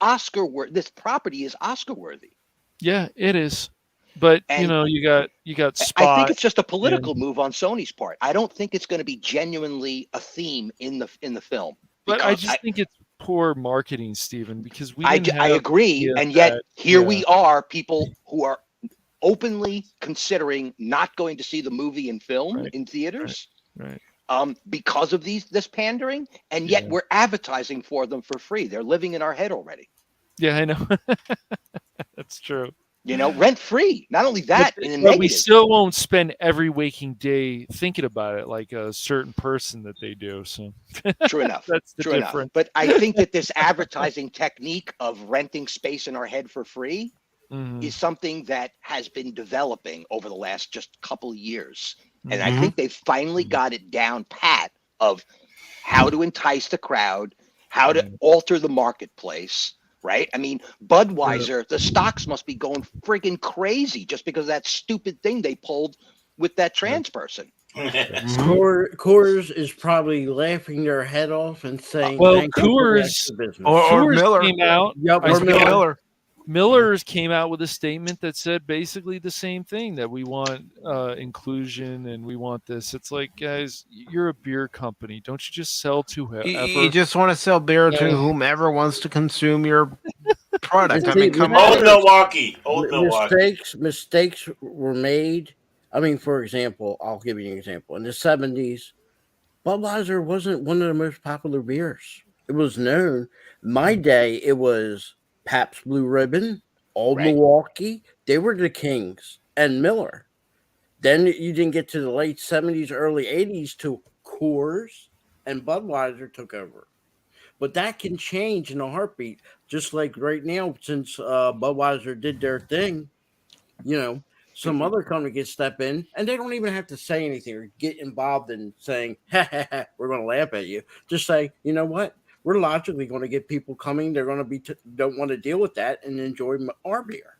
this property is Oscar worthy. Yeah, it is. But you got Spot. I think it's just a political move on Sony's part. I don't think it's going to be genuinely a theme in the film. But I just think it's poor marketing, Stephen, because I agree, and yet here we are, people who are openly considering not going to see the movie in film in theaters, because of this pandering, and yet we're advertising for them for free. They're living in our head already. Yeah, I know. That's true. Rent free. Not only that, but we still won't spend every waking day thinking about it like a certain person that they do. So true enough. That's the difference. Enough. But I think that this advertising technique of renting space in our head for free is something that has been developing over the last just couple of years, and I think they've finally got it down pat of how to entice the crowd, how to alter the marketplace. Right? I mean, Budweiser, the stocks must be going friggin' crazy just because of that stupid thing they pulled with that trans person. Coors is probably laughing their head off and saying, "Well, Coors or Miller came out. or Miller. Miller's came out with a statement that said basically the same thing, that we want inclusion and we want this. It's like, guys, you're a beer company. Don't you just sell to whoever? You just want to sell beer to whomever wants to consume your product. I mean, come Old on. Milwaukee. Mistakes were made. I mean, for example, I'll give you an example. In the 70s, Budweiser wasn't one of the most popular beers. It was known. My day, it was Pabst Blue Ribbon, Old Milwaukee. They were the kings, and Miller. Then you didn't get to the late 70s, early 80s to Coors, and Budweiser took over. But that can change in a heartbeat. Just like right now, since Budweiser did their thing, some other company can step in, and they don't even have to say anything or get involved in saying, we're going to laugh at you. Just say, you know what? We're logically going to get people coming. They're going to be don't want to deal with that and enjoy our beer.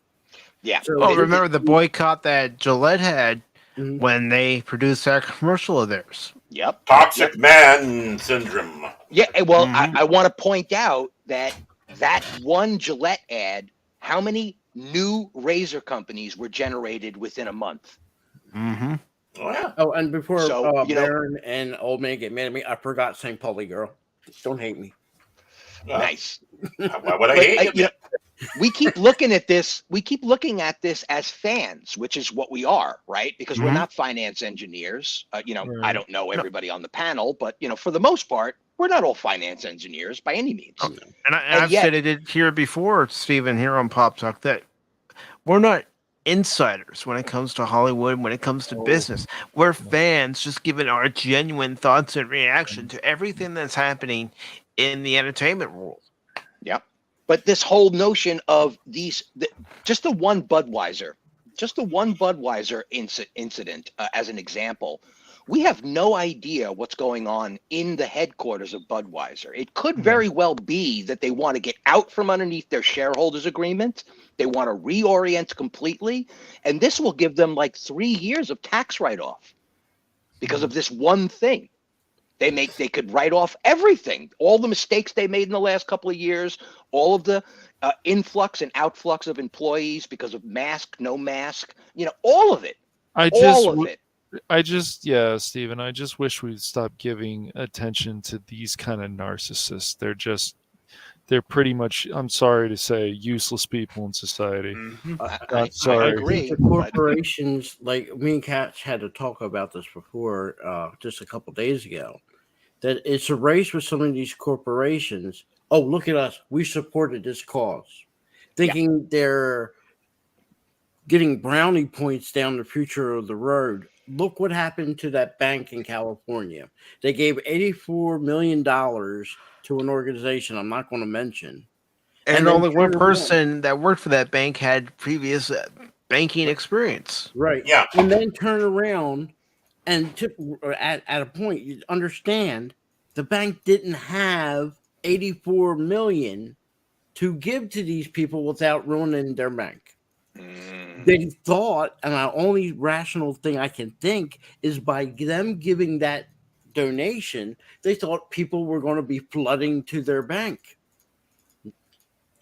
Yeah. So remember the boycott that Gillette had when they produced that commercial of theirs. Yep. Toxic man syndrome. Yeah. Well, I want to point out that one Gillette ad, how many new razor companies were generated within a month? Mm-hmm. Oh, yeah. Oh, and before Baron and Old Man get mad at me, I forgot St. Pauli girl. Don't hate me. Nice. Why would I hate you? We keep looking at this. We keep looking at this as fans, which is what we are, right? Because we're not finance engineers. I don't know everybody on the panel, but for the most part, we're not all finance engineers by any means. And I've said it here before, Stephen, here on Pop Talk, that we're not insiders when it comes to Hollywood, when it comes to business. We're fans just giving our genuine thoughts and reaction to everything that's happening in the entertainment world. Yep. But this whole notion of just the one Budweiser incident as an example, we have no idea what's going on in the headquarters of Budweiser. It could very well be that they want to get out from underneath their shareholders agreement. They want to reorient completely. And this will give them like 3 years of tax write-off because of this one thing. They could write off everything, all the mistakes they made in the last couple of years, all of the influx and outflux of employees because of mask, no mask, all of it. Stephen, I just wish we'd stop giving attention to these kind of narcissists. They're pretty much, I'm sorry to say, useless people in society. I agree. The corporations, like me and Katch had to talk about this before, just a couple days ago, that it's a race with some of these corporations. Oh, look at us. We supported this cause. Thinking they're getting brownie points down the future of the road. Look what happened to that bank in California. They gave $84 million to an organization I'm not going to mention. And only one person that worked for that bank had previous banking experience. Right. Yeah. And then turn around and at a point, you understand the bank didn't have $84 million to give to these people without ruining their bank. They thought, and the only rational thing I can think is by them giving that donation, they thought people were going to be flooding to their bank.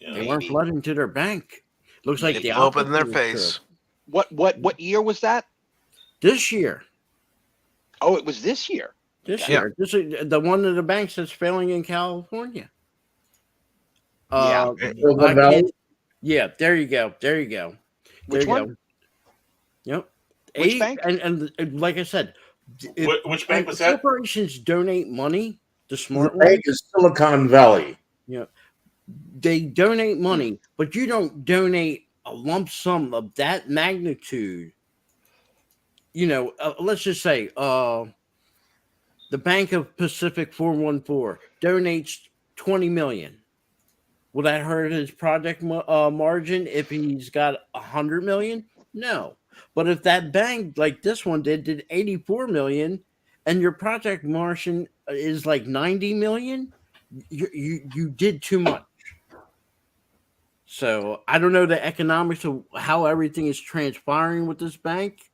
They weren't flooding to their bank. Looks like they opened their face. What year was that? This year. Oh, it was this year. This year. This is the one of the banks that's failing in California. Yeah, there you go. Which one? Yep. Which bank? And like I said, which bank was that? Corporations donate money. The smart the bank is Silicon Valley. They donate money, but you don't donate a lump sum of that magnitude. Let's just say the Bank of PACIFIC414 donates $20 million. Will that hurt his project margin if he's got $100 million? No. But if that bank, like this one did $84 million, and your project margin is like $90 million, you did too much. So I don't know the economics of how everything is transpiring with this bank,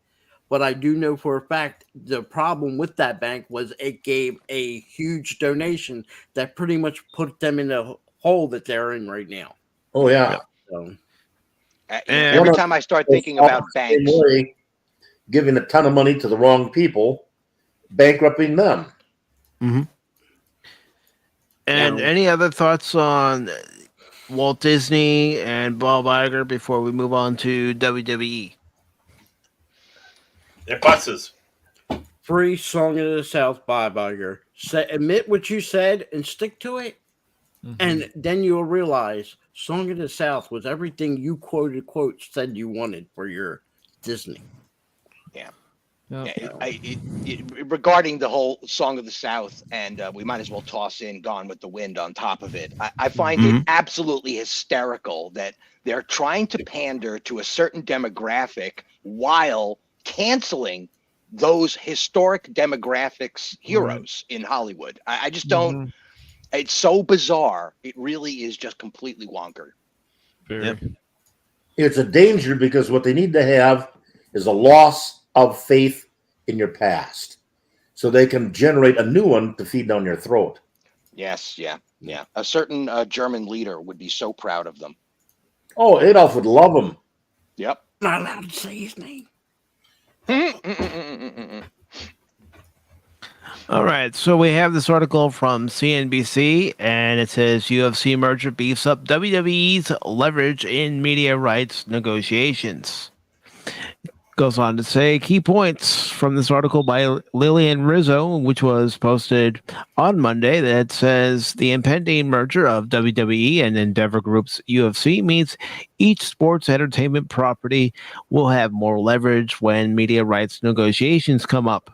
but I do know for a fact the problem with that bank was it gave a huge donation that pretty much put them in the hole that they're in right now. Oh, yeah. So, Every time I start thinking about banks, giving a ton of money to the wrong people, bankrupting them. Mm-hmm. And any other thoughts on Walt Disney and Bob Iger before we move on to WWE? They're buses. Free Song of the South by Iger. Admit what you said and stick to it. Mm-hmm. And then you'll realize Song of the South was everything you said you wanted for your Disney. Yeah. Regarding the whole Song of the South, and we might as well toss in Gone with the Wind on top of it, I find it absolutely hysterical that they're trying to pander to a certain demographic while canceling those historic demographics heroes in Hollywood. I just don't. It's so bizarre. It really is just completely wonker. It's a danger because what they need to have is a loss of faith in your past so they can generate a new one to feed down your throat. Yes, yeah. A certain German leader would be so proud of them. Oh, Adolf would love him. Yep. Not allowed to say his name. All right, so we have this article from CNBC, and it says UFC merger beefs up WWE's leverage in media rights negotiations. Goes on to say key points from this article by Lillian Rizzo, which was posted on Monday, that says the impending merger of WWE and Endeavor Group's UFC means each sports entertainment property will have more leverage when media rights negotiations come up.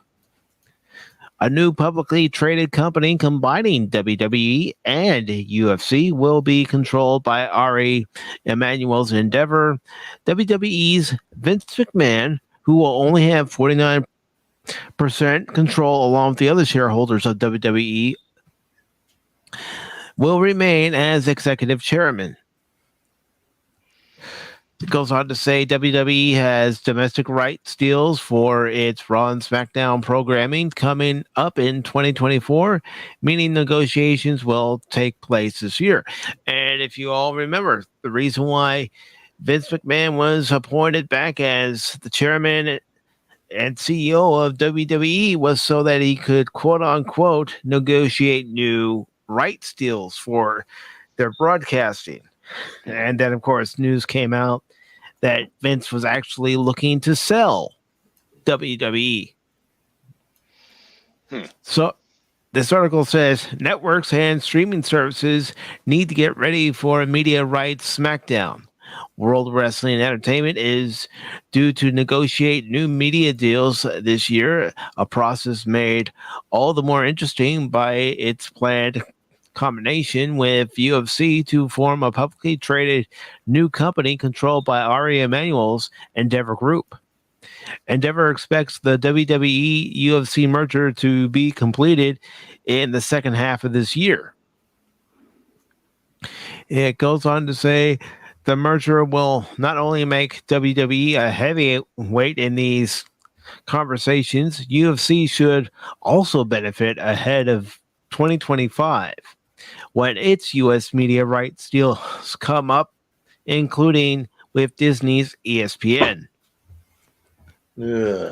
A new publicly traded company combining WWE and UFC will be controlled by Ari Emanuel's Endeavor. WWE's Vince McMahon, who will only have 49% control along with the other shareholders of WWE, will remain as executive chairman. It goes on to say WWE has domestic rights deals for its Raw and SmackDown programming coming up in 2024, meaning negotiations will take place this year. And if you all remember, the reason why Vince McMahon was appointed back as the chairman and CEO of WWE was so that he could, quote unquote, negotiate new rights deals for their broadcasting. And then, of course, news came out that Vince was actually looking to sell WWE. So this article says networks and streaming services need to get ready for a media rights smackdown. World Wrestling Entertainment is due to negotiate new media deals this year, a process made all the more interesting by its planned combination with UFC to form a publicly traded new company controlled by Ari Emanuel's Endeavor Group. Endeavor expects the WWE UFC merger to be completed in the second half of this year. It goes on to say the merger will not only make WWE a heavyweight in these conversations, UFC should also benefit ahead of 2025. When its U.S. media rights deals come up, including with Disney's ESPN. Yeah.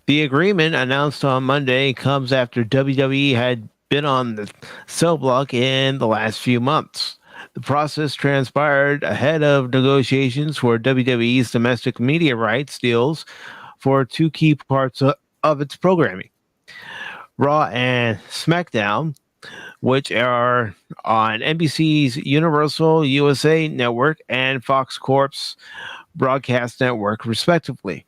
The agreement announced on Monday comes after WWE had been on the cell block in the last few months. The process transpired ahead of negotiations for WWE's domestic media rights deals for two key parts of its programming. Raw and SmackDown, which are on NBC's Universal USA Network and Fox Corp's Broadcast Network, respectively.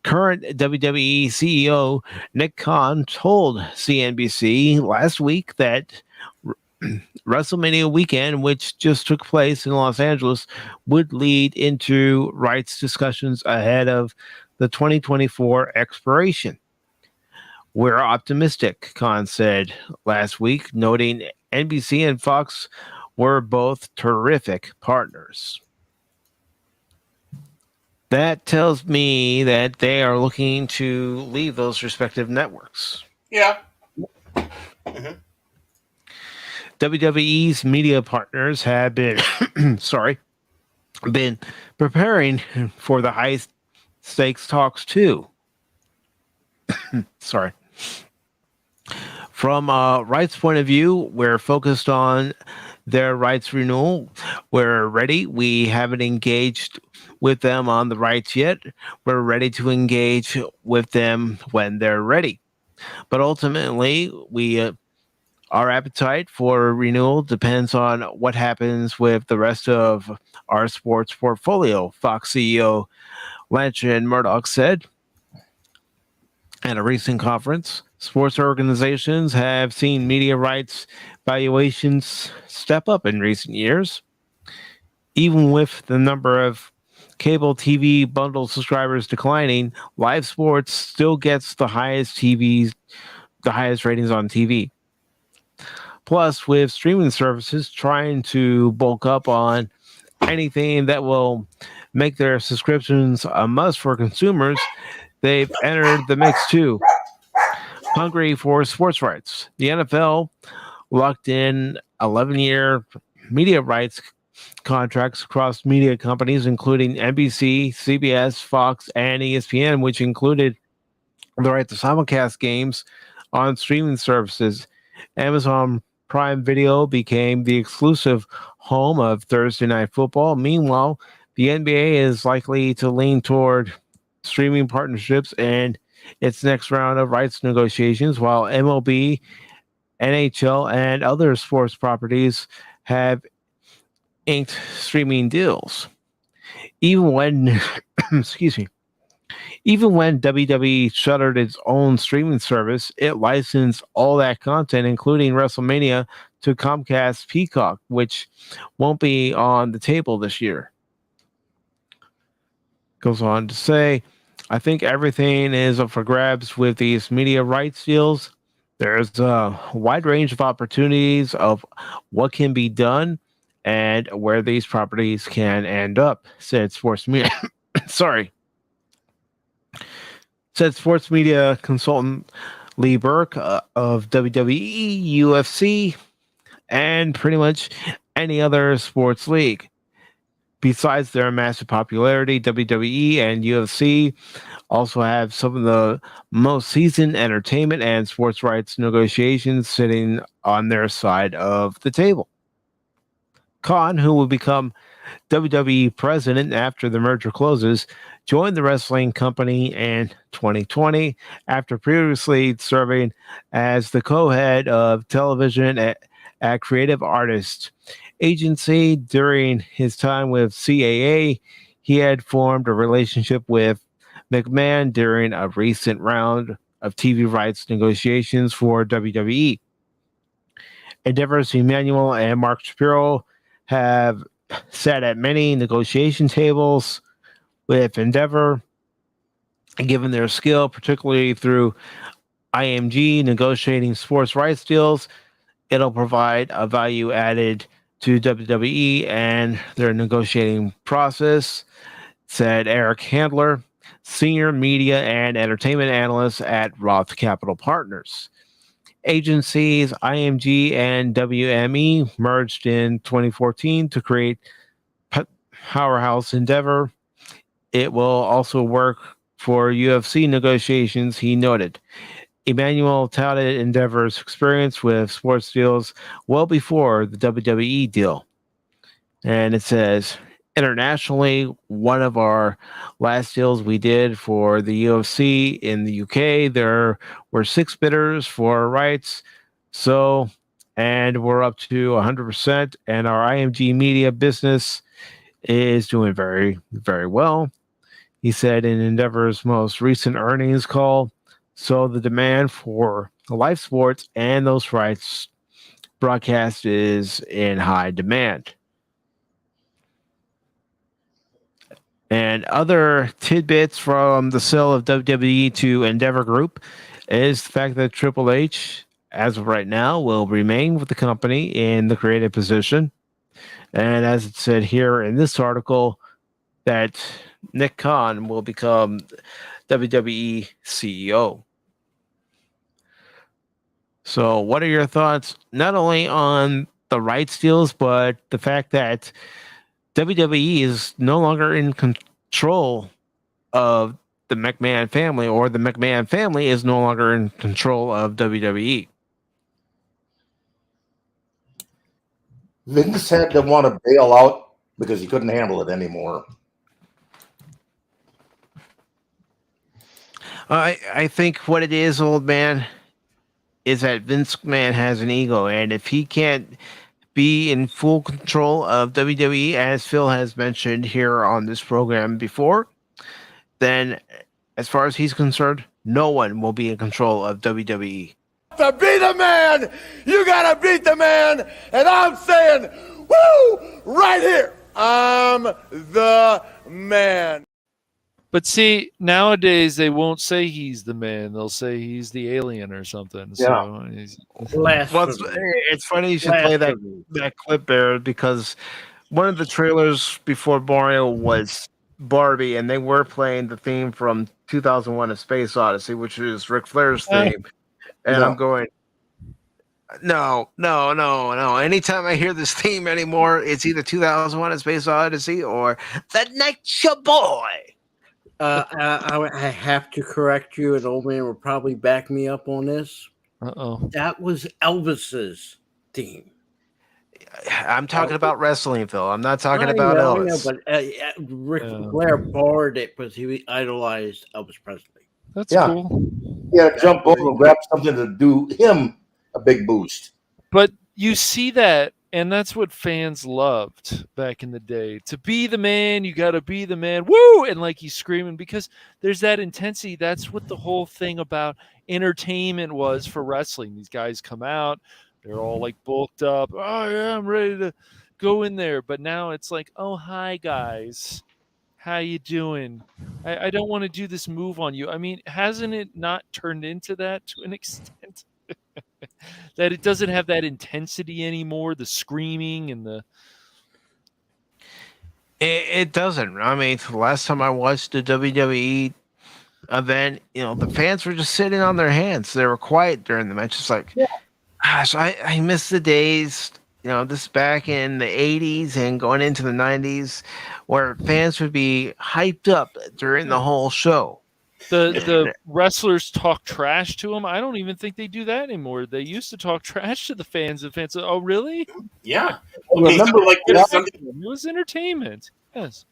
Current WWE CEO Nick Khan told CNBC last week that WrestleMania weekend, which just took place in Los Angeles, would lead into rights discussions ahead of the 2024 expiration. We're optimistic, Khan said last week, noting NBC and Fox were both terrific partners. That tells me that they are looking to leave those respective networks. Yeah. Mm-hmm. WWE's media partners have been, been preparing for the high stakes talks too. Sorry. From a rights point of view, we're focused on their rights renewal. We're ready. We haven't engaged with them on the rights yet. We're ready to engage with them when they're ready. But ultimately, our appetite for renewal depends on what happens with the rest of our sports portfolio, Fox CEO Lanchin Murdoch said at a recent conference. Sports organizations have seen media rights valuations step up in recent years, even with the number of cable TV bundle subscribers declining. Live sports still gets the highest ratings on TV. Plus, with streaming services trying to bulk up on anything that will make their subscriptions a must for consumers, they've entered the mix too. Hungry for sports rights. The NFL locked in 11-year media rights contracts across media companies, including NBC, CBS, Fox, and ESPN, which included the right to simulcast games on streaming services. Amazon Prime Video became the exclusive home of Thursday Night Football. Meanwhile, the NBA is likely to lean toward streaming partnerships and its next round of rights negotiations, while MLB, NHL, and other sports properties have inked streaming deals. Even when, excuse me, even when WWE shuttered its own streaming service, it licensed all that content, including WrestleMania, to Comcast Peacock, which won't be on the table this year. Goes on to say, I think everything is up for grabs with these media rights deals. There's a wide range of opportunities of what can be done and where these properties can end up, said sports media. Sorry. Said sports media consultant Lee Burke of WWE, UFC, and pretty much any other sports league. Besides their massive popularity, WWE and UFC also have some of the most seasoned entertainment and sports rights negotiations sitting on their side of the table. Khan, who will become WWE president after the merger closes, joined the wrestling company in 2020 after previously serving as the co-head of television at Creative Artists Agency. During his time with CAA, he had formed a relationship with McMahon during a recent round of TV rights negotiations for WWE. Endeavor's Emmanuel and Mark Shapiro have sat at many negotiation tables with Endeavor, given their skill, particularly through IMG negotiating sports rights deals. It'll provide a value added to WWE and their negotiating process, said Eric Handler, senior media and entertainment analyst at Roth Capital Partners. Agencies IMG and WME merged in 2014 to create Powerhouse Endeavor. It will also work for UFC negotiations, he noted. Emmanuel touted Endeavor's experience with sports deals well before the WWE deal. And it says, internationally, one of our last deals we did for the UFC in the UK, there were 6 bidders for rights. And we're up to 100%. And our IMG media business is doing very, very well. He said in Endeavor's most recent earnings call, so the demand for live sports and those rights broadcast is in high demand. And other tidbits from the sale of WWE to Endeavor Group is the fact that Triple H, as of right now, will remain with the company in the creative position. And as it said here in this article, that Nick Khan will become WWE CEO. So what are your thoughts, not only on the rights deals, but the fact that WWE is no longer in control of the McMahon family, or the McMahon family is no longer in control of WWE. Vince had to want to bail out because he couldn't handle it anymore. I think what it is, old man, is that Vince McMahon has an ego, and if he can't be in full control of WWE, as Phil has mentioned here on this program before, then as far as he's concerned, no one will be in control of WWE. To be the man, you gotta beat the man, and I'm saying, woo, right here, I'm the man. But see, nowadays they won't say he's the man; they'll say he's the alien or something. So it's funny you should play that clip there, because one of the trailers before Mario was Barbie, and they were playing the theme from 2001: A Space Odyssey, which is Ric Flair's theme. And I'm going, no. Anytime I hear this theme anymore, it's either 2001: A Space Odyssey or The Nature Boy. I have to correct you, and old man will probably back me up on this. That was Elvis's theme. I'm talking about wrestling, Phil. I'm not talking about Elvis. I know, but Ric Flair borrowed it because he idolized Elvis Presley. That's cool. Yeah, jump over and grab something to do him a big boost. But you see that, and that's what fans loved back in the day. To be the man, you got to be the man. Woo! And like he's screaming, because there's that intensity. That's what the whole thing about entertainment was for wrestling. These guys come out, they're all like bulked up. Oh, yeah, I'm ready to go in there. But now it's like, oh, hi, guys. How you doing? I don't want to do this move on you. I mean, hasn't it not turned into that to an extent? That it doesn't have that intensity anymore, the screaming and the... It doesn't. I mean, the last time I watched the WWE event, the fans were just sitting on their hands. They were quiet during the match. It's like, gosh, I miss the days, this back in the 80s and going into the 90s, where fans would be hyped up during the whole show. The wrestlers talk trash to them. I don't even think they do that anymore. They used to talk trash to the fans. The fans, oh, really? Yeah. It was entertainment. Yes.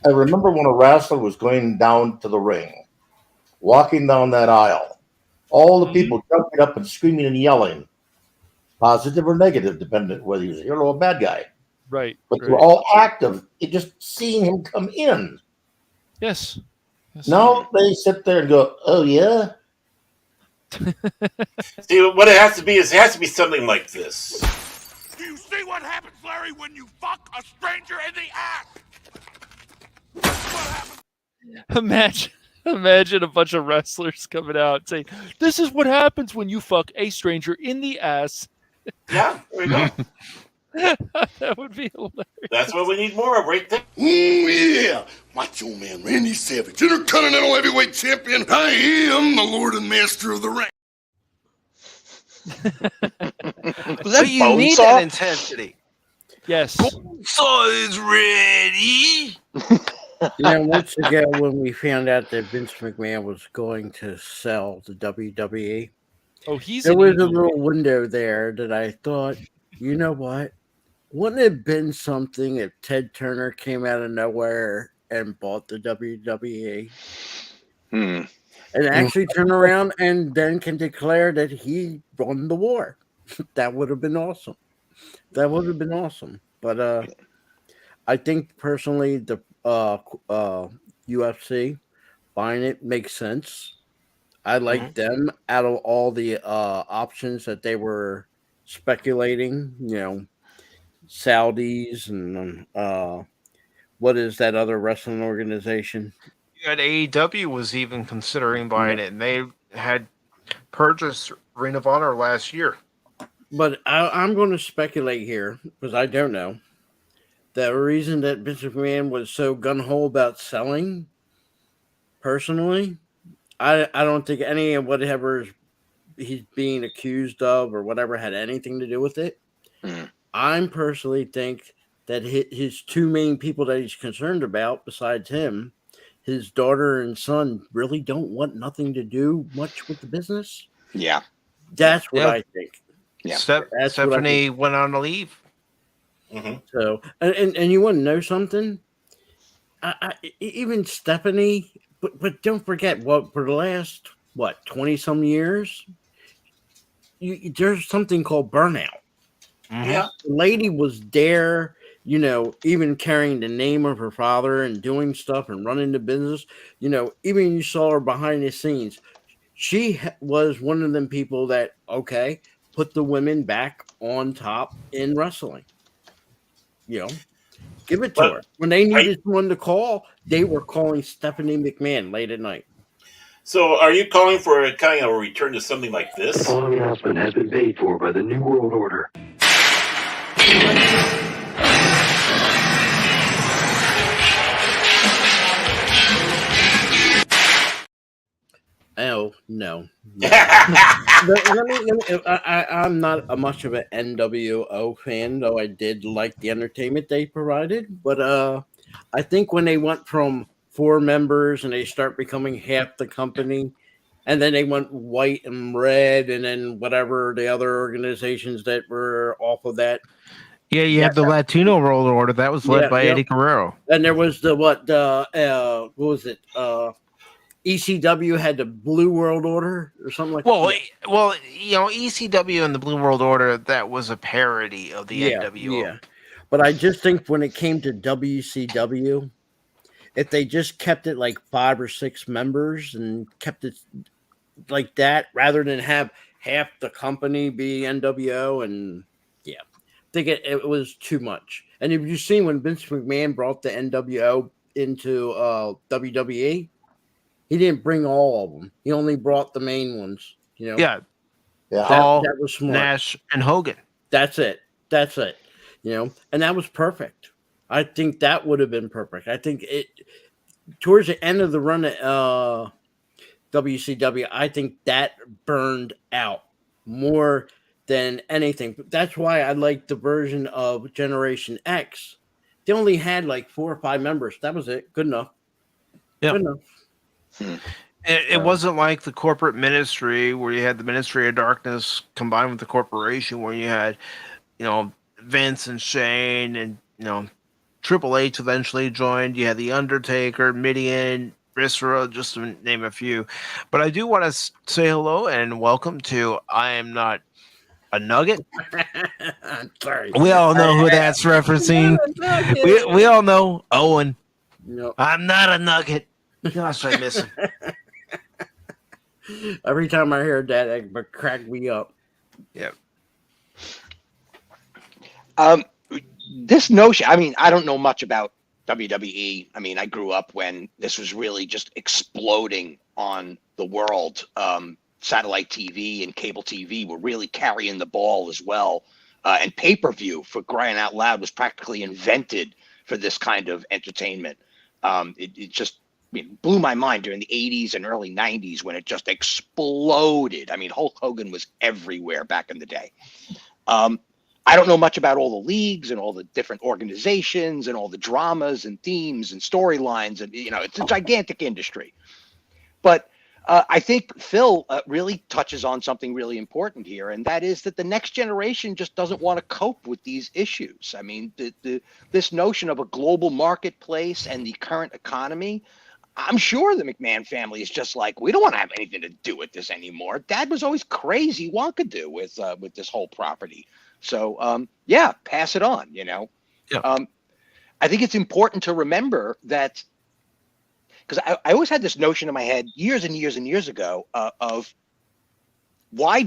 I remember when a wrestler was going down to the ring, walking down that aisle, all the people jumping up and screaming and yelling, positive or negative, depending whether he was a hero or a bad guy. Right. But they were all active. Just seeing him come in. Yes. Now they sit there and go, "Oh yeah." See, what it has to be is something like this. Do you see what happens, Larry, when you fuck a stranger in the ass? Imagine a bunch of wrestlers coming out saying, "This is what happens when you fuck a stranger in the ass." Yeah, there we go. That would be hilarious. That's what we need more of right there. Yeah, Macho Man Randy Savage, Intercontinental Heavyweight Champion. I am the Lord and Master of the Ring. So you need that intensity. Yes. Bonesaw is ready. Once ago, when we found out that Vince McMahon was going to sell the WWE, there was a little window there that I thought, you know what? Wouldn't it have been something if Ted Turner came out of nowhere and bought the WWE? And actually turn around and then can declare that he won the war. That would have been awesome. But I think personally the UFC buying it makes sense. I like them out of all the options that they were speculating, Saudis and what is that other wrestling organization? And AEW was even considering buying it, and they had purchased Ring of Honor last year. But I'm going to speculate here, because I don't know. The reason that Vince McMahon was so gun-ho about selling, personally, I don't think any of whatever he's being accused of or whatever had anything to do with it. I personally think that his two main people that he's concerned about, besides him, his daughter and son, really don't want nothing to do much with the business. Yeah. That's what I think. Yeah. That's Stephanie went on to leave. Mm-hmm. So, and you want to know something? Even Stephanie, but don't forget what for the last 20 some years, there's something called burnout. Mm-hmm. Yeah. The lady was there, even carrying the name of her father and doing stuff and running the business. Even you saw her behind the scenes. She was one of them people that put the women back on top in wrestling. Give it to her. When they needed someone to call, they were calling Stephanie McMahon late at night. So, are you calling for a kind of a return to something like this? The following announcement has been paid for by the New World Order. Oh no! I'm not much of an NWO fan, though I did like the entertainment they provided. But I think when they went from 4 members and they start becoming half the company, and then they went white and red, and then whatever the other organizations that were off of that. Yeah, you have the Latino World Order that was led by Eddie Guerrero, and there was what was it? ECW had the Blue World Order or something like that. Well, ECW and the Blue World Order, that was a parody of the NWO. Yeah, but I just think when it came to WCW, if they just kept it like 5 or 6 members and kept it like that, rather than have half the company be NWO, and I think it was too much. And if you've seen when Vince McMahon brought the NWO into WWE, he didn't bring all of them. He only brought the main ones. Yeah. That was smart. Nash and Hogan. That's it. And that was perfect. I think that would have been perfect. I think it towards the end of the run at WCW, I think that burned out more than anything. But that's why I like the version of Generation X. They only had like 4 or 5 members. That was it. Good enough. Yeah. Good enough. It wasn't like the corporate ministry where you had the Ministry of Darkness combined with the corporation, where you had, Vince and Shane and, Triple H eventually joined. You had The Undertaker, Mideon, Viscera, just to name a few. But I do want to say hello and welcome to I Am Not a Nugget. Sorry. We all know who that's referencing. We all know Owen. Nope. I'm not a nugget. Gosh, I miss him. Every time I hear that, it crack me up. Yep. This notion, I don't know much about WWE. I grew up when this was really just exploding on the world. Satellite TV and cable TV were really carrying the ball as well. And pay-per-view, for crying out loud, was practically invented for this kind of entertainment. It just blew my mind during the 80s and early 90s when it just exploded. Hulk Hogan was everywhere back in the day. I don't know much about all the leagues and all the different organizations and all the dramas and themes and storylines. And, it's a gigantic industry. But I think Phil really touches on something really important here, and that is that the next generation just doesn't want to cope with these issues. This notion of a global marketplace and the current economy, I'm sure the McMahon family is just like, we don't want to have anything to do with this anymore. Dad was always crazy wankadoo with this whole property. So, pass it on, Yeah. I think it's important to remember that, because I always had this notion in my head years and years and years ago of why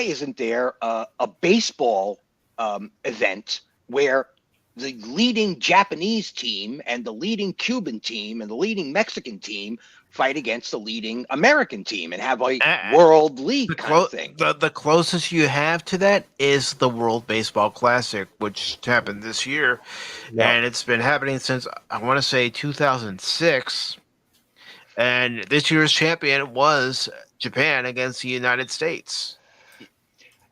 isn't there a baseball event where the leading Japanese team and the leading Cuban team and the leading Mexican team fight against the leading American team and have a world league kind of thing? The closest you have to that is the World Baseball Classic, which happened this year. Yeah. And it's been happening since, I want to say, 2006. And this year's champion was Japan against the United States.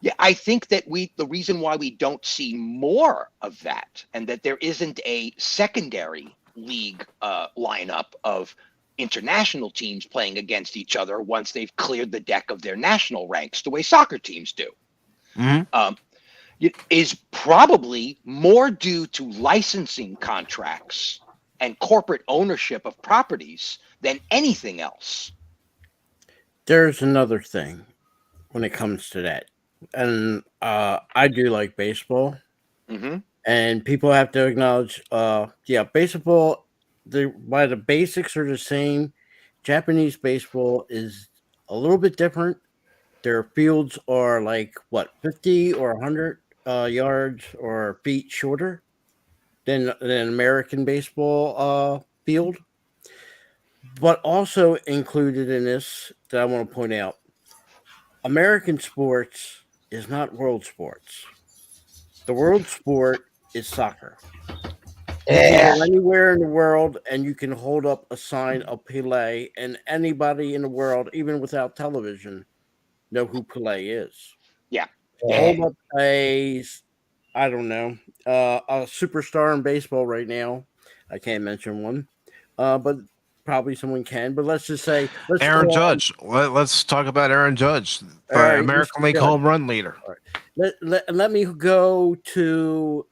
Yeah, I think that the reason why we don't see more of that, and that there isn't a secondary league lineup of international teams playing against each other once they've cleared the deck of their national ranks, the way soccer teams do, is probably more due to licensing contracts and corporate ownership of properties than anything else. There's another thing when it comes to that. And I do like baseball. Mm-hmm. And people have to acknowledge, baseball, while the basics are the same, Japanese baseball is a little bit different. Their fields are like, 50 or 100 yards or feet shorter than an American baseball field. But also included in this that I want to point out, American sports is not world sports. The world sport is soccer. You can go anywhere in the world and you can hold up a sign of Pelé, and anybody in the world, even without television, know who Pelé is. Yeah. Hold up a superstar in baseball right now. I can't mention one, but probably someone can. But let's just say, Aaron Judge. Let's talk about Aaron Judge, the American League home run leader. All right. Let me go to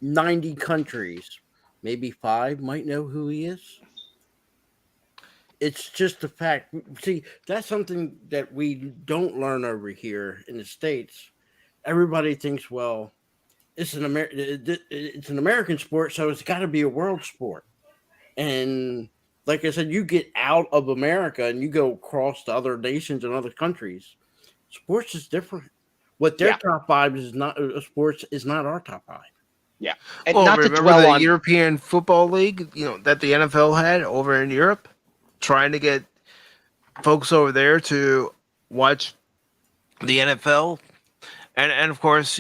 90 countries. Maybe 5 might know who he is. It's just a fact. See, that's something that we don't learn over here in the States. Everybody thinks, well, it's an American sport, so it's got to be a world sport. And like I said, you get out of America and you go across to other nations and other countries. Sports is different. What their top 5 is not sports is not our top 5. Yeah, and well, not remember to dwell the on European Football League, that the NFL had over in Europe, trying to get folks over there to watch the NFL, and of course,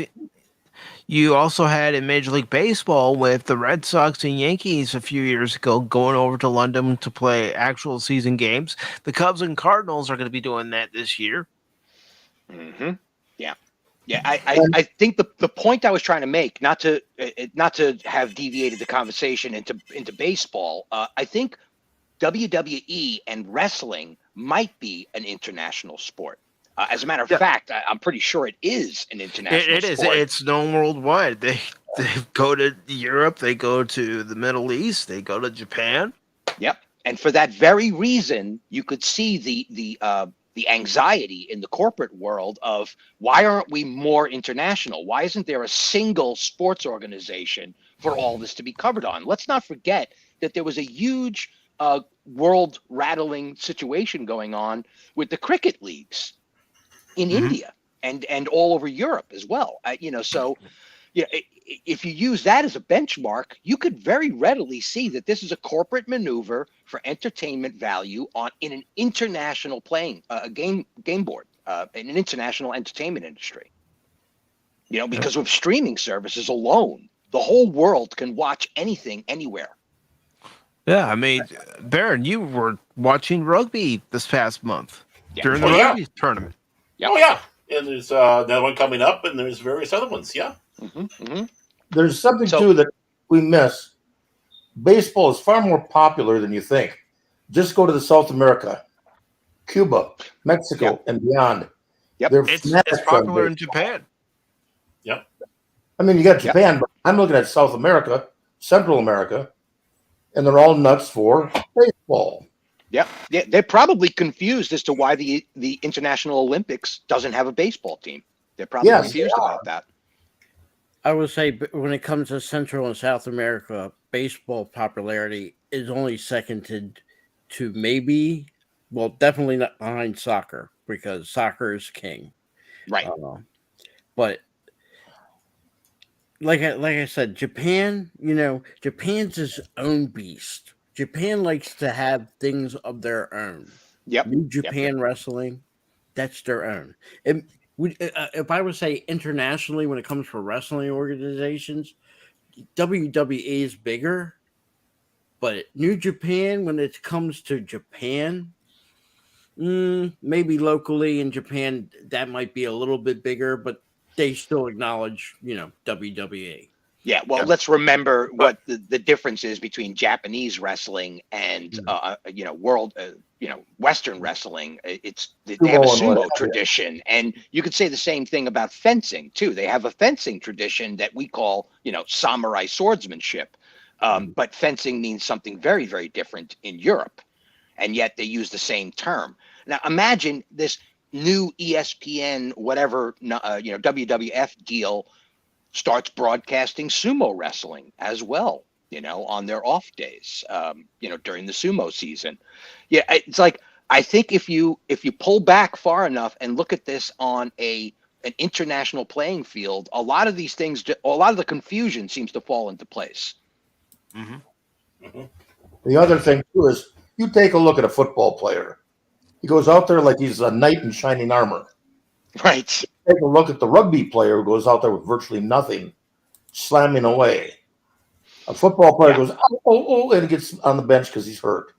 you also had in Major League Baseball with the Red Sox and Yankees a few years ago going over to London to play actual season games. The Cubs and Cardinals are going to be doing that this year. Mm-hmm. Yeah. Yeah, I think the point I was trying to make, not to have deviated the conversation into baseball, I think WWE and wrestling might be an international sport. As a matter of fact, I'm pretty sure it is an international It is. sport. It's known worldwide. They go to Europe, they go to the Middle East, they go to Japan. Yep. And for that very reason, you could see the anxiety in the corporate world of why aren't we more international? Why isn't there a single sports organization for all this to be covered on? Let's not forget that there was a huge world rattling situation going on with the cricket leagues in India and all over Europe as well. So if you use that as a benchmark, you could very readily see that this is a corporate maneuver for entertainment value in an international playing game board in an international entertainment industry. Because with streaming services alone, the whole world can watch anything anywhere. Yeah, I mean, Baron, you were watching rugby this past month during the rugby tournament. Oh yeah, and there's another one coming up, and there's various other ones. Yeah. There's something too that we miss. Baseball is far more popular than you think. Just go to the South America, Cuba, Mexico, and beyond. Yep. It's popular in Japan. Yep. I mean, you got Japan, but I'm looking at South America, Central America, and they're all nuts for baseball. Yeah, they're probably confused as to why the International Olympics doesn't have a baseball team. They're probably confused about that. I would say when it comes to Central and South America, baseball popularity is only seconded to definitely not behind soccer, because soccer is king. Right. But like I said, Japan, Japan's its own beast. Japan likes to have things of their own. Yep. New Japan Wrestling, that's their own. If I would say internationally, when it comes to wrestling organizations, WWE is bigger, but New Japan, when it comes to Japan, Maybe locally in Japan, that might be a little bit bigger, but they still acknowledge, WWE. Yeah, well, let's remember what the difference is between Japanese wrestling and world, Western wrestling. They have a sumo tradition, and you could say the same thing about fencing too. They have a fencing tradition that we call, samurai swordsmanship, but fencing means something very, very different in Europe, and yet they use the same term. Now, imagine this new ESPN, whatever, WWF deal starts broadcasting sumo wrestling as well, on their off days, during the sumo season. Yeah, it's like, I think if you pull back far enough and look at this on an international playing field, a lot of these things, a lot of the confusion seems to fall into place. Mm-hmm. Mm-hmm. The other thing too is you take a look at a football player. He goes out there like he's a knight in shining armor. Right. Take a look at the rugby player who goes out there with virtually nothing, slamming away. A football player goes, and gets on the bench because he's hurt.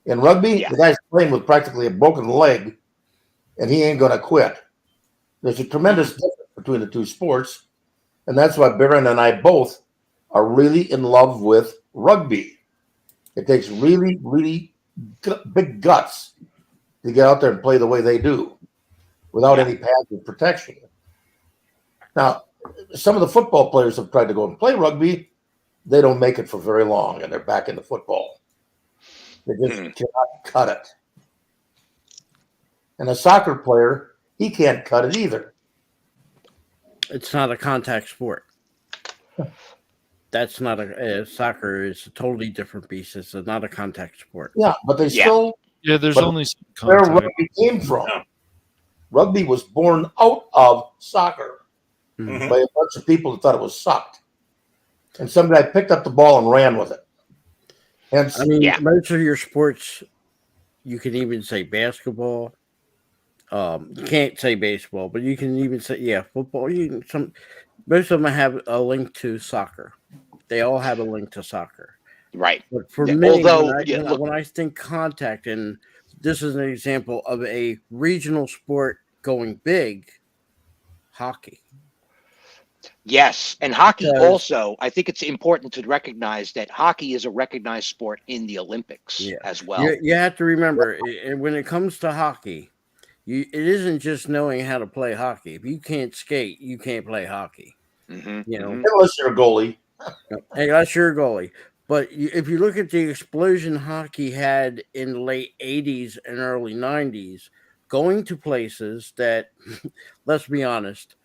In rugby, the guy's playing with practically a broken leg, and he ain't going to quit. There's a tremendous difference between the two sports, and that's why Baron and I both are really in love with rugby. It takes really, really big guts to get out there and play the way they do, without any pads of protection. Now, some of the football players have tried to go and play rugby. They don't make it for very long, and they're back into football. They just cannot cut it. And a soccer player, he can't cut it either. It's not a contact sport. That's not soccer is a totally different beast. It's not a contact sport. Yeah, but they still... Yeah, there's only some where contact. rugby came from. Rugby was born out of soccer by a bunch of people that thought it was sucked. And some guy picked up the ball and ran with it. Hence, most of your sports, you can even say basketball. You can't say baseball, but you can even say, football. Most of them have a link to soccer. They all have a link to soccer. Right. But for me, when I think contact, and this is an example of a regional sport going big, hockey. Yes, and hockey also, I think it's important to recognize that hockey is a recognized sport in the Olympics as well. You have to remember, when it comes to hockey, it isn't just knowing how to play hockey. If you can't skate, you can't play hockey. Unless you're a goalie. Unless you're a goalie. But if you look at the explosion hockey had in the late 80s and early 90s, going to places that, let's be honest,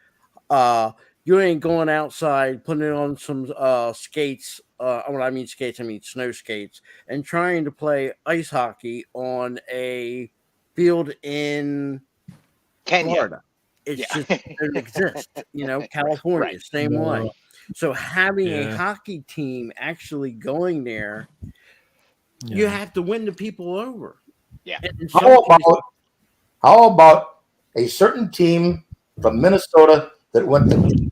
you ain't going outside, putting on some skates. When I mean skates, I mean snow skates, and trying to play ice hockey on a field in Kenya. Florida. It just doesn't exist. California, same way. So having a hockey team actually going there, you have to win the people over. Yeah. How about a certain team from Minnesota that went to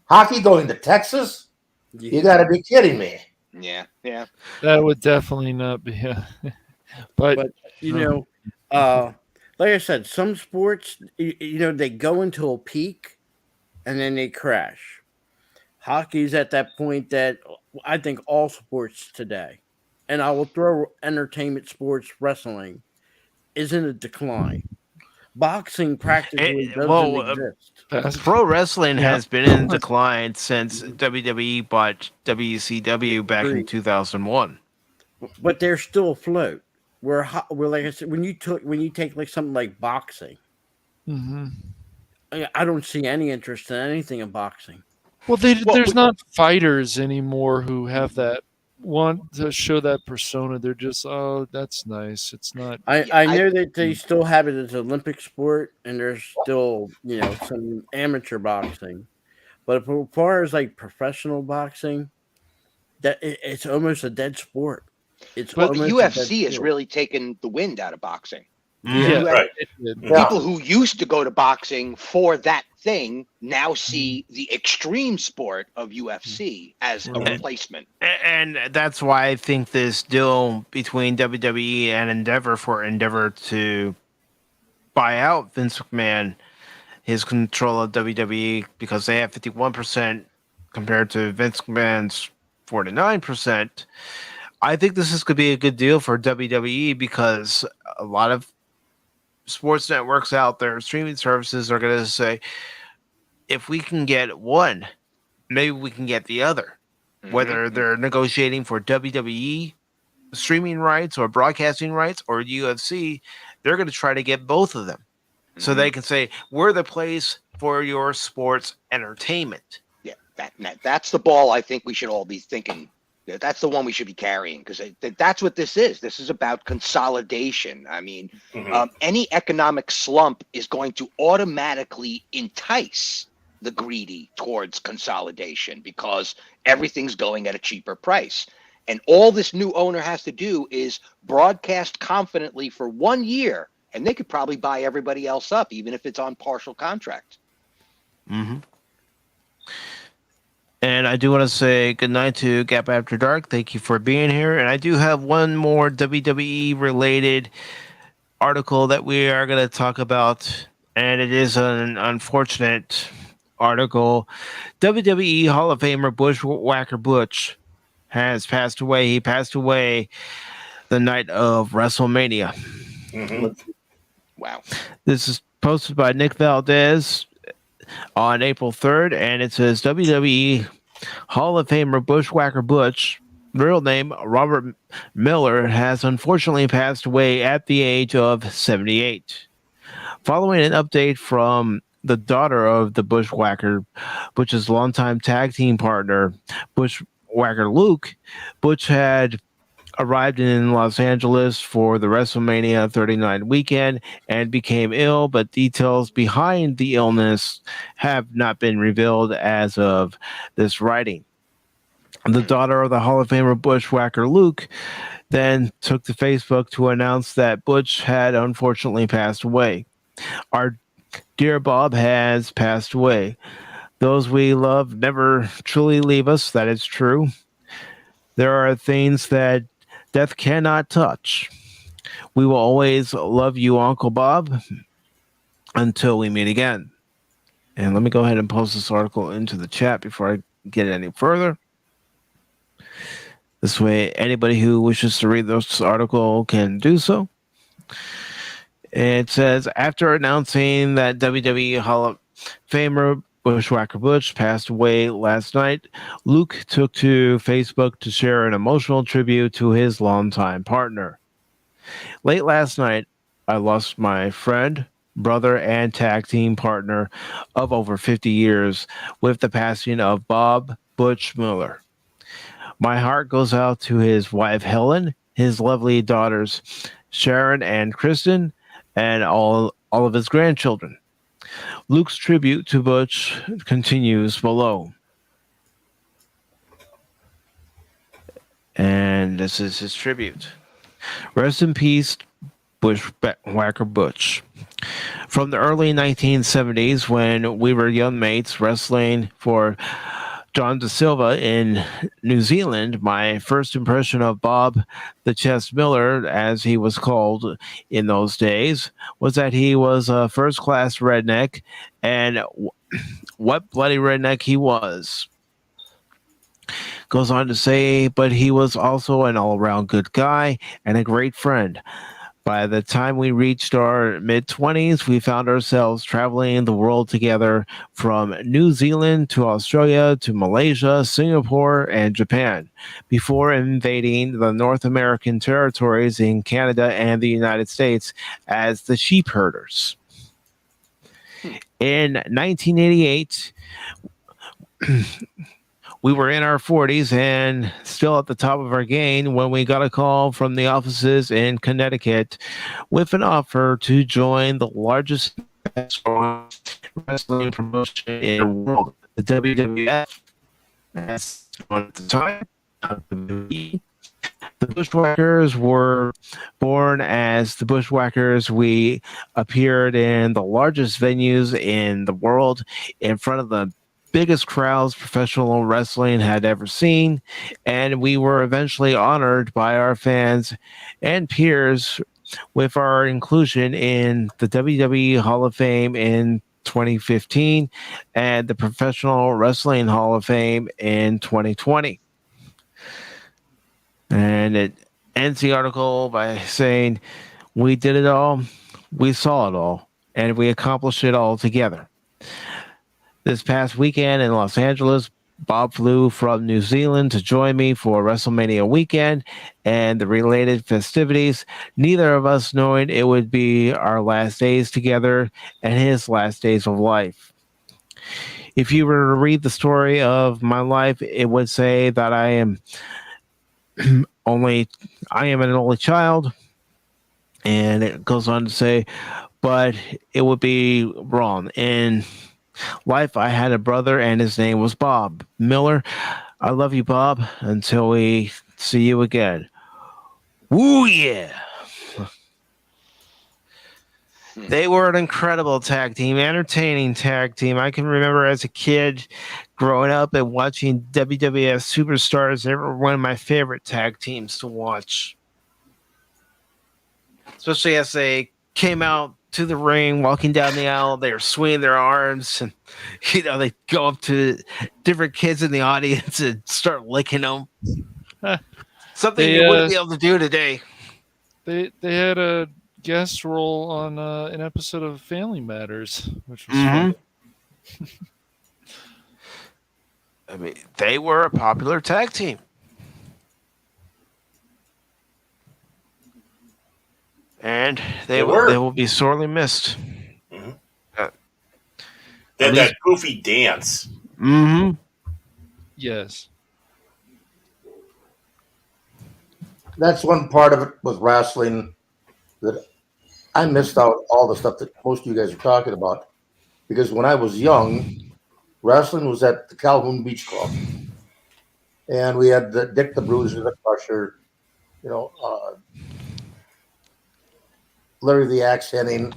hockey going to Texas? You got to be kidding me. Yeah. That would definitely not be. But like I said, some sports, they go into a peak and then they crash. Hockey's at that point that I think all sports today, and I will throw entertainment sports, wrestling, is in a decline. Boxing practically doesn't exist. Pro wrestling has been in decline since WWE bought WCW back in 2001. But they're still afloat. We're like I said, when you take like something like boxing, I don't see any interest in anything in boxing. Well, there's not fighters anymore who have that want to show that persona. They're just, that's nice. It's not. I know that they still have it as an Olympic sport, and there's still some amateur boxing, but as far as like professional boxing, it's almost a dead sport. The UFC has really taken the wind out of boxing. Yeah, People who used to go to boxing for that thing now see the extreme sport of UFC as a replacement. And that's why I think this deal between WWE and Endeavor for Endeavor to buy out Vince McMahon, his control of WWE, because they have 51% compared to Vince McMahon's 49%. I think this is going to be a good deal for WWE because a lot of sports networks out there, streaming services, are going to say, if we can get one, maybe we can get the other. Whether they're negotiating for WWE streaming rights or broadcasting rights or UFC, they're going to try to get both of them. So they can say, we're the place for your sports entertainment. Yeah, that's the ball I think we should all be thinking. That's the one we should be carrying, because that's what this is. This is about consolidation. I mean, any economic slump is going to automatically entice the greedy towards consolidation because everything's going at a cheaper price. And all this new owner has to do is broadcast confidently for 1 year, and they could probably buy everybody else up, even if it's on partial contract. And I do want to say good night to Gap After Dark. Thank you for being here. And I do have one more WWE related article that we are going to talk about. And it is an unfortunate article. WWE Hall of Famer Bushwhacker Butch has passed away. He passed away the night of WrestleMania. Wow. This is posted by Nick Valdez on April 3rd, and it says WWE Hall of Famer Bushwhacker Butch, real name Robert Miller, has unfortunately passed away at the age of 78. Following an update from the daughter of the Bushwhacker, Butch's longtime tag team partner, Bushwhacker Luke, Butch had arrived in Los Angeles for the WrestleMania 39 weekend and became ill, but details behind the illness have not been revealed as of this writing. The daughter of the Hall of Famer Bushwhacker Luke then took to Facebook to announce that Butch had unfortunately passed away. Our dear Bob has passed away. Those we love never truly leave us. That is true. There are things that death cannot touch. We will always love you, Uncle Bob, until we meet again. And let me go ahead and post this article into the chat before I get any further. This way, anybody who wishes to read this article can do so. It says, after announcing that WWE Hall of Famer Bushwhacker Butch passed away last night, Luke took to Facebook to share an emotional tribute to his longtime partner. Late last night, I lost my friend, brother, and tag team partner of over 50 years with the passing of Bob Butch Miller. My heart goes out to his wife, Helen, his lovely daughters, Sharon and Kristen, and all of his grandchildren. Luke's tribute to Butch continues below. And this is his tribute. Rest in peace, Bushwhacker Butch. From the early 1970s, when we were young mates wrestling for John Da Silva in New Zealand, my first impression of Bob the Chest Miller, as he was called in those days, was that he was a first-class redneck, and what bloody redneck he was. Goes on to say, but he was also an all-around good guy and a great friend. By the time we reached our mid-20s, we found ourselves traveling the world together, from New Zealand to Australia to Malaysia, Singapore, and Japan, before invading the North American territories in Canada and the United States as the sheep herders. In 1988, we were in our 40s and still at the top of our game when we got a call from the offices in Connecticut with an offer to join the largest wrestling promotion in the world, the WWF. At the time, WWE, The Bushwhackers were born as the Bushwhackers. We appeared in the largest venues in the world in front of the biggest crowds professional wrestling had ever seen, and we were eventually honored by our fans and peers with our inclusion in the WWE Hall of Fame in 2015 and the Professional Wrestling Hall of Fame in 2020. And it ends the article by saying, "We did it all, we saw it all, and we accomplished it all together." This past weekend in Los Angeles, Bob flew from New Zealand to join me for WrestleMania weekend and the related festivities, neither of us knowing it would be our last days together and his last days of life. If you were to read the story of my life, it would say that I am an only child, and it goes on to say, but it would be wrong. In life, I had a brother, and his name was Bob Miller. I love you, Bob, until we see you again. Woo, yeah. They were an incredible tag team, entertaining tag team. I can remember as a kid growing up and watching WWF Superstars. They were one of my favorite tag teams to watch. Especially as they came out to the ring, walking down the aisle, they were swinging their arms, and they go up to different kids in the audience and start licking them. Something you wouldn't be able to do today. They had a guest role on an episode of Family Matters, which was fun. I mean, they were a popular tag team. And they will be sorely missed. Mm-hmm. That goofy dance. Mm-hmm. Yes. That's one part of it with wrestling that I missed out all the stuff that most of you guys are talking about. Because when I was young, wrestling was at the Calhoun Beach Club. And we had the Dick the Bruiser, the Crusher, Larry the Axe Henning,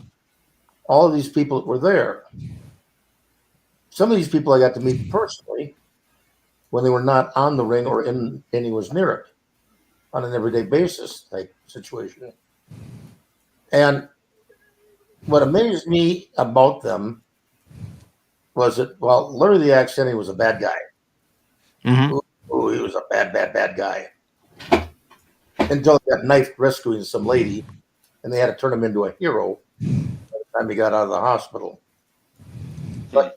all of these people that were there. Some of these people I got to meet personally when they were not on the ring or anywhere near it on an everyday basis type situation. And what amazed me about them was that, Larry the Axe Henning was a bad guy. Mm-hmm. Ooh, he was a bad guy. Until he got knifed rescuing some lady, and they had to turn him into a hero by the time he got out of the hospital. But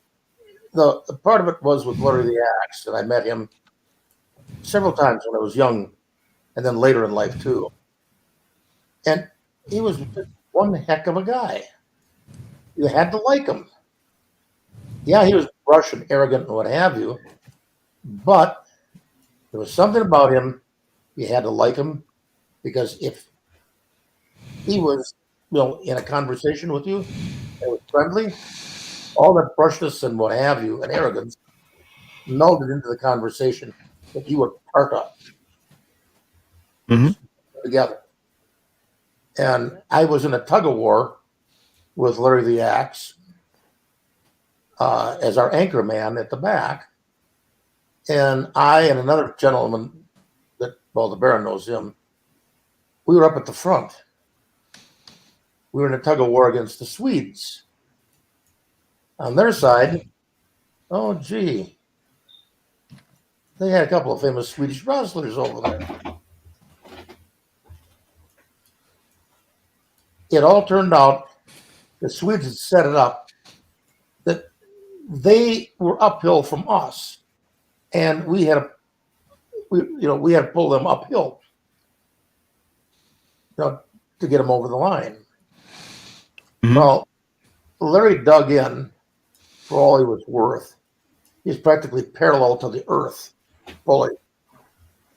the part of it was with Larry the Axe, and I met him several times when I was young, and then later in life too. And he was one heck of a guy. You had to like him. Yeah, he was brash and arrogant and what have you, but there was something about him you had to like him, because if he was, in a conversation with you, and was friendly, all that brushness and what have you and arrogance melded into the conversation that you were part of. Mm-hmm. Together. And I was in a tug of war with Larry the Axe as our anchor man at the back. And I and another gentleman the Baron knows him, we were up at the front. We were in a tug of war against the Swedes. On their side, they had a couple of famous Swedish wrestlers over there. It all turned out, the Swedes had set it up that they were uphill from us, and we had to pull them uphill, to get them over the line. Mm-hmm. Well, Larry dug in for all he was worth. He's practically parallel to the earth, fully.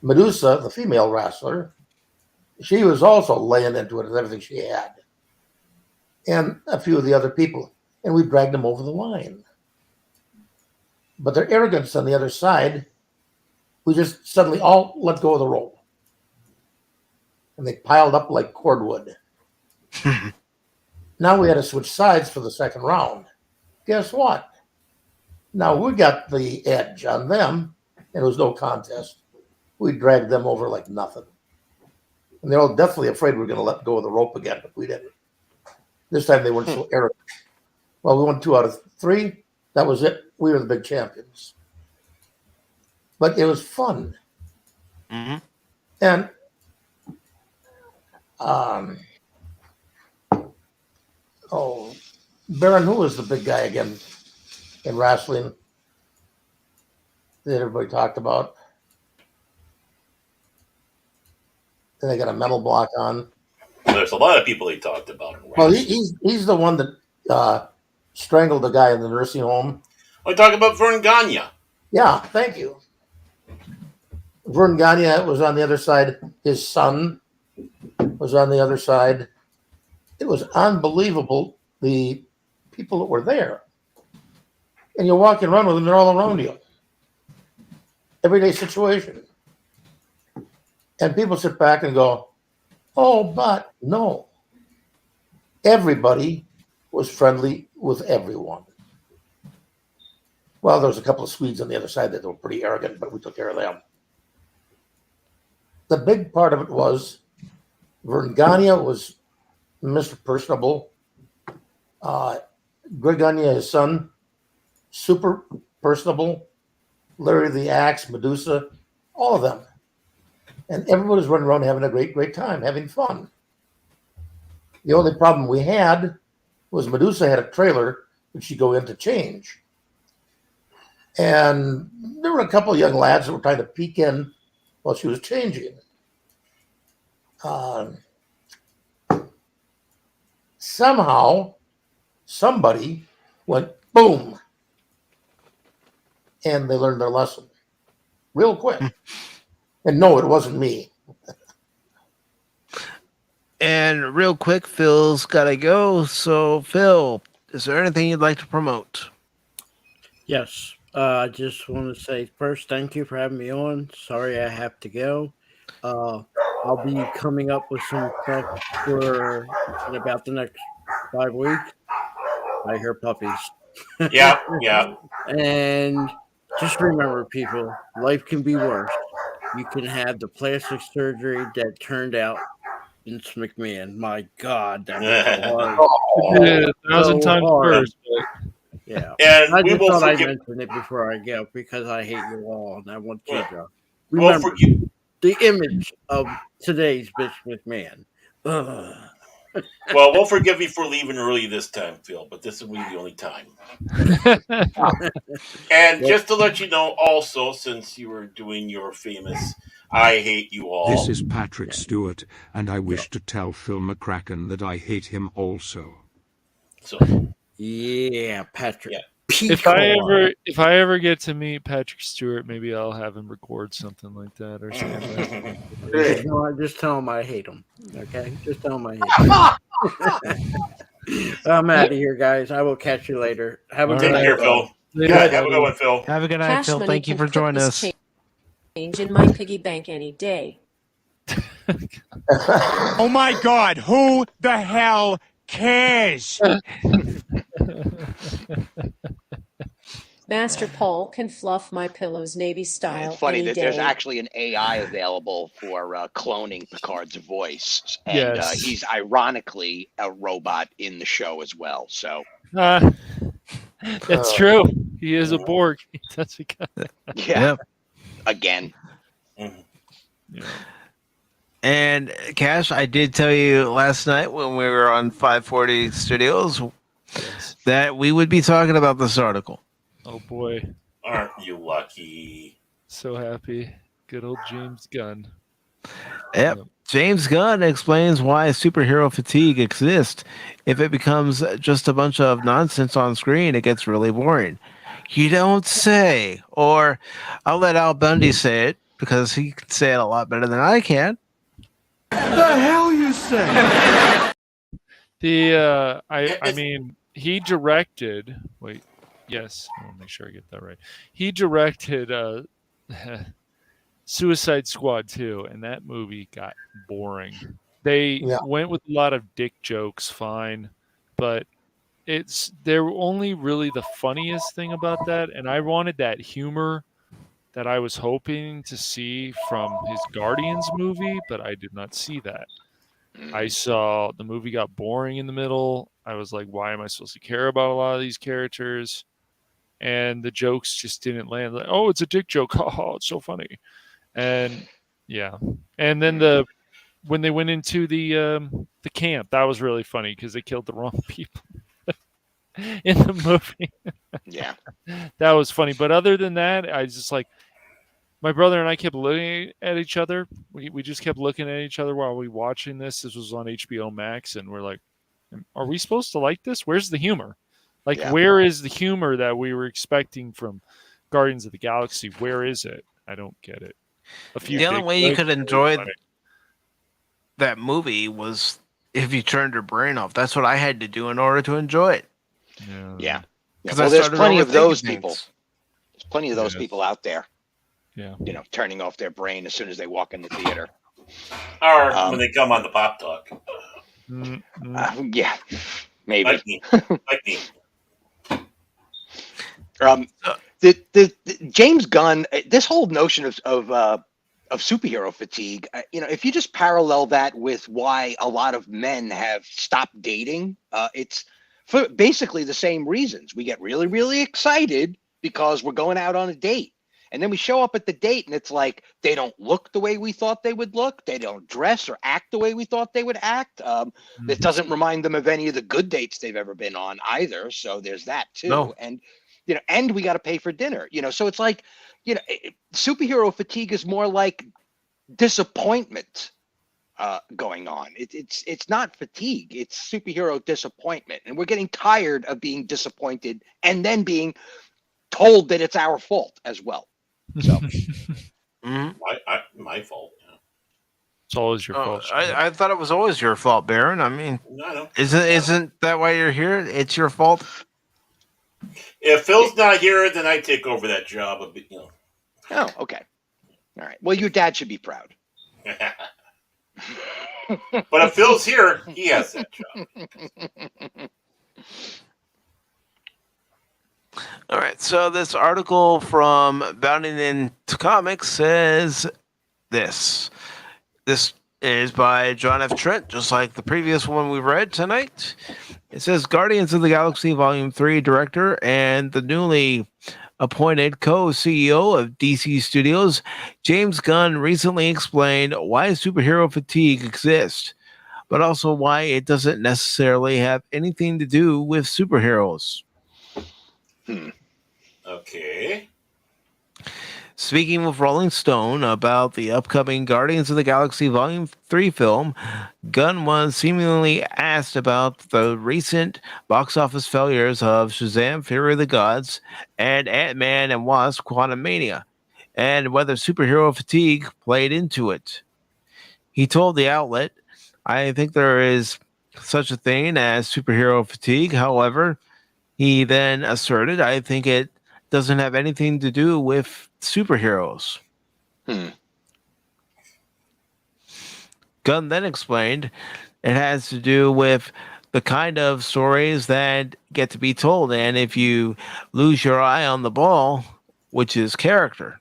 Medusa, the female wrestler, she was also laying into it with everything she had. And a few of the other people. And we dragged them over the line. But their arrogance on the other side, we just suddenly all let go of the rope. and they piled up like cordwood. Now we had to switch sides for the second round. Guess what? Now we got the edge on them, and it was no contest. We dragged them over like nothing. And they're all definitely afraid we're going to let go of the rope again, but we didn't. This time they weren't so arrogant. Well, we won 2 out of 3. That was it. We were the big champions. But it was fun. Mm-hmm. And Baron, who was the big guy again in wrestling that everybody talked about? And they got a metal block on. There's a lot of people he talked about. Well, he's the one that strangled the guy in the nursing home. We talk about Vern Gagne. Yeah, thank you. Vern Gagne was on the other side. His son was on the other side. It was unbelievable, the people that were there. And you're walking around with them, they're all around you. Everyday situation. And people sit back and go, oh, but no. Everybody was friendly with everyone. Well, there was a couple of Swedes on the other side that were pretty arrogant, but we took care of them. The big part of it was Vern Gagne was Mr. Personable. Greg Gagne, his son, super personable. Larry the Axe, Medusa, all of them. And everybody was running around having a great, great time, having fun. The only problem we had was Medusa had a trailer that she'd go in to change. And there were a couple of young lads that were trying to peek in while she was changing. Somehow, somebody went boom, and they learned their lesson real quick. And no, it wasn't me. And real quick, Phil's got to go. So, Phil, is there anything you'd like to promote? Yes. I just want to say first, thank you for having me on. Sorry I have to go. I'll be coming up with some stuff in about the next 5 weeks. I hear puppies. Yeah. And just remember, people, life can be worse. You can have the plastic surgery that turned out Vince McMahon. My God, that was so hard. Yeah, 1,000 times worse. Yeah. And I we just will thought forgive. I'd mention it before I go because I hate you all and I want you to We'll remember the image of today's Vince McMahon. Ugh. Well, we'll forgive you for leaving early this time, Phil, but this will be the only time. And just to let you know, also, since you were doing your famous I Hate You All. This is Patrick Stewart, and I wish to tell Phil McCracken that I hate him also. So, yeah, Patrick. Yeah. If I ever get to meet Patrick Stewart, maybe I'll have him record something like that or something. Just tell him I hate him. Okay? Just tell him I hate him. I'm out of here, guys. I will catch you later. Have a good night. Take care, Phil. Yeah, have a good one, Phil. Have a good night, Cash Phil. money Thank you can for joining put us. this change in my piggy bank any day. Oh my God, who the hell cares? Master Paul can fluff my pillows Navy style. It's funny any that day. there's actually an AI available for cloning Picard's voice, and Yes. he's ironically a robot in the show as well. So It's true. He is a Borg. That's because. yeah, again. Yeah. And Cash, I did tell you last night when we were on 540 Studios that we would be talking about this article. Oh boy. Aren't you lucky? So happy. Good old James Gunn. Yep. James Gunn explains why superhero fatigue exists. If it becomes just a bunch of nonsense on screen, it gets really boring. You don't say. Or I'll let Al Bundy say it because he can say it a lot better than I can. The hell you say? I mean, he directed. Wait, yes, I want to make sure I get that right. He directed Suicide Squad 2, and that movie got boring. They went with a lot of dick jokes, fine, but they're only really the funniest thing about that, and I wanted that humor that I was hoping to see from his Guardians movie, but I did not see that. I saw the movie got boring in the middle. I was like, why am I supposed to care about a lot of these characters? And the jokes just didn't land. Like, oh, it's a dick joke. Oh, it's so funny. And yeah. And then when they went into the camp, that was really funny because they killed the wrong people in the movie. Yeah. That was funny. But other than that, I just like, my brother and I kept looking at each other. We just kept looking at each other while we were watching this. This was on HBO Max, and we're like, are we supposed to like this? Where's the humor? Like, where is the humor that we were expecting from Guardians of the Galaxy? Where is it? I don't get it. The only way you could enjoy that movie was if you turned your brain off. That's what I had to do in order to enjoy it. Yeah. Well, there's plenty of those things. people. There's plenty of those people out there. Yeah. You know, turning off their brain as soon as they walk in the theater. Or when they come on the Pop Talk. Yeah, maybe. Like me. The James Gunn, this whole notion of superhero fatigue, if you just parallel that with why a lot of men have stopped dating, it's for basically the same reasons. We get really, really excited because we're going out on a date. And then we show up at the date and it's like, they don't look the way we thought they would look. They don't dress or act the way we thought they would act. It doesn't remind them of any of the good dates they've ever been on either. So there's that too. No. And, and we got to pay for dinner, so it's like, superhero fatigue is more like disappointment going on. It's not fatigue. It's superhero disappointment. And we're getting tired of being disappointed and then being told that it's our fault as well. So, my fault. It's always your fault. I thought it was always your fault, Baron. I mean, no. Isn't that why you're here? It's your fault. If Phil's not here, then I take over that job. Oh, okay. All right. Well, your dad should be proud. But if Phil's here, he has that job. All right, so this article from Bounding into Comics says this. This is by John F. Trent, just like the previous one we read tonight. It says Guardians of the Galaxy Volume 3 director and the newly appointed co-CEO of DC Studios, James Gunn, recently explained why superhero fatigue exists, but also why it doesn't necessarily have anything to do with superheroes. Okay. Speaking with Rolling Stone about the upcoming Guardians of the Galaxy Volume 3 film, Gunn was seemingly asked about the recent box office failures of Shazam! Fury of the Gods and Ant-Man and Wasp: Quantumania, and whether superhero fatigue played into it. He told the outlet, "I think there is such a thing as superhero fatigue. However," he then asserted, "I think it doesn't have anything to do with superheroes." Gunn then explained it has to do with the kind of stories that get to be told, and if you lose your eye on the ball, which is character.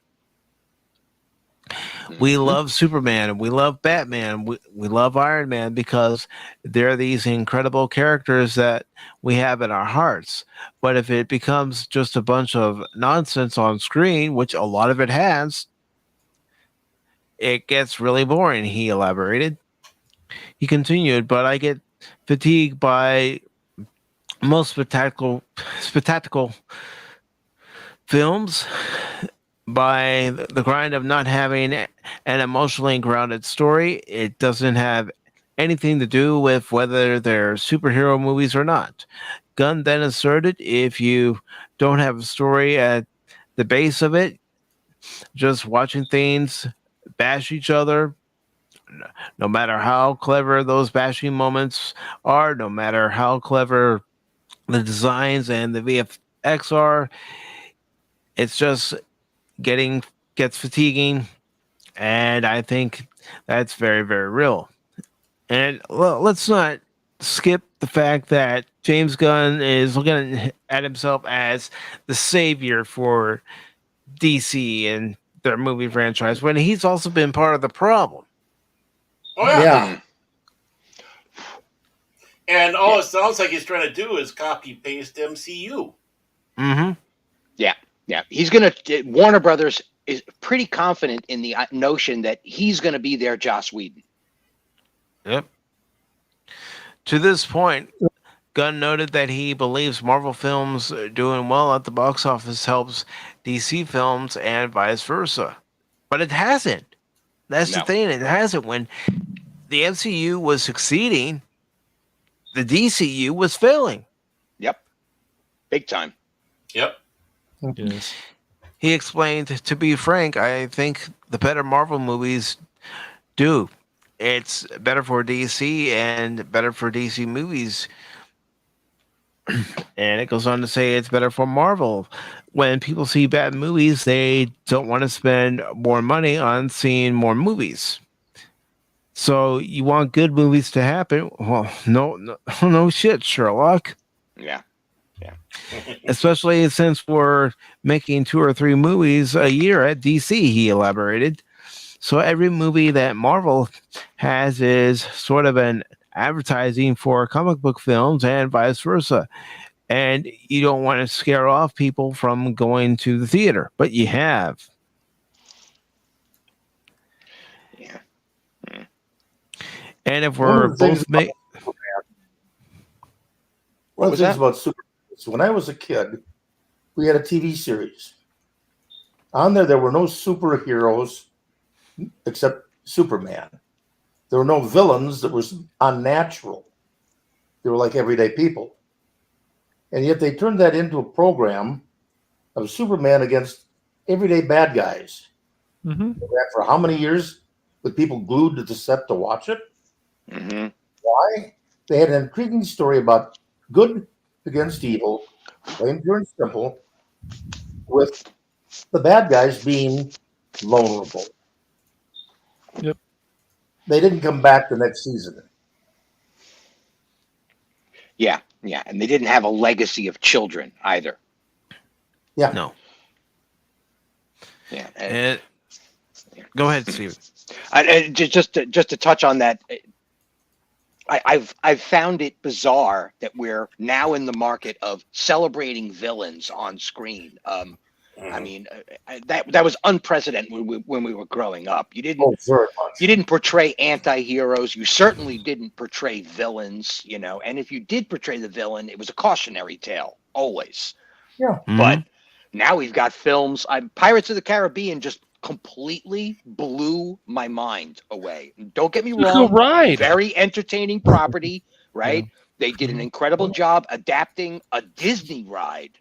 We love Superman, we love Batman, we love Iron Man because they're these incredible characters that we have in our hearts. But if it becomes just a bunch of nonsense on screen, which a lot of it has, it gets really boring, he elaborated. He continued, but I get fatigued by most spectacular films, by the grind of not having an emotionally grounded story. It doesn't have anything to do with whether they're superhero movies or not. Gunn then asserted if you don't have a story at the base of it, just watching things bash each other, no matter how clever those bashing moments are, no matter how clever the designs and the VFX are, it's just gets fatiguing And I think that's very, very real. And well, let's not skip the fact that James Gunn is looking at himself as the savior for DC and their movie franchise when he's also been part of the problem. Oh yeah. Yeah. And all it sounds like he's trying to do is copy paste MCU. Mm-hmm. Yeah. He's gonna. Warner Brothers is pretty confident in the notion that he's gonna be their Joss Whedon. Yep. To this point, Gunn noted that he believes Marvel films doing well at the box office helps DC films and vice versa. But it hasn't. That's the thing. It hasn't. When the MCU was succeeding, the DCU was failing. Yep. Big time. Yep. Yes. He explained, to be frank, I think the better Marvel movies do. It's better for DC and better for DC movies. And it goes on to say it's better for Marvel. When people see bad movies, they don't want to spend more money on seeing more movies. So you want good movies to happen? Well, no shit, Sherlock. Yeah. Especially since we're making 2 or 3 movies a year at DC, he elaborated. So every movie that Marvel has is sort of an advertising for comic book films and vice versa. And you don't want to scare off people from going to the theater, but you have. Yeah. And if we're both one of the things about Superman is when I was a kid, we had a TV series. On there were no superheroes except Superman. There were no villains that was unnatural. They were like everyday people. And yet they turned that into a program of Superman against everyday bad guys. Mm-hmm. For how many years with people glued to the set to watch it? Mm-hmm. Why? They had an intriguing story about good against evil, plain pure and simple, with the bad guys being vulnerable. Yep. They didn't come back the next season. Yeah. And they didn't have a legacy of children either. Yeah. No. Yeah. Go ahead, Steve. Just to touch on that, I've found it bizarre that we're now in the market of celebrating villains on screen. I mean, that was unprecedented when we were growing up. You didn't portray anti-heroes. You certainly didn't portray villains, and if you did portray the villain, it was a cautionary tale, always. Yeah. But now we've got films. Pirates of the Caribbean just completely blew my mind away. Don't get me wrong. Right. Very entertaining property, right? Yeah. They did an incredible job adapting a Disney ride.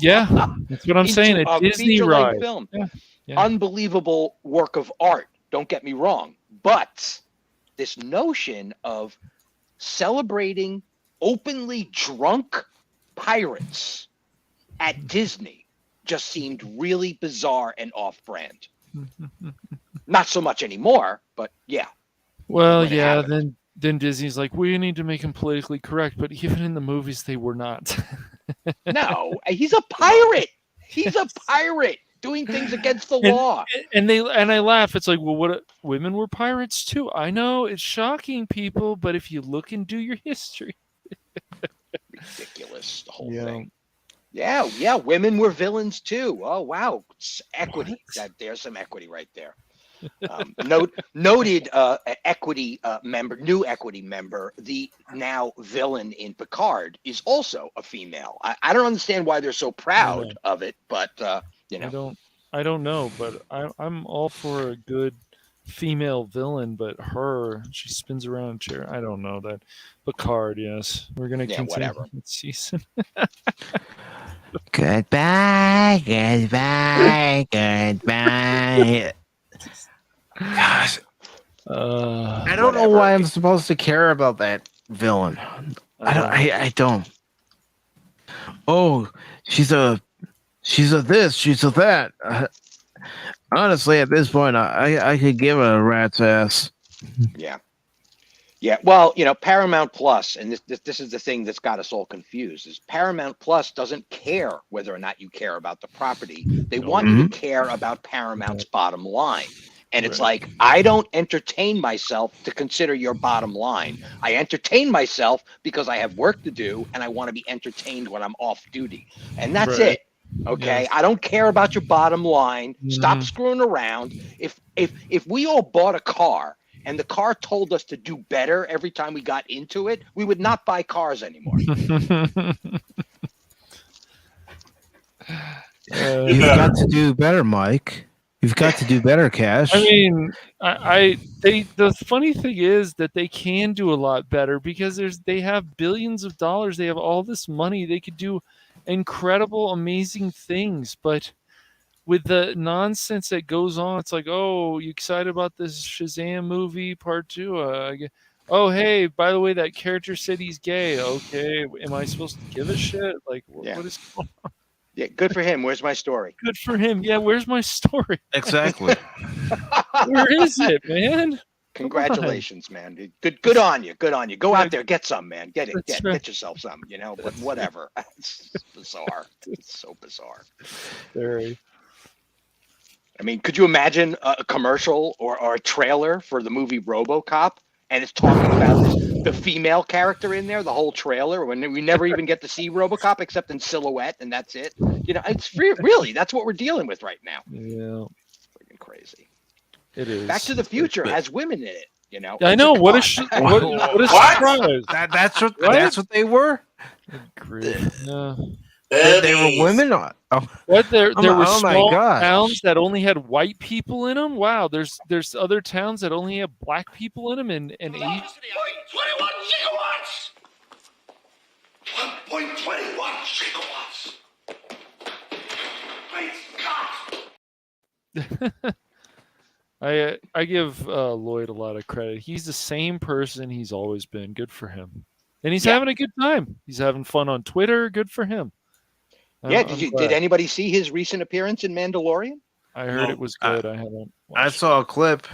Yeah, that's what I'm saying. A Disney ride. Film. Yeah. Unbelievable work of art. Don't get me wrong. But this notion of celebrating openly drunk pirates at Disney just seemed really bizarre and off-brand. Not so much anymore, but yeah. Well, yeah, then Disney's like, we need to make him politically correct, but even in the movies, they were not. No, he's a pirate. He's a pirate doing things against the law. And I laugh. It's like, well, what? Women were pirates too. I know it's shocking, people, but if you look and do your history, ridiculous. The whole thing. Yeah. Women were villains too. Oh wow, it's equity. There's some equity right there. Noted equity member, new equity member, the now villain in Picard is also a female. I don't understand why they're so proud of it, but I don't know, but I'm all for a good female villain, but she spins around a chair. I don't know that. Picard, yes, we're gonna continue whatever season. Goodbye. Gosh, I don't know why I'm supposed to care about that villain. I don't. Oh, she's a this, she's a that. Honestly, at this point, I could give a rat's ass. Yeah. Yeah, well, Paramount Plus, and this is the thing that's got us all confused, is Paramount Plus doesn't care whether or not you care about the property. They want you to care about Paramount's bottom line. And it's like, I don't entertain myself to consider your bottom line. I entertain myself because I have work to do and I want to be entertained when I'm off duty. And that's it. Okay. Yes. I don't care about your bottom line. Stop screwing around. If we all bought a car and the car told us to do better every time we got into it, we would not buy cars anymore. You've got to do better, Mike. You've got to do better, Cash. I mean, the funny thing is that they can do a lot better because they have billions of dollars. They have all this money. They could do incredible, amazing things. But with the nonsense that goes on, it's like, oh, you excited about this Shazam movie part 2? Oh, hey, by the way, that character said he's gay. Okay, am I supposed to give a shit? Like, what is going on? Yeah, good for him. Where's my story? Good for him. Yeah, where's my story? Exactly. Where is it, man? Congratulations, man. Good on you. Good on you. Go out there, get some, man. Get yourself some, but whatever. It's bizarre. It's so bizarre. Very. I mean, could you imagine a commercial or a trailer for the movie RoboCop? And it's talking about the female character in there, the whole trailer, when we never even get to see RoboCop except in silhouette, and that's it. It's really, that's what we're dealing with right now. Yeah. Freaking crazy. It is. Back to the Future has women in it, I know. What a surprise. That's what they were? Yeah. They were women. What there were small towns that only had white people in them. Wow, there's other towns that only have black people in them and 21 gigawatts. 1.21 gigawatts. Great Scott. I give Lloyd a lot of credit. He's the same person he's always been. Good for him, and he's having a good time. He's having fun on Twitter. Good for him. Yeah, did anybody see his recent appearance in Mandalorian? I heard it was good. I haven't. I saw a clip.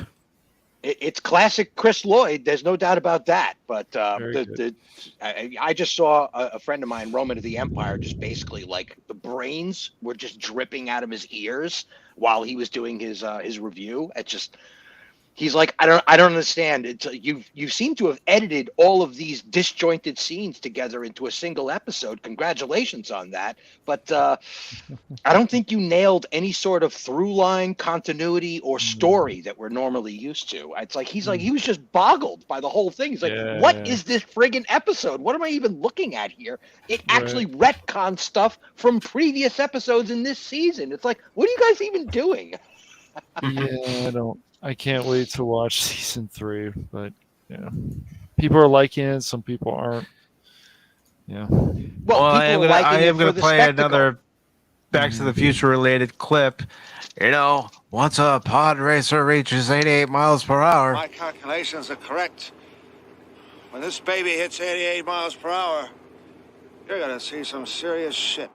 It's classic Chris Lloyd. There's no doubt about that. But I just saw a friend of mine, Roman of the Empire, just basically like the brains were just dripping out of his ears while he was doing his review. It's just. He's like, I don't understand. It's you seem to have edited all of these disjointed scenes together into a single episode. Congratulations on that. But I don't think you nailed any sort of through line, continuity, or story that we're normally used to. It's like he was just boggled by the whole thing. He's like, what is this friggin' episode? What am I even looking at here? It actually retcons stuff from previous episodes in this season. It's like, what are you guys even doing? Yeah, I can't wait to watch season 3, but people are liking it. Some people aren't. Yeah. Well, I am going to play another Back to the Future related clip. Once a pod racer reaches 88 miles per hour. My calculations are correct. When this baby hits 88 miles per hour, you're going to see some serious shit.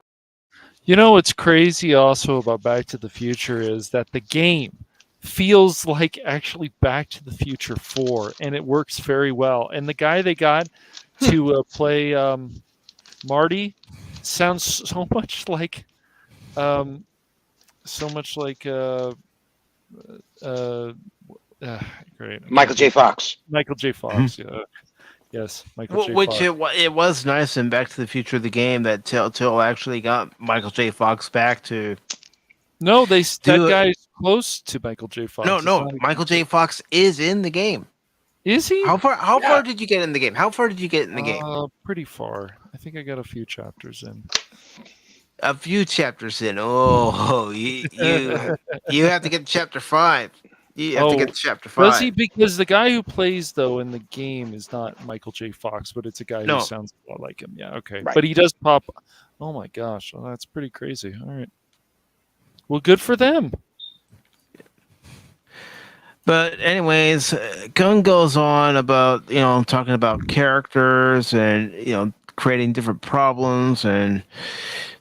What's crazy also about Back to the Future is that the game feels like actually Back to the Future 4, and it works very well. And the guy they got to play Marty sounds so much like great. Michael J. Fox. Michael J. Fox, yeah. Yes, Michael J. Which Fox. it was nice in Back to the Future, the game, that Telltale actually got Michael J. Fox back to. No, that guy's close to Michael J. Fox. No, Michael J. Fox is in the game. Is he? How far did you get in the game? Pretty far. I think I got a few chapters in. A few chapters in. Oh, you have to get to chapter 5. You have to get to chapter 5. Does he? Because the guy who plays though in the game is not Michael J. Fox, but it's a guy who sounds a lot like him. Yeah, okay. Right. But he does pop. Oh my gosh, that's pretty crazy. All right. Well, good for them. But anyways, Gunn goes on about, talking about characters and, creating different problems and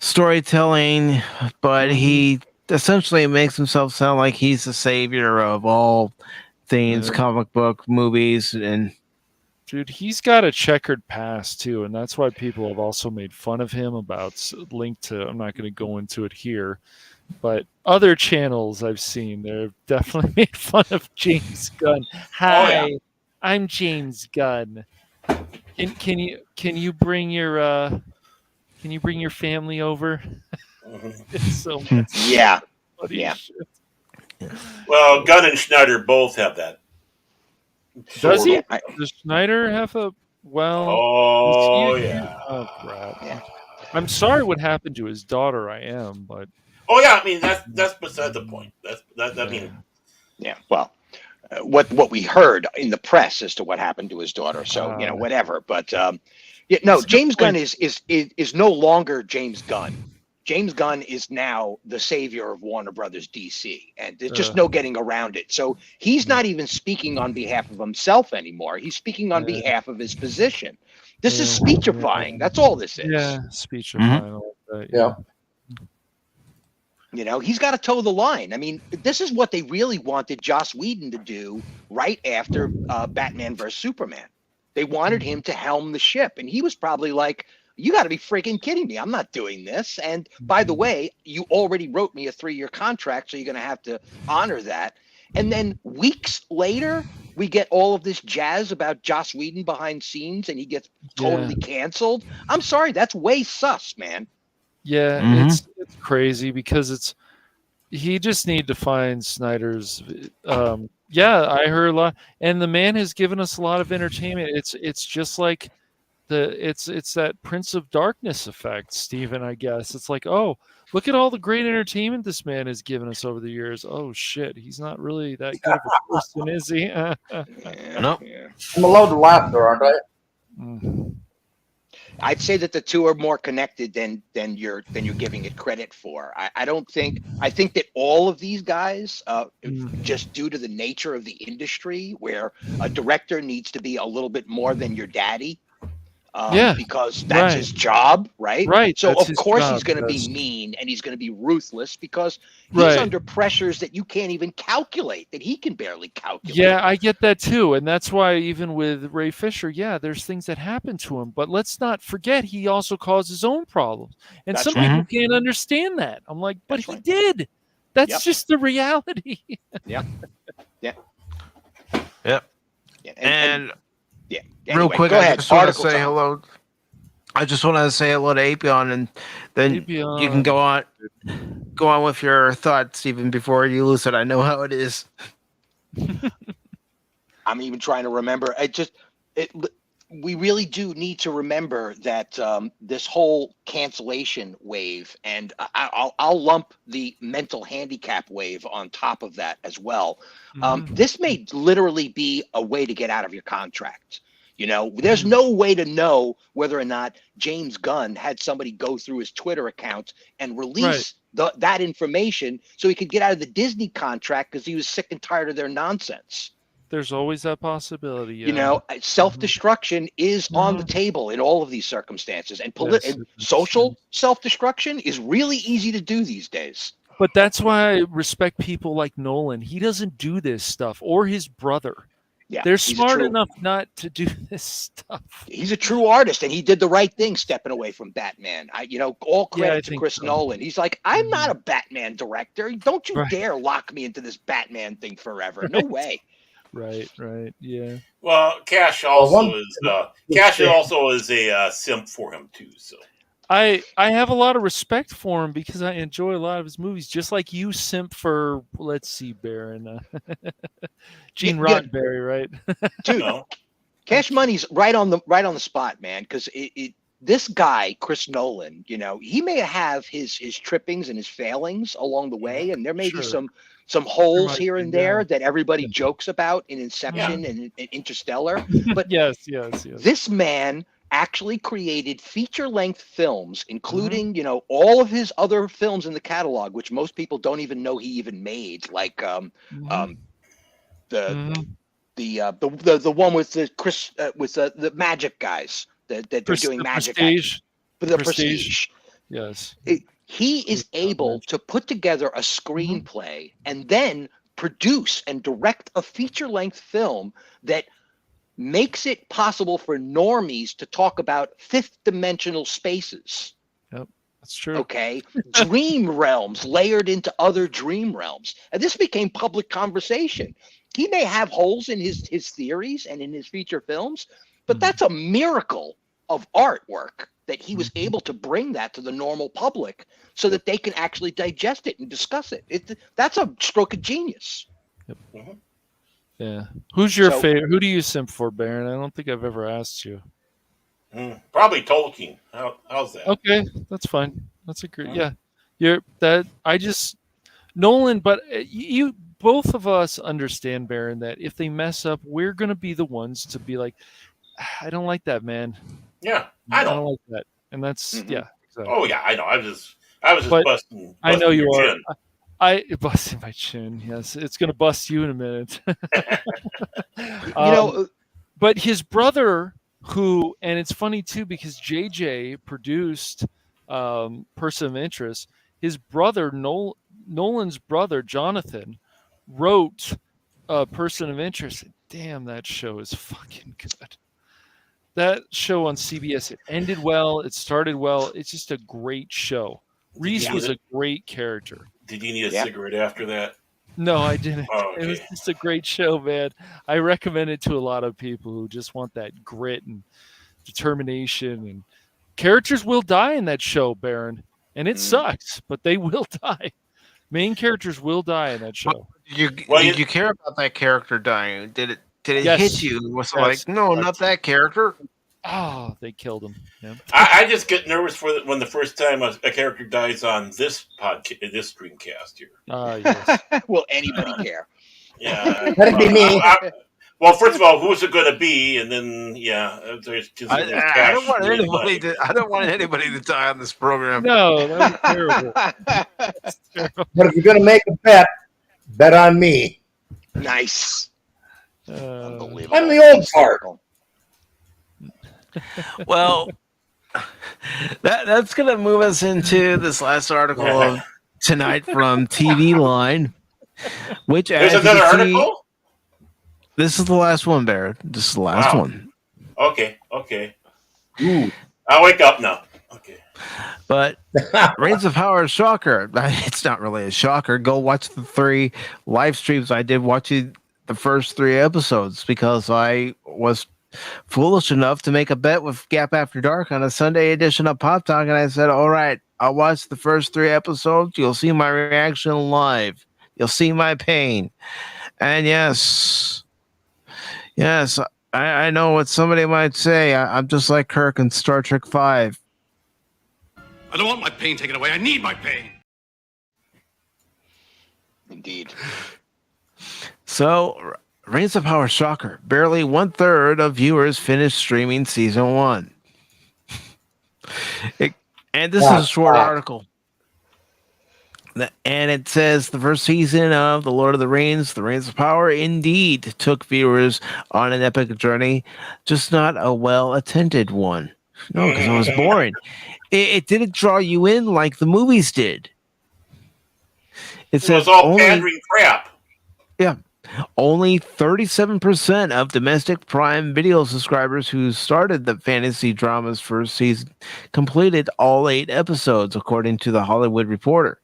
storytelling, but he essentially makes himself sound like he's the savior of all things comic book movies. And dude, he's got a checkered past too, and that's why people have also made fun of him about linked to. I'm not going to go into it here, but other channels I've seen, they've definitely made fun of James Gunn. Hi, I'm James Gunn. Can you bring your family over? It's so much. Yeah. Shit. Well, Gunn and Schneider both have that. Does he? Does Schneider have a Oh yeah. Oh crap. Yeah. I'm sorry what happened to his daughter. I am, but oh yeah. I mean that's beside the point. I mean. Yeah. Well, what we heard in the press as to what happened to his daughter. So whatever. But James Gunn is no longer James Gunn. James Gunn is now the savior of Warner Brothers DC, and there's just no getting around it. So he's not even speaking on behalf of himself anymore. He's speaking on behalf of his position. This is speechifying. That's all this is. Yeah, speechifying. Yeah. You know, he's got to toe the line. I mean, this is what they really wanted Joss Whedon to do right after Batman vs. Superman. They wanted him to helm the ship, and he was probably like, you got to be freaking kidding me. I'm not doing this. And by the way, you already wrote me a 3-year contract, so you're going to have to honor that. And then weeks later, we get all of this jazz about Joss Whedon behind scenes, and he gets totally canceled. I'm sorry. That's way sus, man. Yeah, it's crazy because he just need to find Snyder's. I heard a lot, and the man has given us a lot of entertainment. It's just like it's that Prince of Darkness effect, Steven, I guess. It's like, oh, look at all the great entertainment this man has given us over the years. Oh shit, he's not really that good of a person, is he? Nope. I'm allowed to laugh there, aren't I? I'd say that the two are more connected than you're giving it credit for. I think that all of these guys, just due to the nature of the industry, where a director needs to be a little bit more than your daddy. Because that's his job, right? Right. So of course he's going to be mean and he's going to be ruthless because he's under pressures that you can't even calculate, that he can barely calculate. Yeah, I get that too, and that's why even with Ray Fisher, there's things that happen to him, but let's not forget he also caused his own problems, and some people can't understand that. I'm like, but he did. That's just the reality. Yeah. And Anyway, real quick, go I ahead. just want to say hello. I just want to say hello to Apion, and then you can go on with your thoughts even before you lose it. I know how it is. I'm even trying to remember. We really do need to remember that this whole cancellation wave, and I'll lump the mental handicap wave on top of that as well. This may literally be a way to get out of your contract. You know, there's no way to know whether or not James Gunn had somebody go through his Twitter account and release that information so he could get out of the Disney contract because he was sick and tired of their nonsense. There's always that possibility. You know, self-destruction is on the table in all of these circumstances, and social self-destruction is really easy to do these days. But that's why I respect people like Nolan. He doesn't do this stuff, or his brother. Yeah, they're smart enough not to do this stuff. He's a true artist, and he did the right thing stepping away from Batman. All credit to Chris Nolan. He's like, I'm not a Batman director. Don't you dare lock me into this Batman thing forever. No way. Right, yeah. Well, Cash also is a simp for him too. So I have a lot of respect for him because I enjoy a lot of his movies, just like you simp for, let's see, Baron, Gene Roddenberry, right? Dude, Cash Money's right on the spot, man. Because this guy, Chris Nolan, you know, he may have his trippings and his failings along the way, and there may be some holes here and there that everybody jokes about in Inception and Interstellar. But yes. This man actually created feature-length films, including all of his other films in the catalog, which most people don't even know he even made, like the one with the magic guys that they're doing magic. Prestige. The Prestige. Yes. he is able to put together a screenplay and then produce and direct a feature-length film that makes it possible for normies to talk about fifth-dimensional spaces. Yep, that's true. Okay, dream realms layered into other dream realms, and this became public conversation. He may have holes in his theories and in his feature films, but that's a miracle of artwork that he was able to bring that to the normal public so that they can actually digest it and discuss it. That's a stroke of genius. Yep. Yeah. Who's your favorite? Who do you simp for, Baron? I don't think I've ever asked you. Probably Tolkien. How's that? Okay, that's fine. That's a great. Yeah, Nolan. But you both of us understand, Baron, that if they mess up, we're gonna be the ones to be like, I don't like that, man. Yeah, I don't like that, and that's yeah. Exactly. Oh yeah, I know. I was just busting. I know you your are. chin. I busting my chin. Yes, it's gonna bust you in a minute. But his brother, and it's funny too because JJ produced Person of Interest. His brother, Nolan's brother, Jonathan, wrote Person of Interest. Damn, that show is fucking good. That show on CBS, it ended well, it started well. It's just a great show. Reese was a great character. Did you need a cigarette after that? No, I didn't. Oh, okay. It was just a great show, man. I recommend it to a lot of people who just want that grit and determination. And characters will die in that show, Baron. And it sucks, but they will die. Main characters will die in that show. Did you care about that character dying? Did it hit you? Was it like, no, not that character? Oh, they killed him. Yeah. I just get nervous when the first time a character dies on this podcast, this streamcast here. Yes. Will anybody care? Yeah, That'd be me. Well, first of all, who's it going to be? And then, I don't want anybody to. I don't want anybody to die on this program. No, that was terrible. But if you're going to make a bet on me. Nice. Unbelievable. I'm the old part. Well, that's going to move us into this last article of tonight from TV Line, which there's another article. This is the last one, Barrett. This is the last one. Okay. Ooh. I'll wake up now. Okay. But Reigns of Power shocker. It's not really a shocker. Go watch the 3 live streams I did watching the first 3 episodes because I was foolish enough to make a bet with Gap After Dark on a Sunday edition of Pop Talk, and I said, all right, I'll watch the first 3 episodes. You'll see my reaction live. You'll see my pain. And yes, I know what somebody might say. I'm just like Kirk in Star Trek V. I don't want my pain taken away. I need my pain. Indeed. So, Reigns of Power shocker. Barely 1/3 of viewers finished streaming season 1. And this is a short article. And it says the first season of The Lord of the Rings of Power, indeed took viewers on an epic journey, just not a well-attended one. No, because it was boring. It didn't draw you in like the movies did. It was all pandering crap. Yeah. Only 37% of domestic Prime Video subscribers who started the fantasy drama's first season completed all 8 episodes, according to The Hollywood Reporter.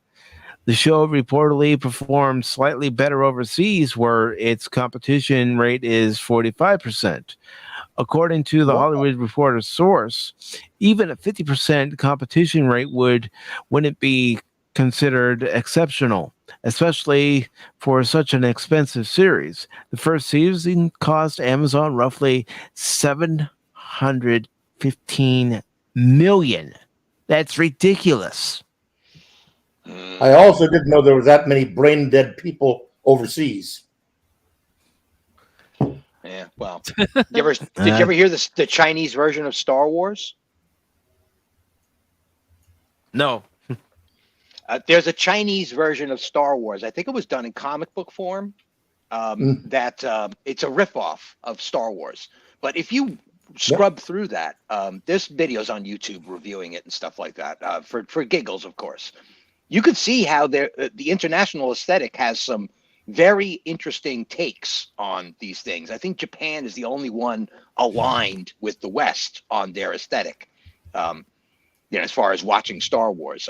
The show reportedly performed slightly better overseas, where its competition rate is 45%. According to the Hollywood Reporter's source, even a 50% competition rate wouldn't be considered exceptional, especially for such an expensive series. The first season cost Amazon roughly $715 million. That's ridiculous. I also didn't know there was that many brain dead people overseas. Yeah, well, did you ever hear the Chinese version of Star Wars? No. There's a Chinese version of Star Wars. I think it was done in comic book form. That it's a ripoff of Star Wars. But if you scrub through that. There's videos on YouTube reviewing it and stuff like that for giggles, of course. You could see how the international aesthetic has some very interesting takes on these things. I think Japan is the only one aligned with the West on their aesthetic. As far as watching Star Wars,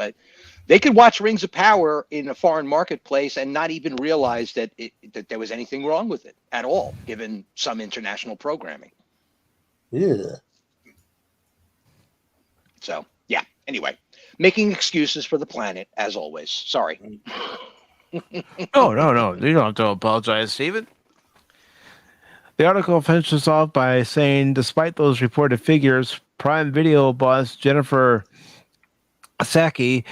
they could watch Rings of Power in a foreign marketplace and not even realize that there was anything wrong with it at all, given some international programming. Yeah. So, yeah. Anyway, making excuses for the planet, as always. Sorry. No. You don't have to apologize, Stephen. The article finishes off by saying, despite those reported figures, Prime Video boss Jennifer Saki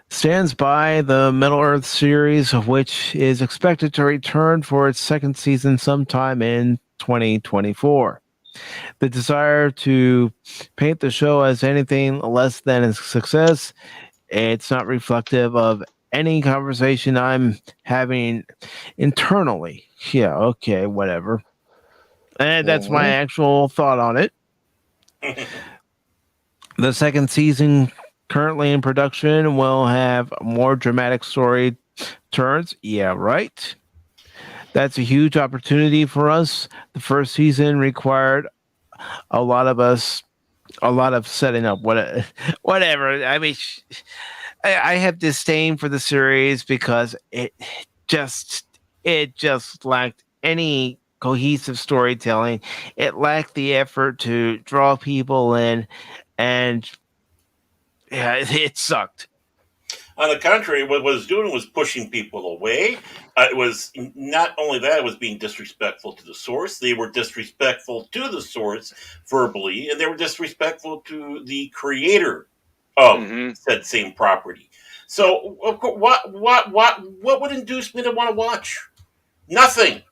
stands by the Middle Earth series, which is expected to return for its second season sometime in 2024. The desire to paint the show as anything less than a success, it's not reflective of any conversation I'm having internally. Yeah, okay, whatever. And that's my actual thought on it. The second season, currently in production, will have more dramatic story turns. Yeah, right. That's a huge opportunity for us. The first season required a lot of setting up. Whatever. I mean, I have disdain for the series because it just lacked any cohesive storytelling. It lacked the effort to draw people in, and yeah, it sucked. On the contrary, what it was doing was pushing people away. It was not only that, it was being disrespectful to the source. They were disrespectful to the source verbally, and they were disrespectful to the creator of said same property. So, what would induce me to want to watch? Nothing.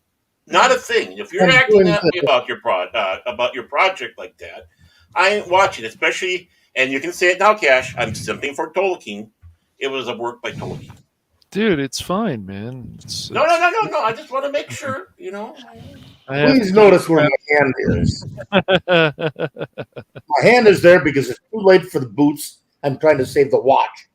Not a thing. If you're acting that way about your project like that, I ain't watching. Especially, and you can say it now, Cash. I'm simping for Tolkien. It was a work by Tolkien. Dude, it's fine, man. No. I just want to make sure, Please notice where my hand is. My hand is there because it's too late for the boots. I'm trying to save the watch.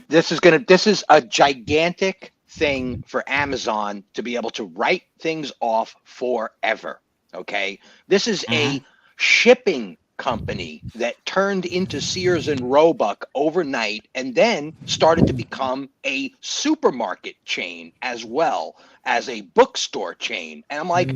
This is a gigantic thing for Amazon to be able to write things off forever. Okay, this is a shipping company that turned into Sears and Roebuck overnight and then started to become a supermarket chain as well as a bookstore chain. And I'm like,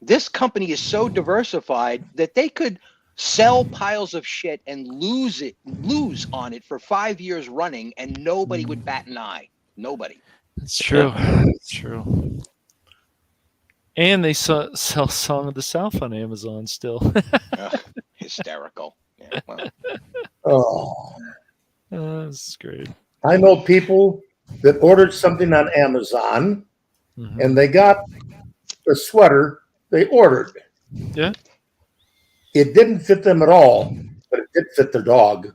this company is so diversified that they could sell piles of shit and lose on it for 5 years running and nobody would bat an eye. Nobody. It's true. It's true. And they sell Song of the South on Amazon still. Hysterical. Yeah, this is great. I know people that ordered something on Amazon and they got the sweater they ordered. Yeah. It didn't fit them at all, but it did fit their dog.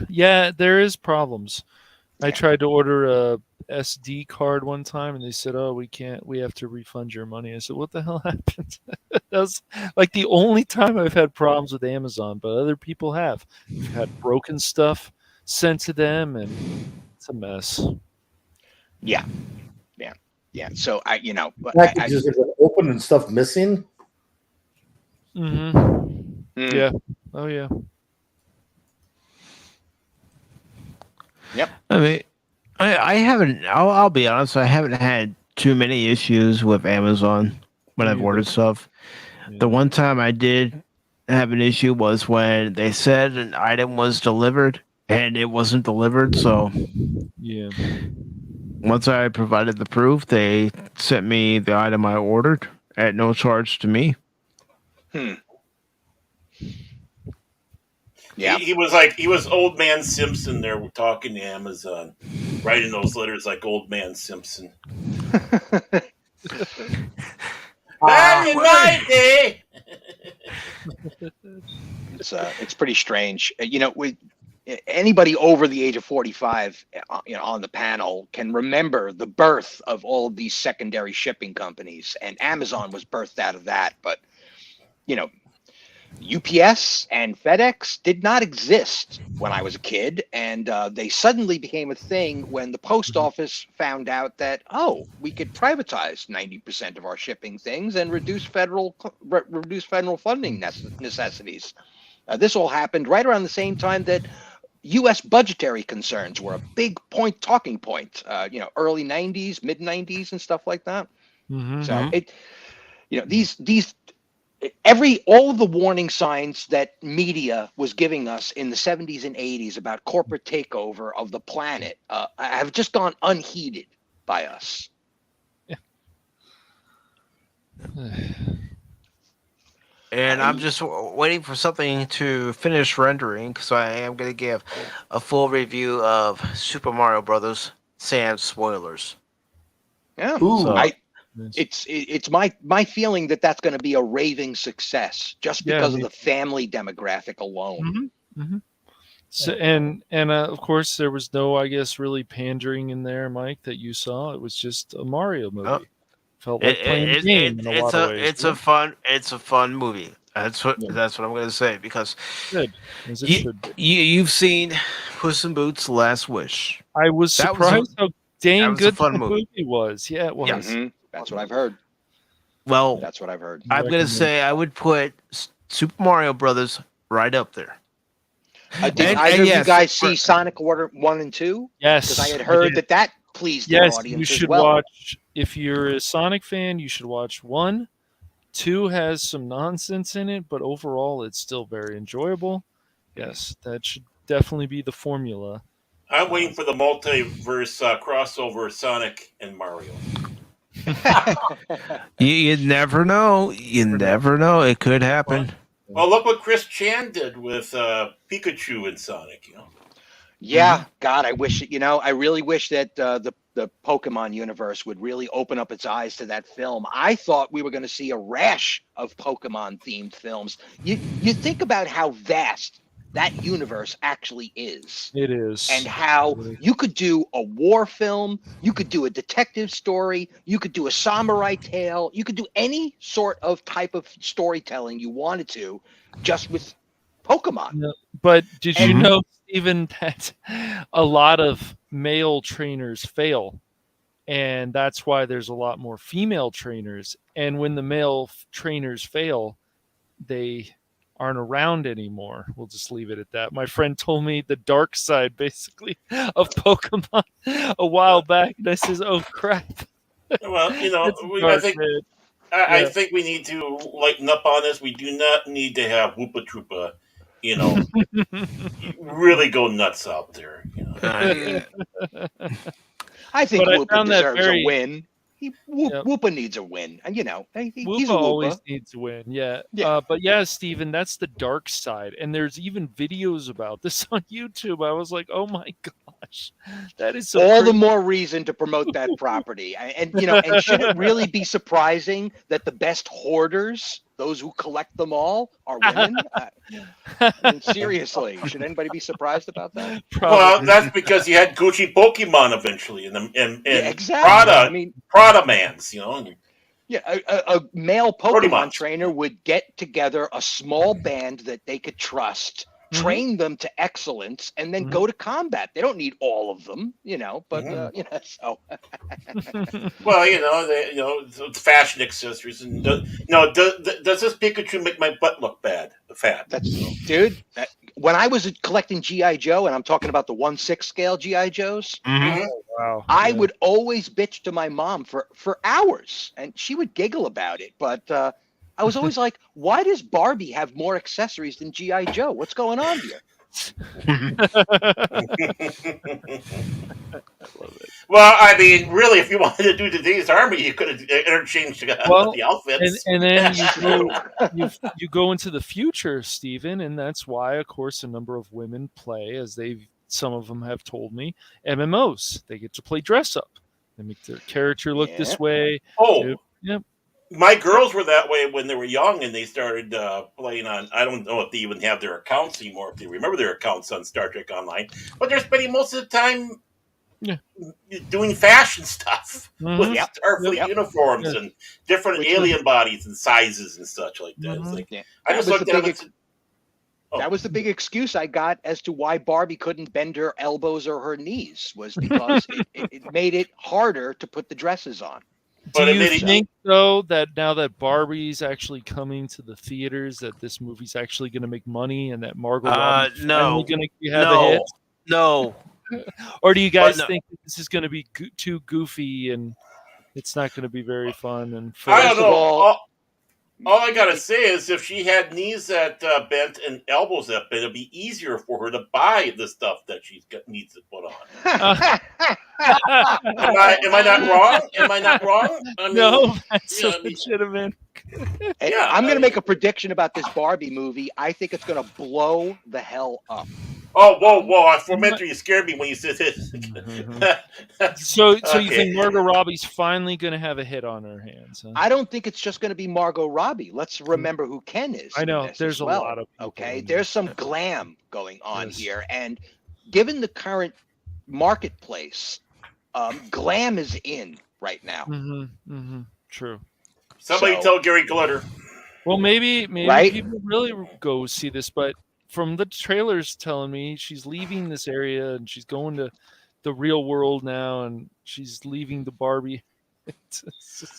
Yeah, there is problems. I tried to order a SD card one time and they said, "Oh, we can't. We have to refund your money." I said, "What the hell happened?" That was like the only time I've had problems with Amazon, but other people have. I've had broken stuff sent to them, and it's a mess. Yeah. So packages are open and stuff missing. Yeah. Oh yeah. Yep. I mean, I haven't. I'll be honest. I haven't had too many issues with Amazon when I've ordered stuff. Yeah. The one time I did have an issue was when they said an item was delivered and it wasn't delivered. So yeah. Once I provided the proof, they sent me the item I ordered at no charge to me. Yeah, he was Old Man Simpson there talking to Amazon, writing those letters like Old Man Simpson. Back in my day. It's pretty strange. anybody over the age of 45, on the panel can remember the birth of all of these secondary shipping companies, and Amazon was birthed out of that. But, UPS and FedEx did not exist when I was a kid, and they suddenly became a thing when the post office found out that, we could privatize 90% of our shipping things and reduce federal funding necessities. This all happened right around the same time that U.S. budgetary concerns were a big talking point. Early 90s, mid 90s, and stuff like that. So all of the warning signs that media was giving us in the 70s and 80s about corporate takeover of the planet have just gone unheeded by us. And I'm just waiting for something to finish rendering, because I am going to give a full review of Super Mario Brothers sans spoilers. Yeah, So, it's my feeling that that's going to be a raving success just because of the family demographic alone. So and of course there was no, I guess, really pandering in there, Mike, that you saw. It was just a Mario movie. Felt like playing a game in a lot of ways. It's a fun movie. That's what I'm going to say, because you've seen Puss in Boots: Last Wish. I was surprised how dang good the movie was. Yeah, it was. Mm-hmm. That's what I've heard. Well, that's what I've heard. I'm going to say I would put Super Mario Brothers right up there. Did either of you guys see Sonic Order 1 and 2? Yes. Because I had heard that pleased the audience you should as well. watch. If you're a Sonic fan, you should watch 1. 2 has some nonsense in it, but overall it's still very enjoyable. Yes, that should definitely be the formula. I'm waiting for the multiverse crossover Sonic and Mario. You never know. You never know. It could happen. Well, look what Chris Chan did with Pikachu and Sonic. Yeah, God, I really wish that the Pokemon universe would really open up its eyes to that film. I thought we were going to see a rash of Pokemon-themed films. You think about how vast that universe actually is. It is. And how you could do a war film, you could do a detective story, you could do a samurai tale, you could do any sort of type of storytelling you wanted to, just with Pokemon. No, but did you know, Stephen, that a lot of male trainers fail? And that's why there's a lot more female trainers. And when the male trainers fail, they aren't around anymore. We'll just leave it at that. My friend told me the dark side, basically, of Pokemon a while back. And I says, oh, crap. Well, I think we need to lighten up on this. We do not need to have Woopa Troopa, really go nuts out there. I think Woopa deserves a win. Woopa needs a win, and he's Woopa a Woopa. always needs to win. Yeah. But yeah, Steven, that's the dark side, and there's even videos about this on YouTube. I was like, oh my gosh, that is so all crazy. The more reason to promote that property. And should it really be surprising that the best hoarders, those who collect them all, are women? I mean, seriously, should anybody be surprised about that? Probably. Well, that's because you had Gucci Pokemon eventually, and exactly. Prada Mans, Yeah, a male Pokemon trainer would get together a small band that they could trust, train them to excellence, and then go to combat. They don't need all of them, but so. Well, fashion accessories, and does this Pikachu make my butt look bad? Fat. Dude. When I was collecting GI Joe, and I'm talking about the 1/6 scale GI Joes, Oh, wow. I would always bitch to my mom for hours, and she would giggle about it. But I was always like, why does Barbie have more accessories than GI Joe? What's going on here? Well, I mean, really, if you wanted to do today's army, you could have interchanged the outfits. And then you go into the future, Stephen, and that's why, of course, a number of women play, as some of them have told me, MMOs. They get to play dress up. They make their character look this way. Oh, yep. My girls were that way when they were young, and they started playing on. I don't know if they even have their accounts anymore, if they remember their accounts on Star Trek Online, but they're spending most of the time doing fashion stuff with Starfleet uniforms and different alien bodies and sizes and such like that. It's like I just looked at it. That was the big excuse I got as to why Barbie couldn't bend her elbows or her knees, was because it made it harder to put the dresses on. Do you think, though, that now that Barbie's actually coming to the theaters, that this movie's actually going to make money and that Margot Robbie's finally going to have a hit? No. Or do you guys think that this is going to be too goofy and it's not going to be very fun? And I don't know. All I gotta say is, if she had knees that bent and elbows that bent, it'd be easier for her to buy the stuff that she needs to put on. Am I not wrong? Am I not wrong? I mean, no, that's what should have been. I'm going to make a prediction about this Barbie movie. I think it's going to blow the hell up. Oh, whoa! For a minute, you scared me when you said this. So you think Margot Robbie's finally going to have a hit on her hands? Huh? I don't think it's just going to be Margot Robbie. Let's remember who Ken is. I know there's a lot of people. Okay, there's some glam going on here, and given the current marketplace, glam is in right now. True. Somebody tell Gary Glitter. Well, maybe Right? people really go see this, but from the trailers telling me she's leaving this area and she's going to the real world now, and she's leaving the Barbie.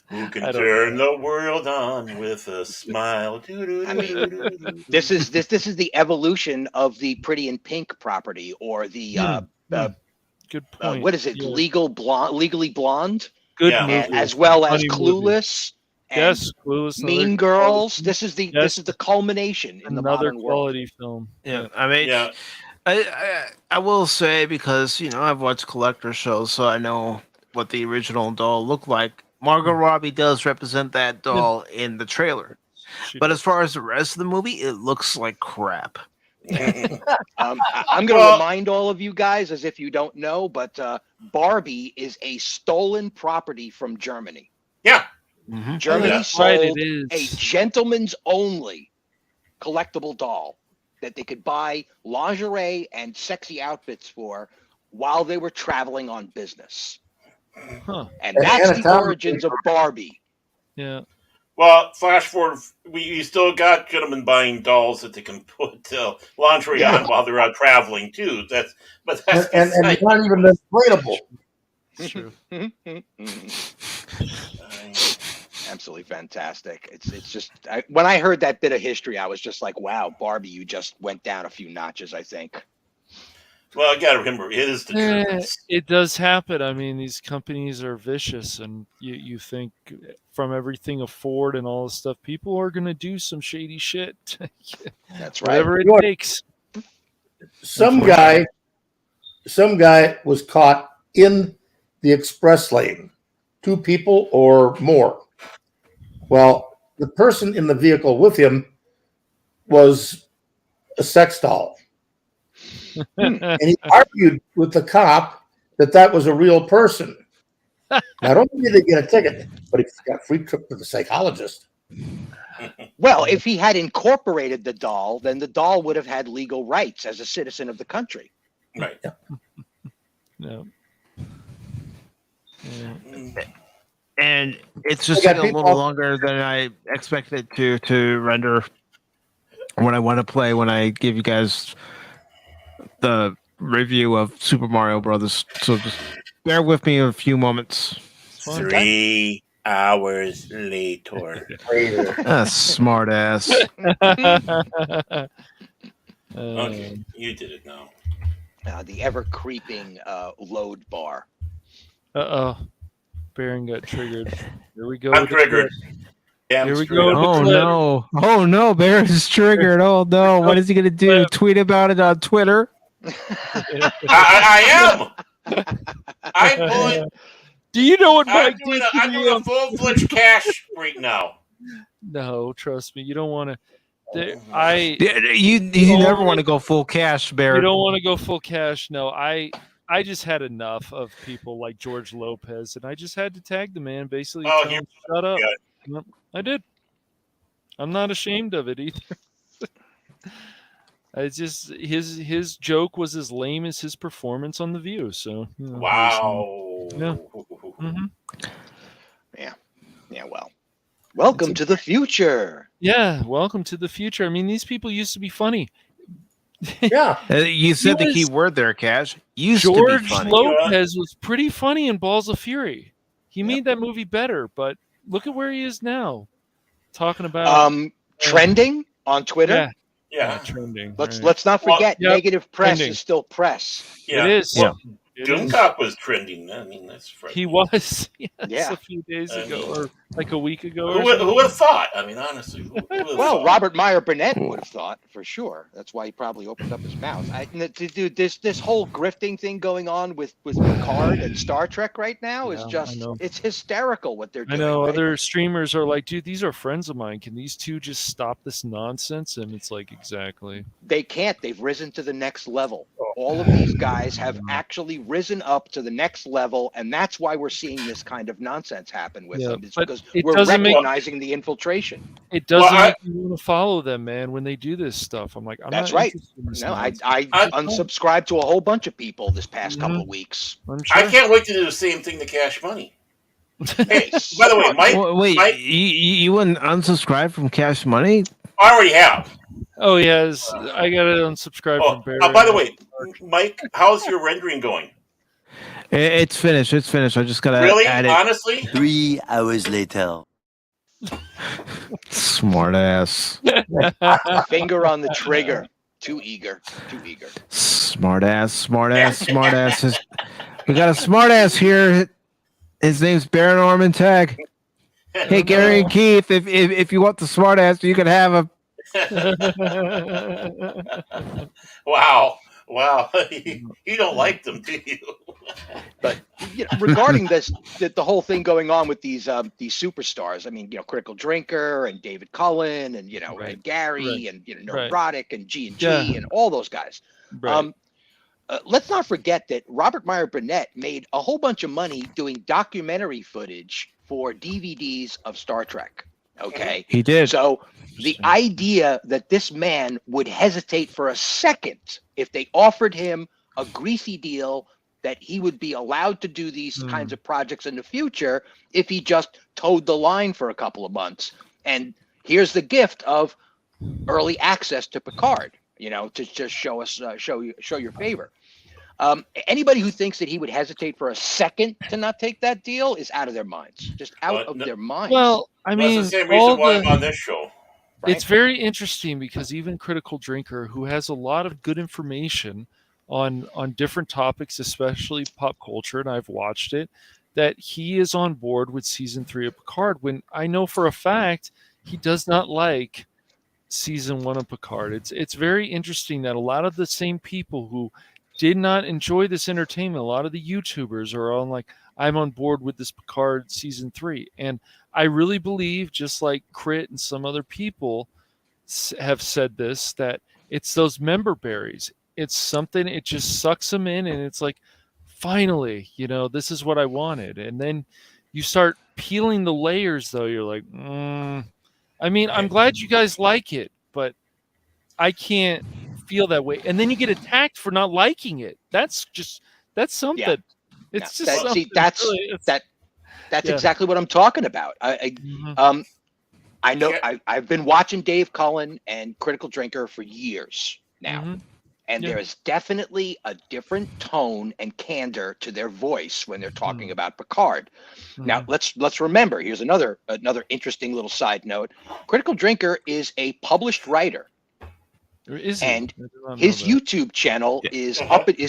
Who can turn the world on with a smile? I mean, this is the evolution of the Pretty in Pink property, or the good point. What is it? Yeah. Legally Blonde. Good movie. As well as Funny Clueless. Yes, Clueless. Mean Girls. This is the culmination in the another modern quality world. film. Yeah, I mean, I will say, because I've watched collector shows, so I know what the original doll looked like. Margot Robbie does represent that doll in the trailer, but as far as the rest of the movie, it looks like crap. I'm going to remind all of you guys, as if you don't know, but Barbie is a stolen property from Germany. Yeah. Germany sold Right, it is. a gentleman's only collectible doll that they could buy lingerie and sexy outfits for while they were traveling on business. And that's the origins of Barbie. Yeah. Well, flash forward, you still got gentlemen buying dolls that they can put lingerie on while they're out traveling too. That's and it's not even inflatable. True. Absolutely fantastic. It's just when I heard that bit of history, I was just like, wow, Barbie, you just went down a few notches, I think. Well, I got to remember, it is the truth. It does happen. I mean, these companies are vicious, and you think from everything of Ford and all this stuff, people are going to do some shady shit. That's right. Whatever it takes. Some guy was caught in the express lane, 2 people or more. Well, the person in the vehicle with him was a sex doll. And he argued with the cop that was a real person. Not only did he get a ticket, but he got a free trip to the psychologist. Well, if he had incorporated the doll, then the doll would have had legal rights as a citizen of the country. Right. No. And it's just taking a little longer than I expected to render when I want to play, when I give you guys the review of Super Mario Brothers. So just bear with me a few moments. 3 hours later. Smart ass. Okay, you did it now. The ever creeping load bar. Baron got triggered. Here we go. I'm triggered. Here we go. Oh no, Baron's triggered. Oh no, what is he gonna do? Tweet about it on Twitter? I am. Do you know what Mike did? I'm doing a full-fledged cash right now. No, trust me, you don't want to. You never want to go full cash, Baron. You don't want to go full cash. No, I just had enough of people like George Lopez, and I just had to tag the man, basically tell him, shut up. Yep, I did. I'm not ashamed of it either. It's just his joke was as lame as his performance on The View. So Wow. Yeah. Mhm. Yeah. Well, welcome to the future. Yeah, welcome to the future. I mean, these people used to be funny. Yeah. You said the was- key word there, Cash. Used George to be funny. Lopez was pretty funny in Balls of Fury. He made that movie better, but look at where he is now. Talking about Trending on Twitter. Yeah, trending. Let's not forget negative press is still press. Yeah. It is. Well, It is. Doomcock was trending. I mean, that's frightening. He was, yes, Yeah. a few days I ago, mean, or like a week ago. Who or would something. have thought? I mean, honestly. Who would've Well, thought? Robert Meyer Burnett would have thought for sure. That's why he probably opened up his mouth. Dude, this whole grifting thing going on with Picard and Star Trek right now is just it's hysterical what they're I doing. know right? other streamers are like, dude, these are friends of mine. Can these two just stop this nonsense? And it's like, exactly. They can't. They've risen to the next level. All of these guys have actually risen up to the next level, and that's why we're seeing this kind of nonsense happen with them. It's but because it we're doesn't make- recognizing the infiltration. It doesn't make you want to follow them, man, when they do this stuff. I'm like, I'm That's not right. interested in this No, nonsense. I unsubscribed to a whole bunch of people this past couple of weeks. I can't wait to do the same thing to Cash Money. Hey, by the way, Mike. Wait, Mike, you wouldn't unsubscribe from Cash Money? I already have. Oh, yes. I got to unsubscribe from Barry. By the way, Mike, how's your rendering going? It's finished. It's finished. I just gotta Really? add it. Honestly? 3 hours later. Smart ass. Finger on the trigger. Too eager. Too eager. Smart ass. Smart ass. Smart ass. We got a smart ass here. His name's Baron Orman Tag. Hey, Gary and Keith, if you want the smart ass, you can have him. Wow. You don't like them, do you? But regarding the whole thing going on with these superstars, I mean, Critical Drinker and David Cullen and and Gary and Neurotic and G&G and all those guys. Right. Let's not forget that Robert Meyer Burnett made a whole bunch of money doing documentary footage for DVDs of Star Trek. Okay. He did. So the idea that this man would hesitate for a second if they offered him a greasy deal that he would be allowed to do these kinds of projects in the future if he just towed the line for a couple of months. And here's the gift of early access to Picard, to just show us, show your favor. Anybody who thinks that he would hesitate for a second to not take that deal is out of their minds, just out of their minds. Well, I mean, that's the same reason why I'm on this show. It's very interesting because even Critical Drinker, who has a lot of good information on different topics, especially pop culture, and I've watched it, that he is on board with season 3 of Picard, when I know for a fact he does not like season 1 of Picard. It's very interesting that a lot of the same people who did not enjoy this entertainment, a lot of the YouTubers are on like, I'm on board with this Picard season 3. And I really believe, just like Crit and some other people have said this, that it's those member berries. It's something, it just sucks them in, and it's like, finally, this is what I wanted. And then you start peeling the layers, though. You're like, I mean, I'm glad you guys like it, but I can't feel that way. And then you get attacked for not liking it. That's something. Yeah. It's Yeah. just something. That's exactly what I'm talking about. I know I've been watching Dave Cullen and Critical Drinker for years now. And there is definitely a different tone and candor to their voice when they're talking about Picard. Now let's remember, here's another interesting little side note. Critical Drinker is a published writer. And his YouTube channel is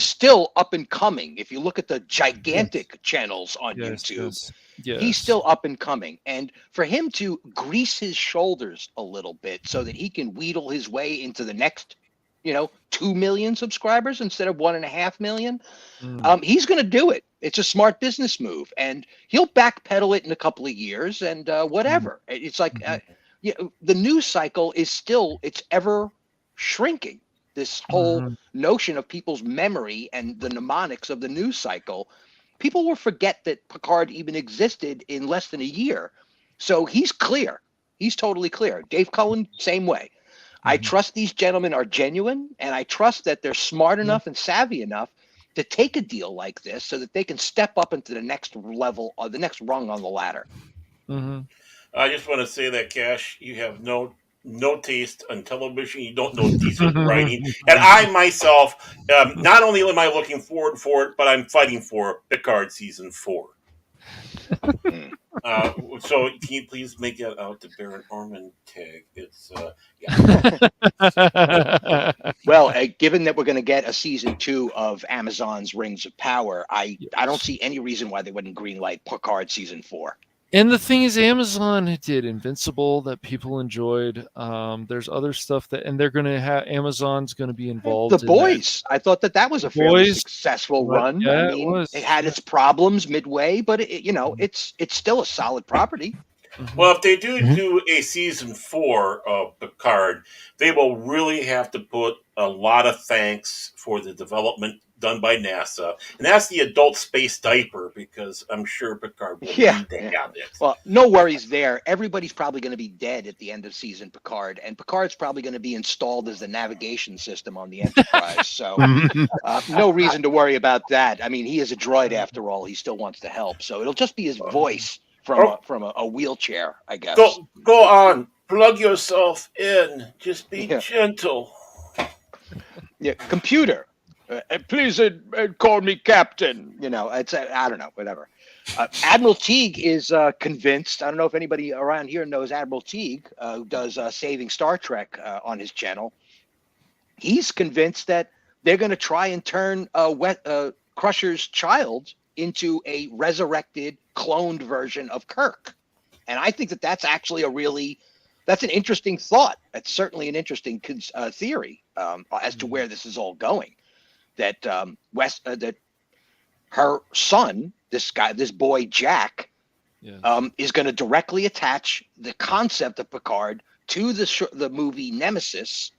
still up and coming. If you look at the gigantic channels on YouTube, he's still up and coming. And for him to grease his shoulders a little bit so that he can wheedle his way into the next 2 million subscribers instead of 1.5 million. He's going to do it. It's a smart business move, and he'll backpedal it in a couple of years and whatever. It's like the news cycle is it's ever shrinking. This whole notion of people's memory and the mnemonics of the news cycle, people will forget that Picard even existed in less than a year. So he's clear. He's totally clear. Dave Cullen, same way. I trust these gentlemen are genuine, and I trust that they're smart enough and savvy enough to take a deal like this so that they can step up into the next level or the next rung on the ladder. I just want to say that, Cash, you have no taste on television. You don't know decent writing. And I myself, not only am I looking forward for it, but I'm fighting for Picard season 4. So can you please make that out to Baron Orman tag? It's Well, given that we're going to get a season 2 of Amazon's Rings of Power, I don't see any reason why they wouldn't greenlight Picard season 4. And the thing is, Amazon did Invincible that people enjoyed. There's other stuff and they're going to have Amazon's going to be involved. The Boys. I thought that was a fairly successful run. Yeah, I mean, it had its problems midway, but it's still a solid property. Well, if they do a season 4 of Picard, they will really have to put a lot of thanks for the development done by NASA, and that's the adult space diaper, because I'm sure Picard will need to have it. Well, no worries there. Everybody's probably going to be dead at the end of season Picard, and Picard's probably going to be installed as the navigation system on the Enterprise. So no reason to worry about that. I mean, he is a droid after all. He still wants to help. So it'll just be his voice from a wheelchair, I guess. Go on. Plug yourself in. Just be gentle. Yeah, computer. Please call me Captain. It's I don't know, whatever. Admiral Teague is convinced. I don't know if anybody around here knows Admiral Teague, who does Saving Star Trek on his channel. He's convinced that they're going to try and turn Crusher's child into a resurrected, cloned version of Kirk. And I think that's actually that's an interesting thought. That's certainly an interesting theory as to where this is all going. That that her son, this boy Jack, is going to directly attach the concept of Picard to the movie Nemesis,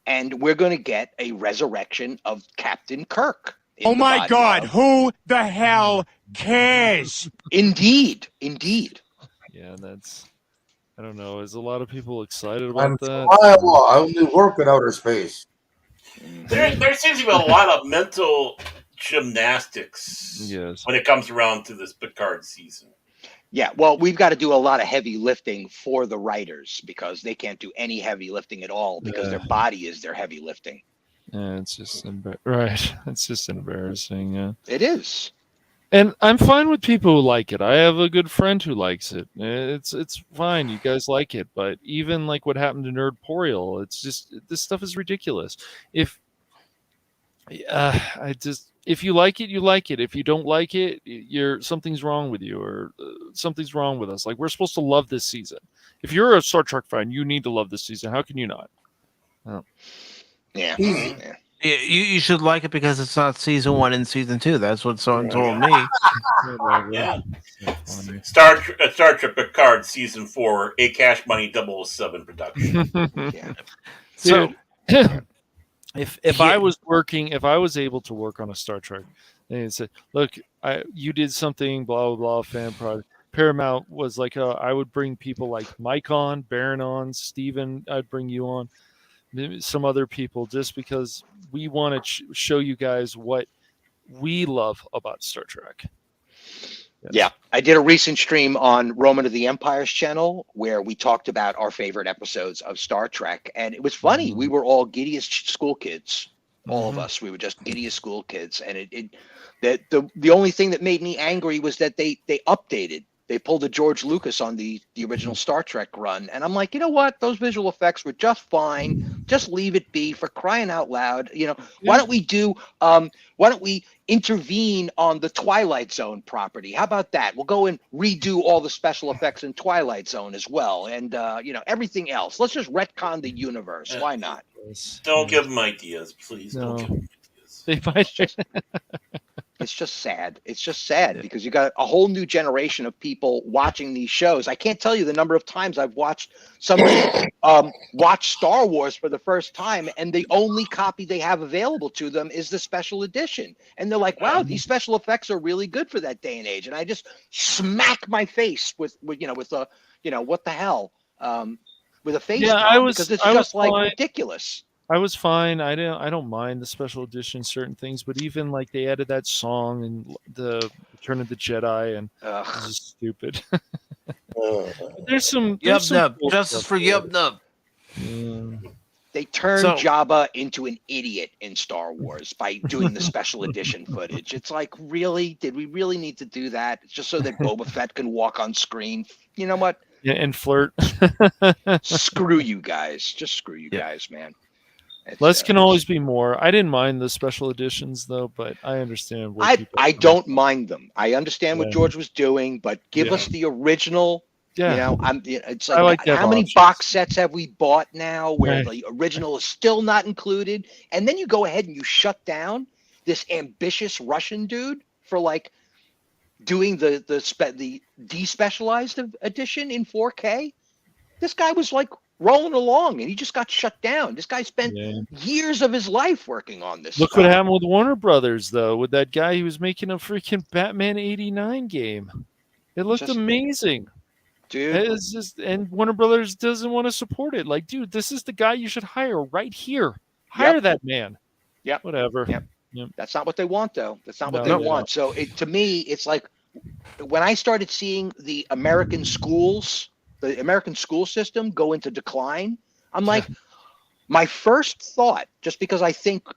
and we're going to get a resurrection of Captain Kirk. Oh my God! Who the hell cares? Indeed. Yeah, I don't know. Is a lot of people excited about that? I only work in outer space. There seems to be a lot of mental gymnastics when it comes around to this Picard season. Yeah, well, we've got to do a lot of heavy lifting for the writers because they can't do any heavy lifting at all because their body is their heavy lifting. Yeah, it's just right. It's just embarrassing. Yeah, it is. And I'm fine with people who like it. I have a good friend who likes it. It's fine. You guys like it, but even like what happened to Nerdporial, it's just this stuff is ridiculous. If you like it, you like it. If you don't like it, something's wrong with you, or something's wrong with us. Like, we're supposed to love this season. If you're a Star Trek fan, you need to love this season. How can you not? Oh. Yeah. You should like it because it's not season 1 and season 2. That's what someone told me. Yeah. Star Trek Picard season 4, a Cash Money 007 production. Yeah. So, if I was able to work on a Star Trek, and say, look, you did something, blah blah blah, fan product. Paramount was like, I would bring people like Mike on, Baron on, Steven, I'd bring you on. Some other people, just because we want to show you guys what we love about Star Trek. Yes. Yeah, I did a recent stream on Roman of the Empire's channel where we talked about our favorite episodes of Star Trek, and it was funny. We were all giddy as school kids, all of us. We were just giddy as school kids, and the only thing that made me angry was that they updated. They pulled a George Lucas on the original Star Trek run. And I'm like, you know what? Those visual effects were just fine. Just leave it be, for crying out loud. Why don't we intervene on the Twilight Zone property? How about that? We'll go and redo all the special effects in Twilight Zone as well. And, everything else. Let's just retcon the universe. Why not? Don't give them ideas, please. No. Don't give them ideas. They might. It's just sad. It's just sad because you got a whole new generation of people watching these shows. I can't tell you the number of times I've watched somebody watch Star Wars for the first time, and the only copy they have available to them is the special edition. And they're like, wow, these special effects are really good for that day and age. And I just smack my face with what the hell, with a face palm, because it's just like ridiculous. I was fine. I don't mind the special edition certain things, but even like they added that song and the Return of the Jedi, and this is stupid. There's some justice for Yub Nub. They turned Jabba into an idiot in Star Wars by doing the special edition footage. It's like, really? Did we really need to do that? It's just so that Boba Fett can walk on screen. You know what? Yeah, and flirt. Screw you guys. Just screw you guys, man. Less can always be more. I didn't mind the special editions though, but I understand. I don't mind them. I understand what George was doing, but give us the original. Yeah. It's like how many box sets have we bought now where the original is still not included? And then you go ahead and you shut down this ambitious Russian dude for like doing the despecialized edition in 4K. This guy was like rolling along and he just got shut down. This guy spent years of his life working on this. Look what happened with Warner Brothers though, with that guy who was making a freaking Batman '89 game. It looked amazing. Dude. It's just, and Warner Brothers doesn't want to support it. Like, dude, this is the guy you should hire right here. Hire that man. Yeah. Whatever. Yep. That's not what they want, though. That's not what they want. So to me, it's like when I started seeing the American school system go into decline, I'm like, my first thought, just because I think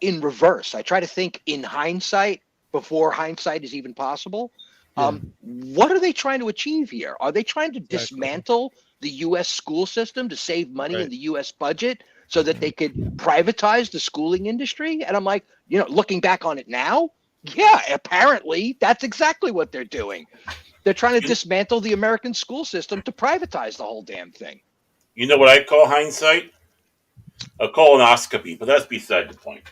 in reverse, I try to think in hindsight before hindsight is even possible. What are they trying to achieve here? Are they trying to dismantle the U.S. school system to save money in the U.S. budget so that they could privatize the schooling industry? And I'm like, looking back on it now, apparently that's exactly what they're doing. They're trying to dismantle the American school system to privatize the whole damn thing. You know what I call hindsight? A colonoscopy, but that's beside the point.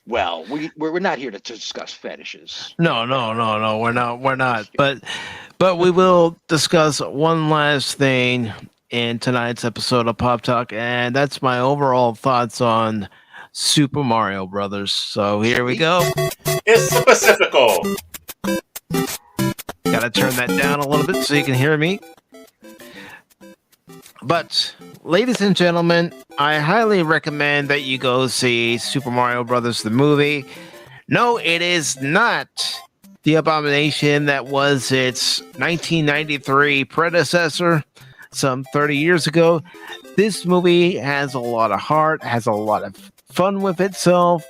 Well, we're not here to discuss fetishes. No, we're not. But we will discuss one last thing in tonight's episode of Pop Talk, and that's my overall thoughts on Super Mario Brothers. So here we go. It's the Pacifico. Gotta turn that down a little bit so you can hear me. But, ladies and gentlemen, I highly recommend that you go see Super Mario Brothers the movie. No, it is not the abomination that was its 1993 predecessor some 30 years ago. This movie has a lot of heart, has a lot of fun with itself.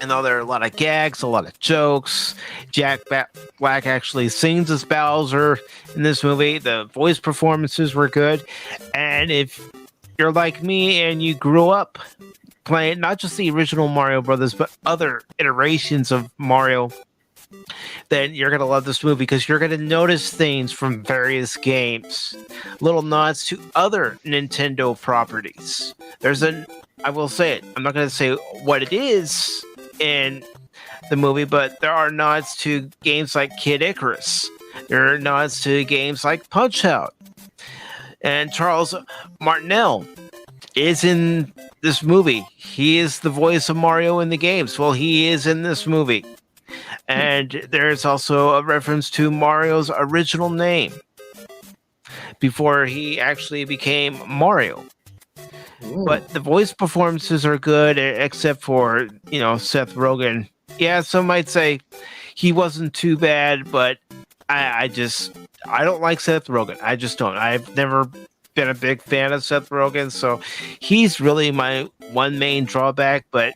And though there are a lot of gags, a lot of jokes, Jack Black actually sings as Bowser in this movie. The voice performances were good. And if you're like me and you grew up playing not just the original Mario Brothers, but other iterations of Mario, then you're going to love this movie because you're going to notice things from various games. Little nods to other Nintendo properties. I will say it, I'm not going to say what it is in the movie, but there are nods to games like Kid Icarus. There are nods to games like Punch-Out. And Charles Martinet is in this movie. He is the voice of Mario in the games. Well, he is in this movie. And there's also a reference to Mario's original name before he actually became Mario. But the voice performances are good, except for, Seth Rogen. Yeah, some might say he wasn't too bad, but I don't like Seth Rogen. I just don't. I've never been a big fan of Seth Rogen, so he's really my one main drawback. But,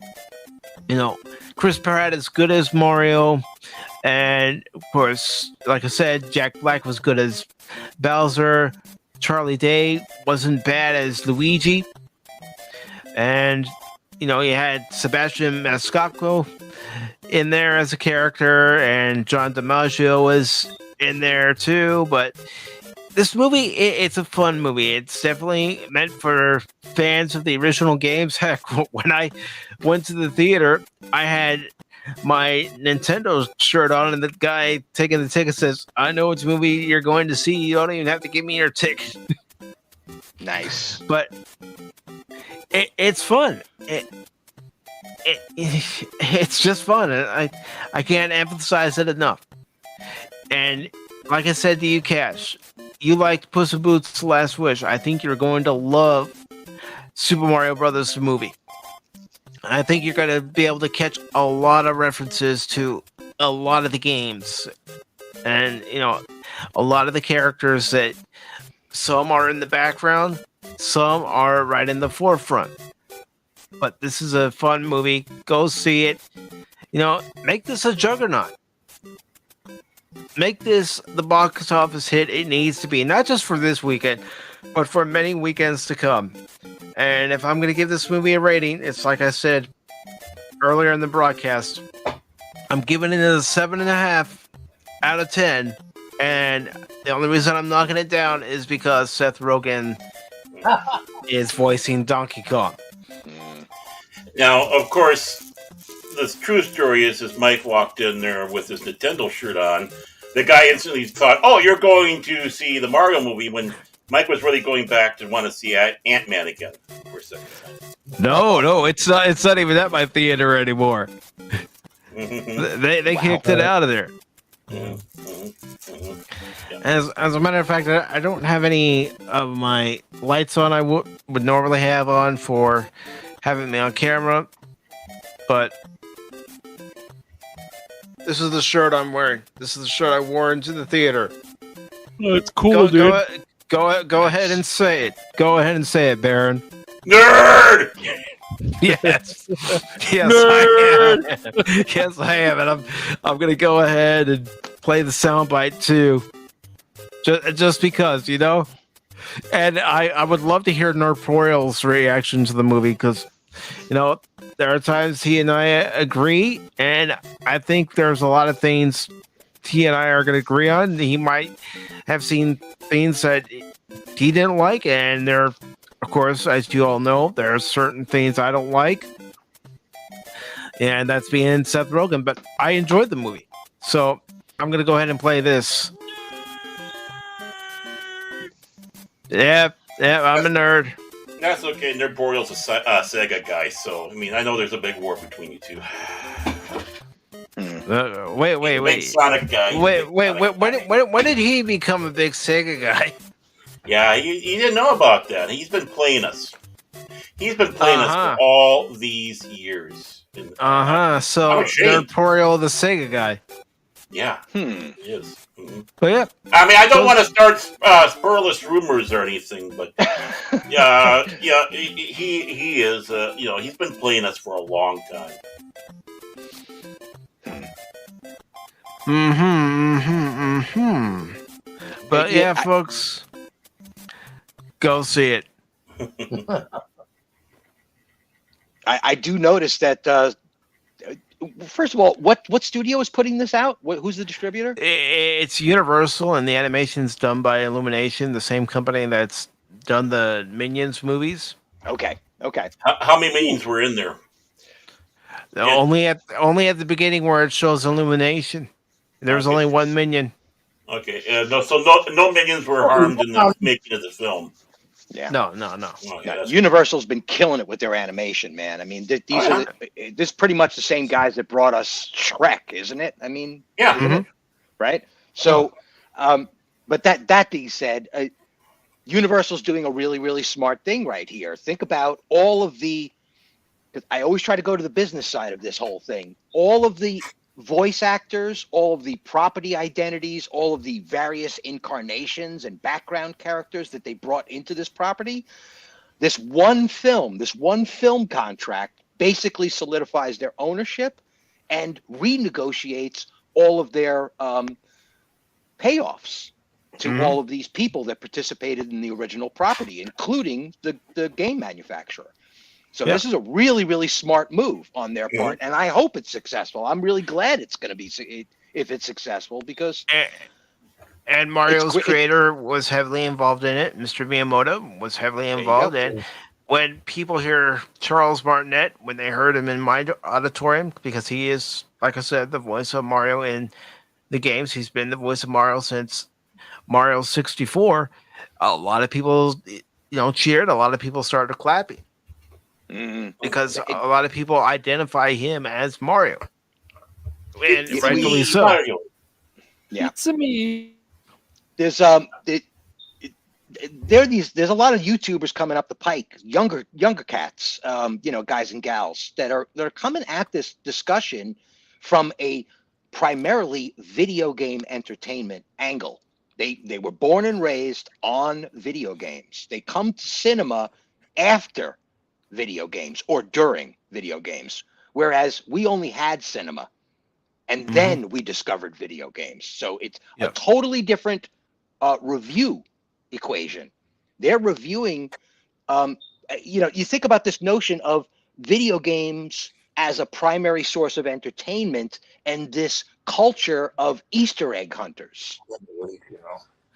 Chris Pratt is good as Mario. And, of course, like I said, Jack Black was good as Bowser. Charlie Day wasn't bad as Luigi. And, you had Sebastian Maniscalco in there as a character, and John DiMaggio was in there too. But this movie, it's a fun movie. It's definitely meant for fans of the original games. Heck, when I went to the theater, I had my Nintendo shirt on, and the guy taking the ticket says, "I know which movie you're going to see. You don't even have to give me your ticket." Nice. But it's fun. It's just fun, and I can't emphasize it enough. And like I said to you, Cash, you liked Puss in Boots: Last Wish. I think you're going to love Super Mario Brothers the movie. I think you're going to be able to catch a lot of references to a lot of the games, and a lot of the characters that some are in the background, some are right in the forefront. But this is a fun movie. Go see it. Make this a juggernaut. Make this the box office hit it needs to be, not just for this weekend, but for many weekends to come. And if I'm going to give this movie a rating, it's like I said earlier in the broadcast, I'm giving it a 7.5 out of 10. And the only reason I'm knocking it down is because Seth Rogen is voicing Donkey Kong. Now, of course, the true story is Mike walked in there with his Nintendo shirt on. The guy instantly thought, "Oh, you're going to see the Mario movie," when Mike was really going back to want to see Ant-Man again for a second time. No, it's not even at my theater anymore. They kicked it out of there. As a matter of fact, I don't have any of my lights on. I would normally have on for having me on camera, but this is the shirt I'm wearing. This is the shirt I wore into the theater. Oh, it's cool, dude. Go ahead and say it. Go ahead and say it, Baron. Nerd! Yes. Yes, Nerd! I am. Yes, I am. And I'm going to go ahead and play the soundbite too. Just because, And I would love to hear Norporeal's reaction to the movie because, there are times he and I agree, and I think there's a lot of things he and I are going to agree on. He might have seen things that he didn't like, and there, of course, as you all know, there are certain things I don't like, and that's being Seth Rogen, but I enjoyed the movie. So I'm going to go ahead and play this. Yep, I'm a nerd. That's okay. Nerd Boreal's a Sega guy, so I know there's a big war between you two. Wait. Sonic guy. Wait. When did he become a big Sega guy? Yeah, you didn't know about that. He's been playing us. He's been playing us for all these years. So Nerd Boreal, the Sega guy. Yeah, he is. Mm-hmm. But yeah, I don't want to start spurless rumors or anything, but yeah, he is. He's been playing us for a long time. But yeah, folks, go see it. I do notice that. First of all, what studio is putting this out? Who's the distributor? It's Universal, and the animation's done by Illumination, the same company that's done the Minions movies. Okay. How many Minions were in there? Only at the beginning where it shows Illumination. There was only one Minion. Okay, no Minions were harmed in the making of the film. Yeah. No. Okay, Universal's been killing it with their animation, man. This is pretty much the same guys that brought us Shrek, isn't it? Yeah. Mm-hmm. Right. So, but that being said, Universal's doing a really, really smart thing right here. Think about all of the. I always try to go to the business side of this whole thing. All of the voice actors, all of the property identities, all of the various incarnations and background characters that they brought into this property. This one film contract basically solidifies their ownership and renegotiates all of their payoffs to all of these people that participated in the original property, including the game manufacturer. So this is a really, really smart move on their part, and I hope it's successful. I'm really glad it's going to be if it's successful because. And Mario's creator was heavily involved in it. Mr. Miyamoto was heavily involved in. when people hear Charles Martinet, when they heard him in my auditorium, because he is, like I said, the voice of Mario in the games. He's been the voice of Mario since Mario 64. A lot of people, cheered. A lot of people started clapping because a lot of people identify him as Mario, and rightfully so. Yeah. It's me. There's there's a lot of YouTubers coming up the pike, younger cats, guys and gals that are coming at this discussion from a primarily video game entertainment angle. They were born and raised on video games. They come to cinema after video games or during video games, whereas we only had cinema and then we discovered video games. So it's a totally different review equation. They're reviewing, you think about this notion of video games as a primary source of entertainment and this culture of Easter egg hunters.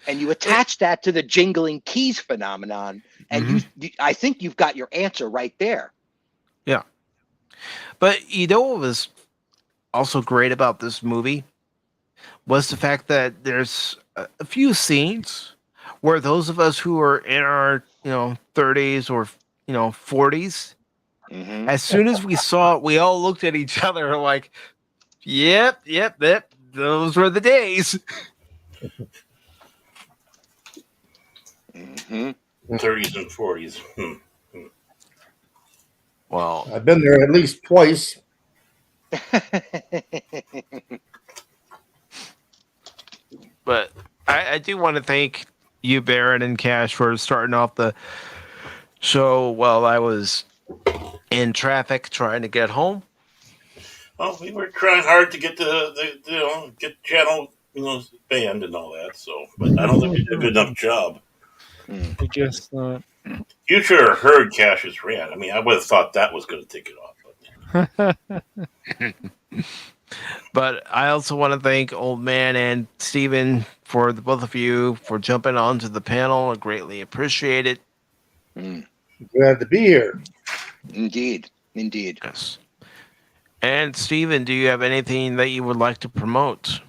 And you attach that to the jingling keys phenomenon, and I think you've got your answer right there. Yeah. But what was also great about this movie was the fact that there's a few scenes where those of us who are in our 30s or 40s, as soon as we saw it, we all looked at each other like, yep, those were the days. 30s and 40s. Well, I've been there at least twice. But I do want to thank you, Barrett and Cash, for starting off the show while I was in traffic trying to get home. Well, we were trying hard to get get channel banned and all that. So, but I don't think we did a good enough job. I guess not. You should have heard Cash's rant. I mean, I would have thought that was going to take it off. But I also want to thank Old Man and Steven for the both of you for jumping onto the panel. I greatly appreciate it. Glad to be here. Indeed. Yes. And Steven, do you have anything that you would like to promote?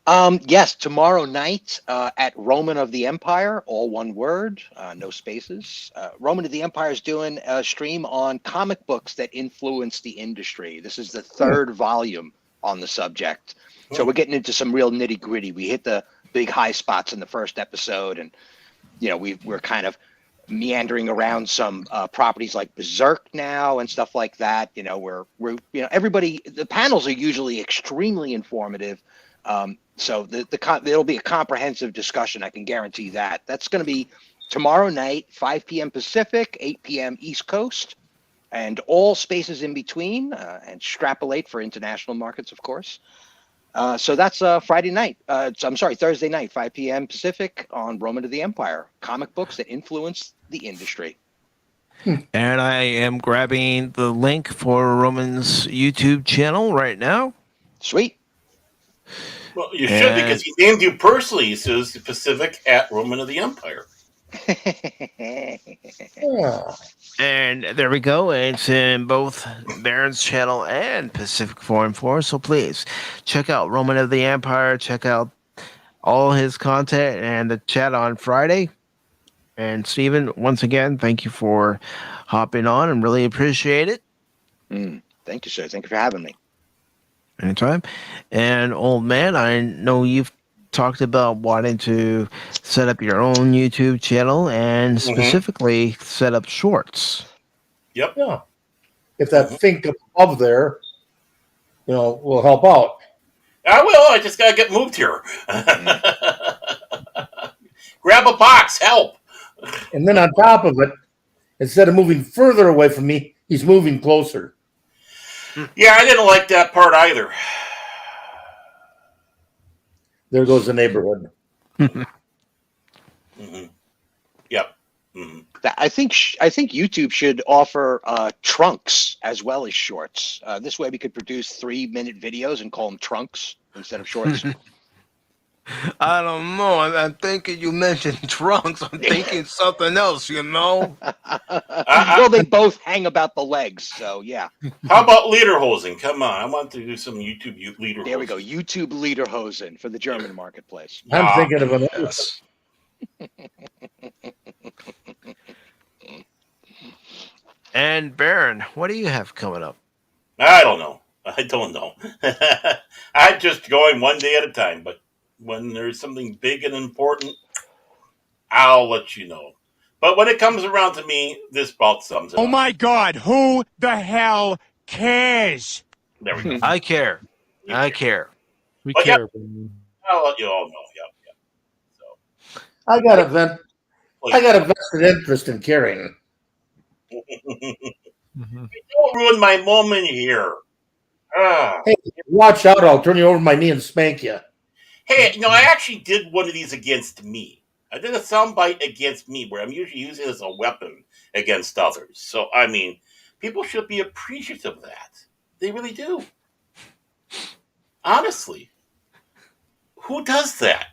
Yes, tomorrow night at Roman of the Empire, all one word, no spaces. Roman of the Empire is doing a stream on comic books that influence the industry. This is the third volume on the subject. So we're getting into some real nitty gritty. We hit the big high spots in the first episode, and we're kind of meandering around some properties like Berserk now and stuff like that. We're everybody. The panels are usually extremely informative. So there'll be a comprehensive discussion. I can guarantee that. That's going to be tomorrow night, 5 p.m. Pacific, 8 p.m. East Coast, and all spaces in between, and extrapolate for international markets, of course. So that's Thursday night, 5 p.m. Pacific on Roman of the Empire, comic books that influence the industry. And I am grabbing the link for Roman's YouTube channel right now. Sweet. Well, you should, because he named you personally. He says Pacific at Roman of the Empire. And there we go. It's in both Baron's channel and PACIFIC414. So please check out Roman of the Empire. Check out all his content and the chat on Friday. And Steven, once again, thank you for hopping on and really appreciate it. Thank you, sir. Thank you for having me. Anytime. And Old Man, I know you've talked about wanting to set up your own YouTube channel and specifically set up shorts. Yep. Yeah. If that think above there, will help out. I will. I just got to get moved here. Grab a box. Help. And then on top of it, instead of moving further away from me, he's moving closer. Yeah, I didn't like that part either. There goes the neighborhood. Yep. I think YouTube should offer trunks as well as shorts. This way we could produce 3-minute videos and call them trunks instead of shorts. I don't know. I'm thinking you mentioned trunks. I'm thinking something else, you know? Well, they both hang about the legs, so yeah. How about lederhosen? Come on, I want to do some YouTube lederhosen. There we go. YouTube lederhosen for the German marketplace. I'm thinking of another. Yes. And Baron, what do you have coming up? I don't know. I'm just going one day at a time. But when there's something big and important, I'll let you know. But when it comes around to me, this about sums it Oh up. my God, who the hell cares? There we go. I care. I care. We But care. I'll let you all know. Yep. I got a vested interest in caring. Don't ruin my moment here. Hey, watch out! I'll turn you over my knee and spank you. Hey, I actually did one of these against me. I did a soundbite against me where I'm usually using it as a weapon against others. So, I mean, people should be appreciative of that. They really do. Honestly. Who does that?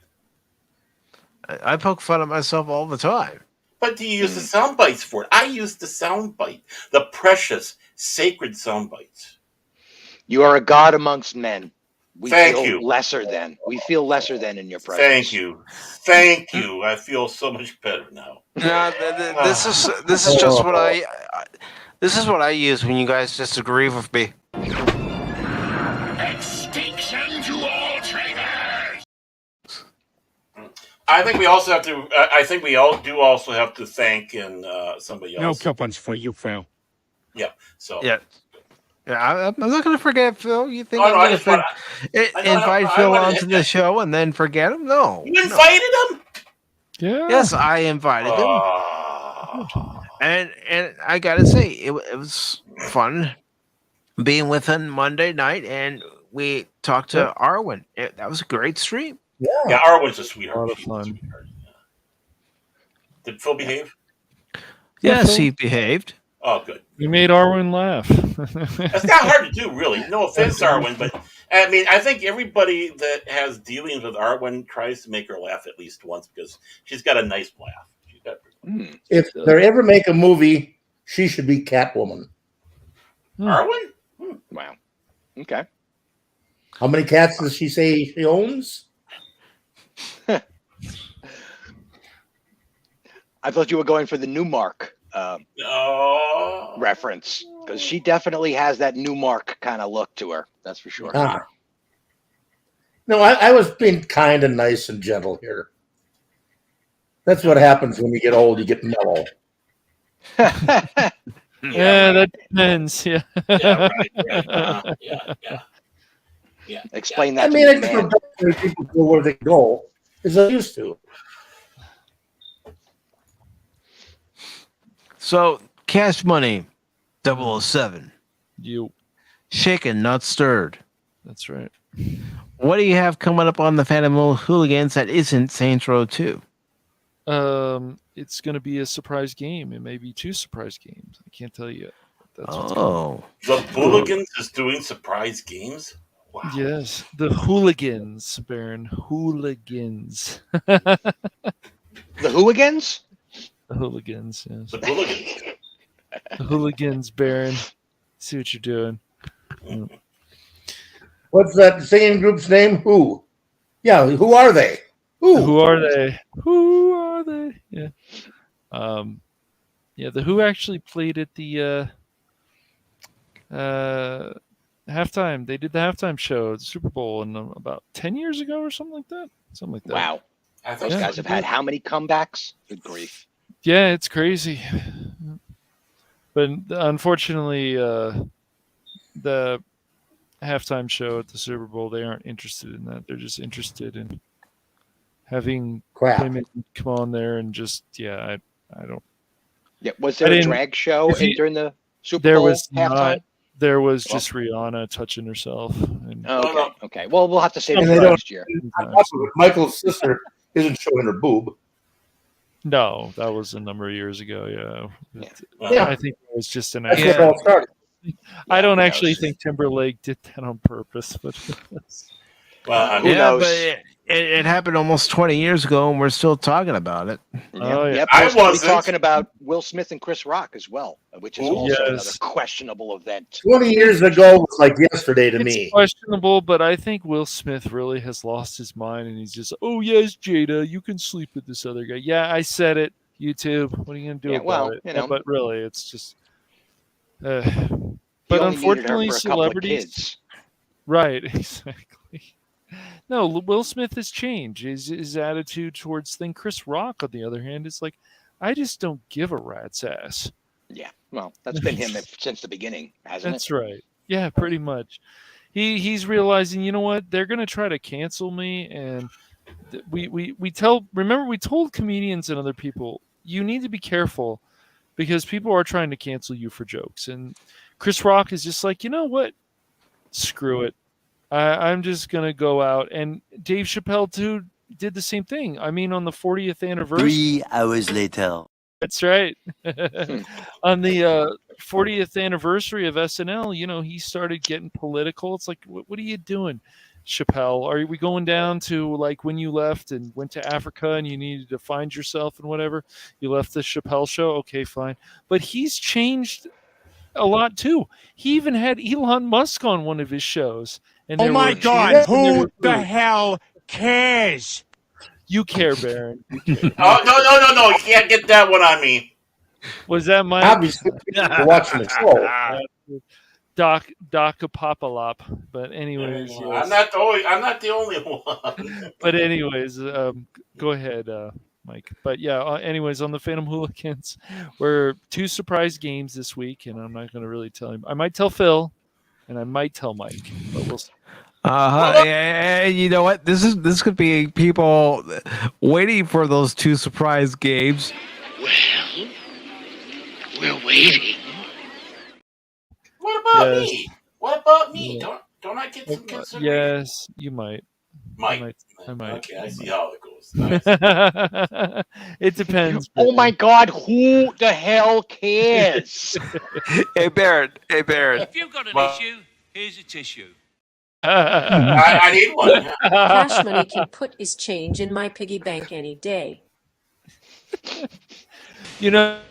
I poke fun at myself all the time. But do you use the sound bites for it? I use the sound bite, the precious, sacred sound bites. You are a god amongst men. We Thank feel you. lesser than. We feel lesser than in your presence. Thank you. Thank you. I feel so much better now. No, this is just what I use when you guys disagree with me. Extinction to all traitors! I think we also have to. I think we all do also have to thank somebody else. No coupons for you, Phil. Yeah. So. Yeah. Yeah, I'm not going to forget Phil. You think Oh, no, I'm going to invite Phil onto the show and then forget him? No. You invited him? Yeah. Yes, I invited him. And I got to say, it was fun being with him Monday night, and we talked to Arwen. That was a great stream. Yeah, Arwen's a sweetheart. A lot of fun. Did Phil behave? Yes, he behaved. Oh, good. You made Arwen laugh. That's not hard to do, really. No offense, Arwen, but I mean, I think everybody that has dealings with Arwen tries to make her laugh at least once because she's got a nice laugh. She's got If they ever make a movie, she should be Catwoman. Arwen? Wow. Okay. How many cats does she say she owns? I thought you were going for the Newmark reference because she definitely has that Newmark kind of look to her. That's for sure. No, I was being kind and nice and gentle here. That's what happens when you get old. You get mellow. Yeah, that depends. Yeah. Right. Yeah. Explain that. I mean, I just don't think people go where they go as they used to. So, Cash Money 007. You. Shaken, not stirred. That's right. What do you have coming up on the Phantom Hooligans that isn't Saints Row 2? It's going to be a surprise game. It may be 2 surprise games. I can't tell you yet. That's The Hooligans is doing surprise games? Wow. Yes, the Hooligans, Baron. Hooligans. The Hooligans? The Hooligans, yes. The Hooligans. The Hooligans, Baron. See what you're doing. What's that singing group's name? Who? Yeah, who are they? Who are they? Who are they? Yeah. Yeah, the Who actually played at the halftime. They did the halftime show at the Super Bowl about 10 years ago or something like that. Something like that. Wow. Those guys have had how many comebacks? Good grief. Yeah, it's crazy. But unfortunately, the halftime show at the Super Bowl, they aren't interested in that. They're just interested in having women come on there and just, I don't. Yeah, was there a drag show during the Super Bowl halftime? There was just Rihanna touching herself. And, okay. Well, we'll have to save it for next year. Michael's sister isn't showing her boob. No, that was a number of years ago. Yeah. I think it was just an That's where it all started. I don't actually think Timberlake did that on purpose, but well, who knows? It happened almost 20 years ago, and we're still talking about it. Oh, yeah. Yep, I we're going to be wasn't. talking about Will Smith and Chris Rock as well, which is also another Yes. questionable event. 20 years ago was like yesterday to It's me. questionable, but I think Will Smith really has lost his mind, and he's just, oh yes, Jada, you can sleep with this other guy. Yeah, I said it. YouTube. What are you gonna do about well, it? you know. But really, it's just. He But only needed her unfortunately, for a couple of celebrities. kids. Right. Exactly. No, Will Smith has changed. His attitude towards things. Chris Rock, on the other hand, is like, I just don't give a rat's ass. Yeah, well, that's been him since the beginning, hasn't That's it? right. Yeah, pretty much. He's realizing, you know what? They're gonna try to cancel me, and we tell. Remember, we told comedians and other people, you need to be careful because people are trying to cancel you for jokes. And Chris Rock is just like, you know what? Screw it. I'm just gonna go out. And Dave Chappelle too did the same thing. I mean, on the 40th anniversary. 3 hours later. That's right. On the 40th anniversary of SNL, you know, he started getting political. It's like, what are you doing, Chappelle? Are we going down to like when you left and went to Africa and you needed to find yourself and whatever? You left the Chappelle show? Okay, fine. But he's changed a lot too. He even had Elon Musk on one of his shows. And Oh my God, who the hell cares? You care, Baron. You care. Oh, no. You can't get that one on me. Was that my Obviously, you're watching the show. Doc Apopalop? But anyways, yes. I'm not the only one. But anyways, go ahead, Mike. But yeah, anyways, on the Phantom Hooligans, we're 2 surprise games this week, and I'm not going to really tell him. I might tell Phil, and I might tell Mike, but we'll see. You know what? This could be people waiting for those 2 surprise games. Well, we're waiting. What about Yes. me? What about me? Yeah. Don't I get some consideration? Yes, you might. Might. I might. Okay, I see how it goes. It depends. Oh my God, who the hell cares? Hey, Baron. If you've got an issue, here's a tissue. I need one. Cash Money can put his change in my piggy bank any day. You know.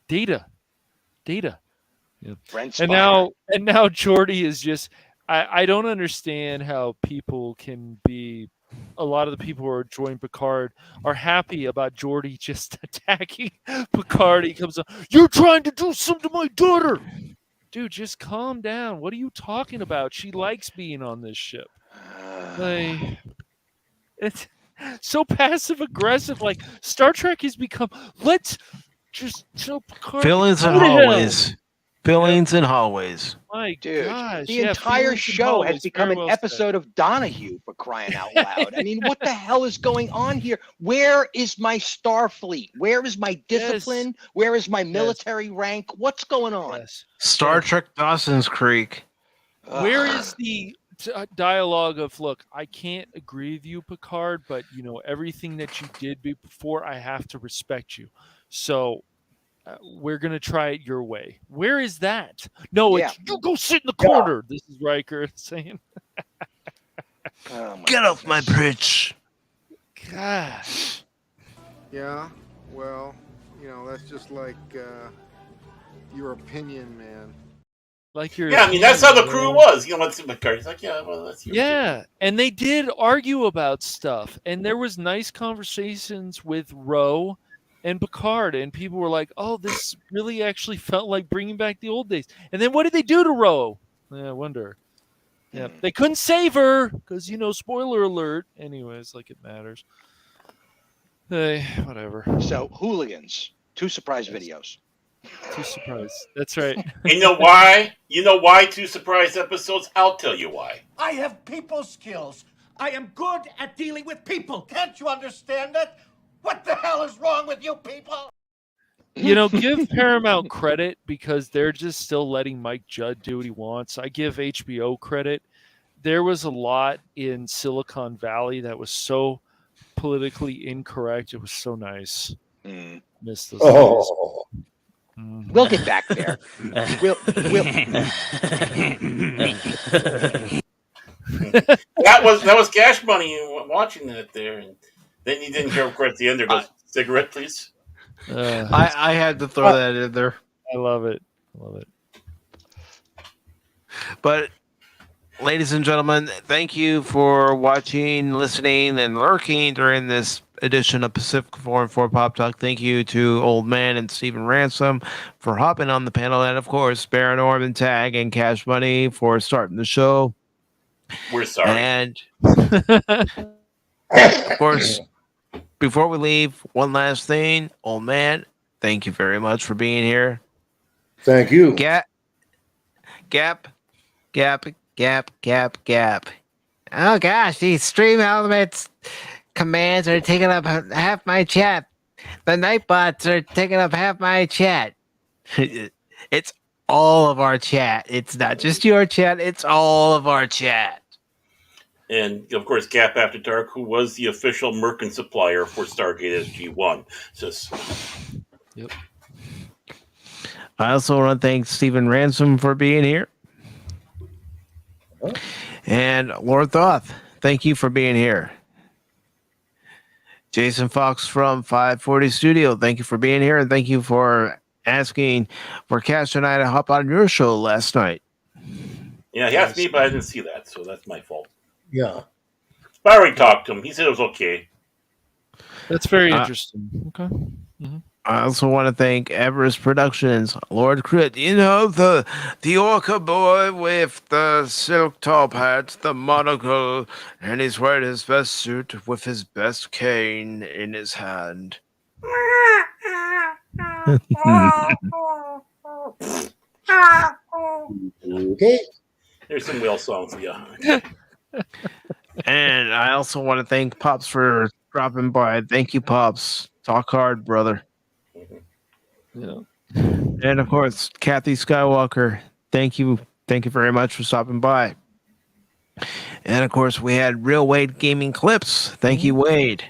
Data. Yeah. And now Jordy is just. I don't understand how people can be. A lot of the people who are joining Picard are happy about Jordy just attacking Picard. He comes up, you're trying to do something to my daughter. Dude, just calm down. What are you talking about? She likes being on this ship. Like, it's so passive aggressive. Like Star Trek has become. Let's just tell Picard. Fillings and hallways. Fillings and hallways. My Dude, gosh, the entire Fillings and show hallways, has become very an well episode of Donahue, for crying out loud. I mean, what the hell is going on here? Where is my Starfleet? Where is my discipline? Where is my military rank? What's going on? Star Trek Dawson's Creek. Where is the dialogue of, look, I can't agree with you, Picard, but you know everything that you did before, I have to respect you. So we're gonna try it your way. Where is that? No, it's you go sit in the corner. This is Riker saying. Get off my bridge. Gosh. Yeah, well, you know, that's just like your opinion, man. Like your Yeah, I mean that's how the crew was. You know, what's McCarthy's like, yeah, well, that's your Yeah, and they did argue about stuff, and there was nice conversations with Ro and Picard, and people were like, "Oh, this really actually felt like bringing back the old days." And then what did they do to Ro? Yeah, I wonder. Yeah, they couldn't save her because spoiler alert. Anyways, like it matters. Hey, whatever. So hooligans, 2 surprise videos. 2 surprise. That's right. You know why? You know why 2 surprise episodes? I'll tell you why. I have people skills. I am good at dealing with people. Can't you understand that? What the hell is wrong with you people? Give Paramount credit because they're just still letting Mike Judd do what he wants. I give HBO credit. there was a lot in Silicon Valley that was so politically incorrect. It was so nice. Missed those days. We'll get back there. We'll that was Cash Money watching that there, and then you didn't hear, of course, at the end there goes, cigarette, please. I had to throw that in there. I love it. Love it. But, ladies and gentlemen, thank you for watching, listening, and lurking during this edition of PACIFIC414 Pop Talk. Thank you to Old Man and Stephen Ransom for hopping on the panel, and of course, Baron Orban Tag and Cash Money for starting the show. We're sorry. And of course, before we leave, one last thing, Old Man, thank you very much for being here. Thank you. Gap. Oh gosh, these stream elements commands are taking up half my chat. The Nightbots are taking up half my chat. It's all of our chat. It's not just your chat, it's all of our chat. And, of course, Gap After Dark, who was the official merchant supplier for Stargate SG-1. Yep. I also want to thank Stephen Ransom for being here. And Lord Thoth, thank you for being here. Jason Fox from 540 Studio, thank you for being here, and thank you for asking for Cash and I to hop on your show last night. Yeah, he asked me, but I didn't see that, so that's my fault. Yeah. But I already talked to him. He said it was okay. That's very interesting. Okay. I also want to thank Everest Productions, Lord Crit. You know, the orca boy with the silk top hat, the monocle, and he's wearing his best suit with his best cane in his hand. Okay. There's some whale song for you. And I also want to thank Pops for dropping by. Thank you, Pops. Talk hard, brother. Yeah. And of course, Kathy Skywalker, thank you very much for stopping by. And of course, we had Real Wade Gaming Clips. Thank you, Wade.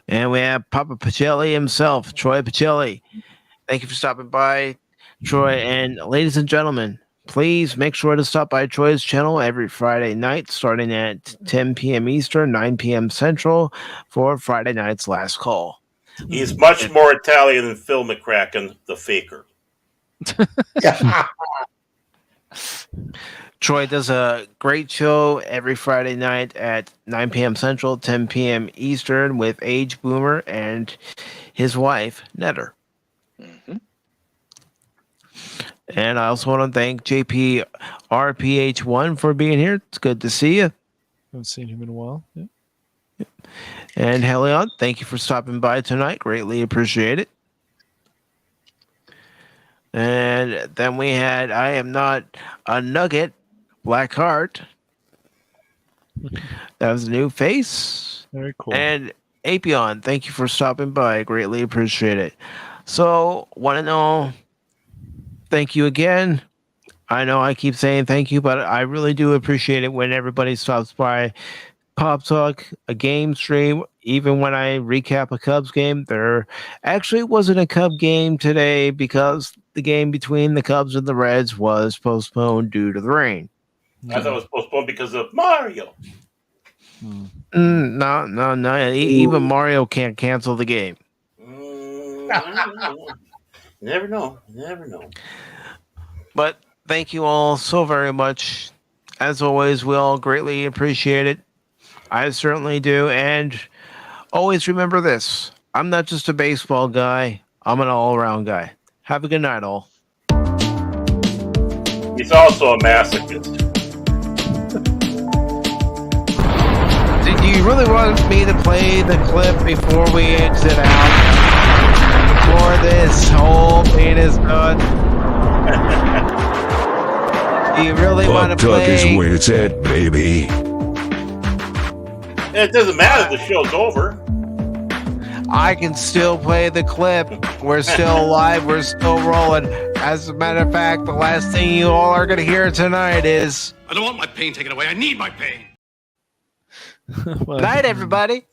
And we have Papa Pacelli himself, Troy Pacelli. Thank you for stopping by, Troy. And ladies and gentlemen, please make sure to stop by Troy's channel every Friday night, starting at 10 p.m. Eastern, 9 p.m. Central, for Friday night's last call. He's much more Italian than Phil McCracken, the faker. Troy does a great show every Friday night at 9 p.m. Central, 10 p.m. Eastern with Age Boomer and his wife, Netter. And I also want to thank JP RPH1 for being here. It's good to see you. Haven't seen him in a while. Yeah. And Helion, thank you for stopping by tonight. Greatly appreciate it. And then we had I Am Not a Nugget, Blackheart. That was a new face. Very cool. And Apion, thank you for stopping by. Greatly appreciate it. So, want to know, thank you again. I know I keep saying thank you, but I really do appreciate it when everybody stops by Pop Talk, a game stream. Even when I recap a Cubs game, there actually wasn't a Cub game today because the game between the Cubs and the Reds was postponed due to the rain. I thought it was postponed because of Mario. No. Even Mario can't cancel the game. Never know. But thank you all so very much. As always, we all greatly appreciate it. I certainly do. And always remember this. I'm not just a baseball guy. I'm an all-around guy. Have a good night, all. He's also a masochist. Do you really want me to play the clip before we exit out? Before this whole thing is done? Do you really want to Pop Talk play? is where it's at, baby. It doesn't matter. The show's over. I can still play the clip. We're still alive. We're still rolling. As a matter of fact, the last thing you all are going to hear tonight is... I don't want my pain taken away. I need my pain. Night, everybody.